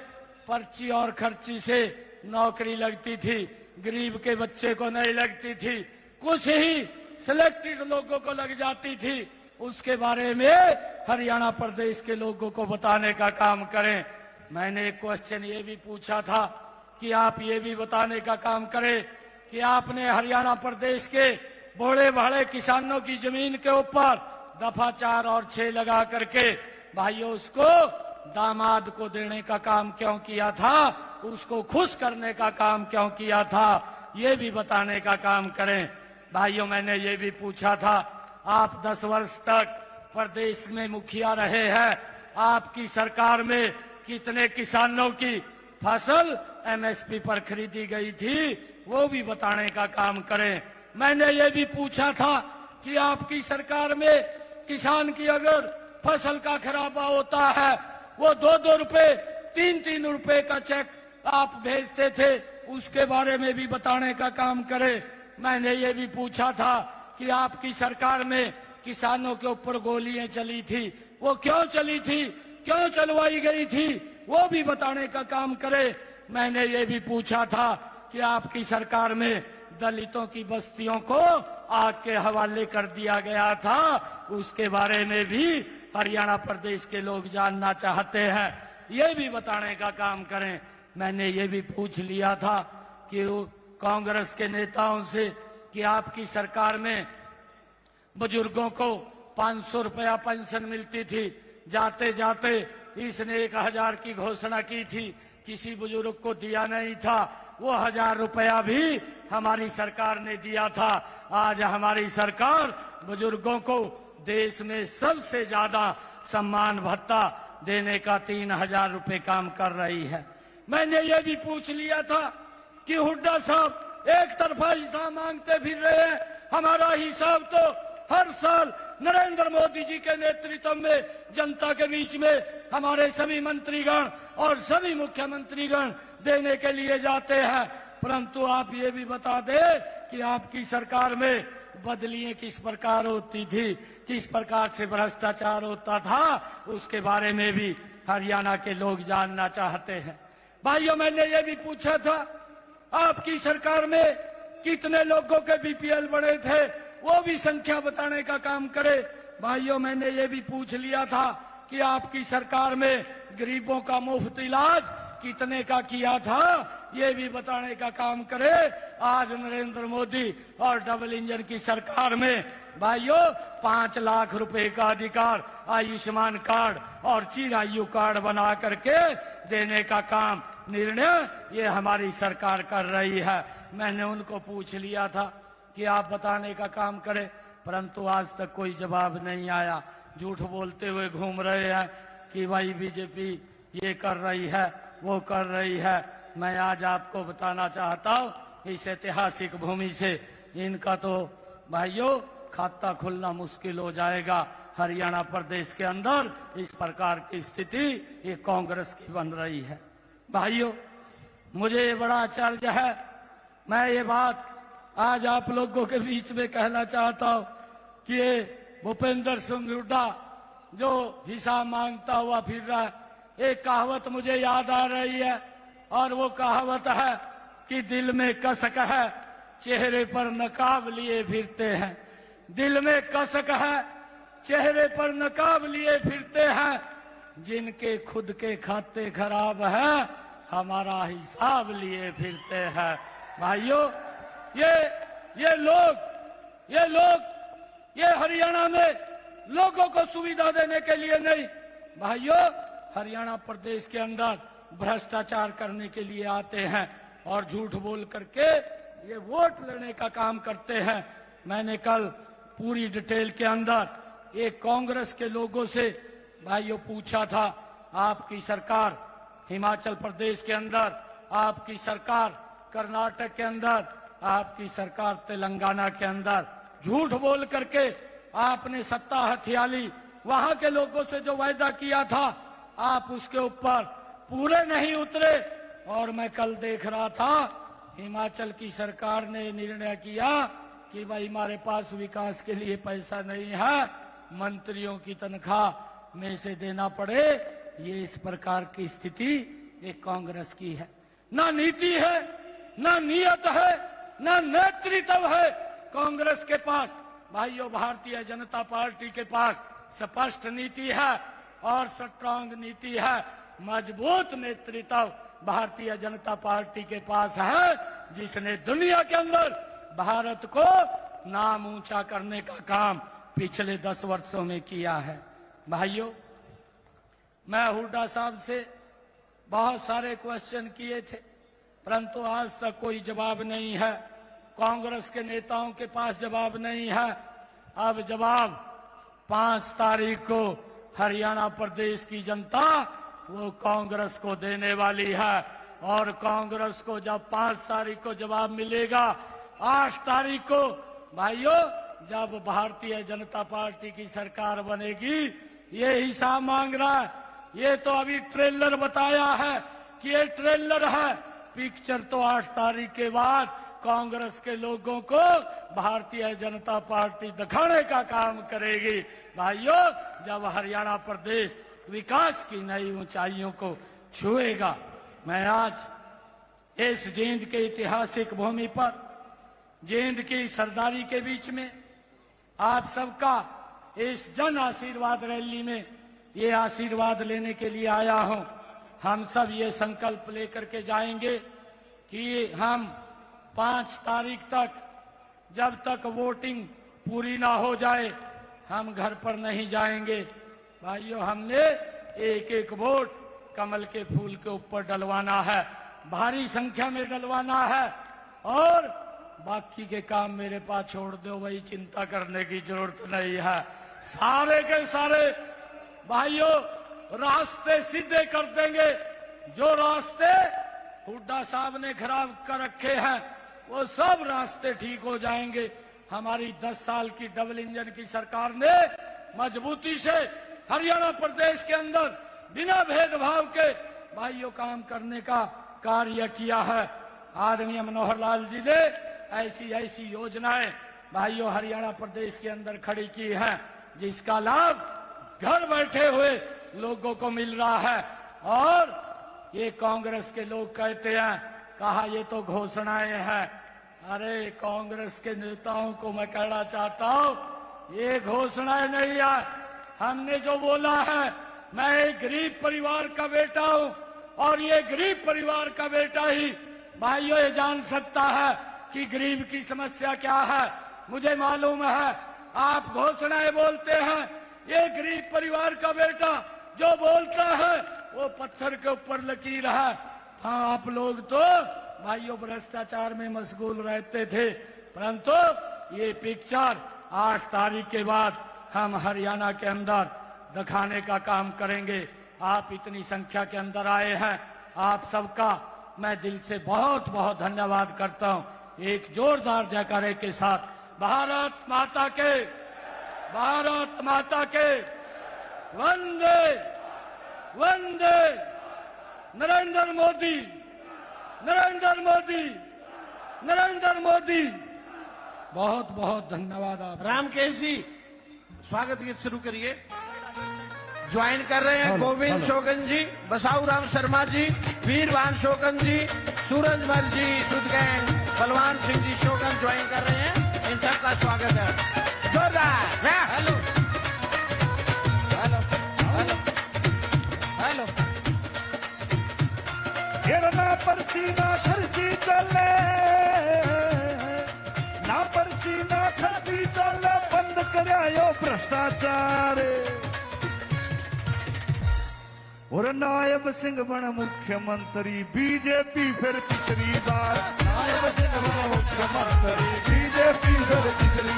पर्ची और खर्ची से नौकरी लगती थी, गरीब के बच्चे को नहीं लगती थी, कुछ ही सिलेक्टेड लोगों को लग जाती थी। उसके बारे में हरियाणा प्रदेश के लोगों को बताने का काम करें। मैंने एक क्वेश्चन ये भी पूछा था कि आप ये भी बताने का काम करें कि आपने हरियाणा प्रदेश के बड़े बड़े किसानों की जमीन के ऊपर दफा 4 और 6 लगा करके भाइयों उसको दामाद को देने का काम क्यों किया था, उसको खुश करने का काम क्यों किया था, ये भी बताने का काम करें। भाइयों, मैंने ये भी पूछा था, आप 10 वर्ष तक प्रदेश में मुखिया रहे हैं, आपकी सरकार में कितने किसानों की फसल एमएसपी पर खरीदी गई थी, वो भी बताने का काम करें। मैंने ये भी पूछा था कि आपकी सरकार में किसान की अगर फसल का खराबा होता है, वो 2-2 रुपए 3-3 रुपए का चेक आप भेजते थे, उसके बारे में भी बताने का काम करें। मैंने ये भी पूछा था कि आपकी सरकार में किसानों के ऊपर गोलियां चली थी, वो क्यों चली थी, क्यों चलवाई गई थी, वो भी बताने का काम करे। मैंने ये भी पूछा था कि आपकी सरकार में दलितों की बस्तियों को आग के हवाले कर दिया गया था, उसके बारे में भी हरियाणा प्रदेश के लोग जानना चाहते हैं, ये भी बताने का काम करें। मैंने ये भी पूछ लिया था कि कांग्रेस के नेताओं से कि आपकी सरकार में बुजुर्गों को 500 रुपया पेंशन मिलती थी, जाते जाते इसने 1000 की घोषणा की थी, किसी बुजुर्ग को दिया नहीं था, वो 1000 रुपया भी हमारी सरकार ने दिया था। आज हमारी सरकार बुजुर्गों को देश में सबसे ज्यादा सम्मान भत्ता देने का 3000 रुपये काम कर रही है। मैंने ये भी पूछ लिया था कि हुड्डा साहब एक तरफा हिसाब मांगते फिर रहे हैं। हमारा हिसाब तो हर साल नरेंद्र मोदी जी के नेतृत्व में जनता के बीच में हमारे सभी मंत्रीगण और सभी मुख्यमंत्रीगण देने के लिए जाते हैं। परंतु आप ये भी बता दें कि आपकी सरकार में बदलियां किस प्रकार होती थी, किस प्रकार से भ्रष्टाचार होता था, उसके बारे में भी हरियाणा के लोग जानना चाहते हैं। भाइयों, मैंने ये भी पूछा था आपकी सरकार में कितने लोगों के बीपीएल बने थे, वो भी संख्या बताने का काम करे। भाइयों, मैंने ये भी पूछ लिया था कि आपकी सरकार में गरीबों का मुफ्त इलाज कितने का किया था, ये भी बताने का काम करे। आज नरेंद्र मोदी और डबल इंजन की सरकार में भाइयों 5 लाख रुपए का अधिकार आयुष्मान कार्ड और चिरायु कार्ड बना करके देने का काम निर्णय ये हमारी सरकार कर रही है। मैंने उनको पूछ लिया था कि आप बताने का काम करें, परंतु आज तक कोई जवाब नहीं आया। झूठ बोलते हुए घूम रहे हैं कि भाई बीजेपी ये कर रही है, वो कर रही है। मैं आज आपको बताना चाहता हूँ इस ऐतिहासिक भूमि से इनका तो भाइयों खाता खुलना मुश्किल हो जाएगा। हरियाणा प्रदेश के अंदर इस प्रकार की स्थिति ये कांग्रेस की बन रही है। भाइयों, मुझे ये बड़ा आश्चर्य है। मैं ये बात आज आप लोगों के बीच में कहना चाहता हूँ कि ये भूपेंद्र सिंह हुड्डा जो हिसाब मांगता हुआ फिर रहा है, एक कहावत मुझे याद आ रही है और वो कहावत है कि दिल में कसक है, चेहरे पर नकाब लिए फिरते हैं। दिल में कसक है, चेहरे पर नकाब लिए फिरते हैं। जिनके खुद के खाते खराब है, हमारा हिसाब लिए फिरते हैं। भाइयों, ये हरियाणा में लोगों को सुविधा देने के लिए नहीं, भाइयों हरियाणा प्रदेश के अंदर भ्रष्टाचार करने के लिए आते हैं और झूठ बोल करके ये वोट लेने का काम करते हैं। मैंने कल पूरी डिटेल के अंदर एक कांग्रेस के लोगों से भाइयों पूछा था, आपकी सरकार हिमाचल प्रदेश के अंदर, आपकी सरकार कर्नाटक के अंदर, आपकी सरकार तेलंगाना के अंदर झूठ बोल करके आपने सत्ता हथियाली। वहां के लोगों से जो वायदा किया था आप उसके ऊपर पूरे नहीं उतरे। और मैं कल देख रहा था हिमाचल की सरकार ने निर्णय किया कि भाई हमारे पास विकास के लिए पैसा नहीं है, मंत्रियों की तनख्वाह में से देना पड़े। ये इस प्रकार की स्थिति एक कांग्रेस की है। ना नीति है, ना नियत है, ना नेतृत्व है कांग्रेस के पास। भाइयों, भारतीय जनता पार्टी के पास स्पष्ट नीति है और स्ट्रांग नीति है। मजबूत नेतृत्व भारतीय जनता पार्टी के पास है, जिसने दुनिया के अंदर भारत को नाम ऊंचा करने का काम पिछले 10 वर्षों में किया है। भाइयों, मैं हुड्डा साहब से बहुत सारे क्वेश्चन किए थे, परंतु आज तक कोई जवाब नहीं है। कांग्रेस के नेताओं के पास जवाब नहीं है। अब जवाब 5 तारीख को हरियाणा प्रदेश की जनता वो कांग्रेस को देने वाली है। और कांग्रेस को जब 5 तारीख को जवाब मिलेगा, 8 तारीख को भाइयों जब भारतीय जनता पार्टी की सरकार बनेगी, ये हिसाब मांग रहा है। ये तो अभी ट्रेलर बताया है कि ये ट्रेलर है, पिक्चर तो 8 तारीख के बाद कांग्रेस के लोगों को भारतीय जनता पार्टी दिखाने का काम करेगी। भाइयों, जब हरियाणा प्रदेश विकास की नई ऊंचाइयों को छुएगा। मैं आज इस जींद के ऐतिहासिक भूमि पर, जींद की सरदारी के बीच में आप सबका इस जन आशीर्वाद रैली में ये आशीर्वाद लेने के लिए आया हूं। हम सब ये संकल्प लेकर के जाएंगे कि हम 5 तारीख तक, जब तक वोटिंग पूरी ना हो जाए, हम घर पर नहीं जाएंगे। भाइयों, हमने एक एक वोट कमल के फूल के ऊपर डलवाना है, भारी संख्या में डलवाना है और बाकी के काम मेरे पास छोड़ दो, वही चिंता करने की जरूरत नहीं है। सारे के सारे भाइयों रास्ते सीधे कर देंगे। जो रास्ते हुड्डा साहब ने खराब कर रखे हैं वो सब रास्ते ठीक हो जाएंगे। हमारी 10 साल की डबल इंजन की सरकार ने मजबूती से हरियाणा प्रदेश के अंदर बिना भेदभाव के भाइयों काम करने का कार्य किया है। आदरणीय मनोहर लाल जी ने ऐसी ऐसी योजनाएं भाइयों हरियाणा प्रदेश के अंदर खड़ी की हैं जिसका लाभ घर बैठे हुए लोगों को मिल रहा है। और ये कांग्रेस के लोग कहते हैं, कहा ये तो घोषणाएं हैं। अरे कांग्रेस के नेताओं को मैं कहना चाहता हूं, ये घोषणाएं नहीं है। हमने जो बोला है, मैं एक गरीब परिवार का बेटा हूं और ये गरीब परिवार का बेटा ही भाइयों ये जान सकता है कि गरीब की समस्या क्या है। मुझे मालूम है आप घोषणाएं बोलते हैं, ये गरीब परिवार का बेटा जो बोलता है वो पत्थर के ऊपर लकीर है। हाँ, आप लोग तो भाइयों भ्रष्टाचार में मशगूल रहते थे, परंतु ये पिक्चर 8 तारीख के बाद हम हरियाणा के अंदर दिखाने का काम करेंगे। आप इतनी संख्या के अंदर आए हैं, आप सबका मैं दिल से बहुत बहुत धन्यवाद करता हूं। एक जोरदार जयकारे के साथ भारत माता के, भारत माता के, वंदे वंदे नरेंद्र मोदी, नरेंद्र मोदी, नरेंद्र मोदी। बहुत बहुत धन्यवाद। आप रामकेश जी स्वागत गीत शुरू करिए। ज्वाइन कर रहे हैं गोविंद शोकन जी, बसाऊ राम शर्मा जी, वीरवान शोकन जी, सूरजमल जी, सुध गैंग, बलवान सिंह जी शोकन ज्वाइन कर रहे हैं। इन सबका स्वागत है। जोरदार हेलो हेलो हेलो हेलो। ना पर्ची ना खर्ची चले, ना पर्ची ना खर्ची चले, बंद करायो भ्रष्टाचार। और नायब सिंह बन मुख्यमंत्री, बीजेपी फिर तीसरी बार। नायब सिंह बन मुख्यमंत्री, बीजेपी फिर तीसरी।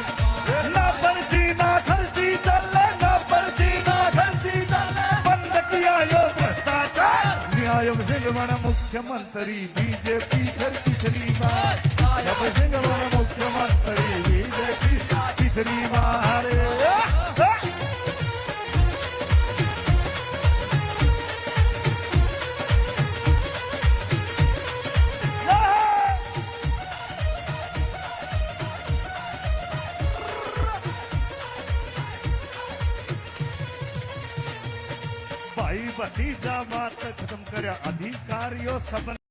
ना पर्ची ना खर्ची चले, ना पर्ची ना खर्ची चले, बंद किया यो भ्रष्टाचार। नायब सिंह बन मुख्यमंत्री, बीजेपी फिर तीसरी बार। नायब सिंह बन मुख्यमंत्री, बीजेपी तीसरी बार। भाई भतीजा बात खत्म कर अधिकारियों सब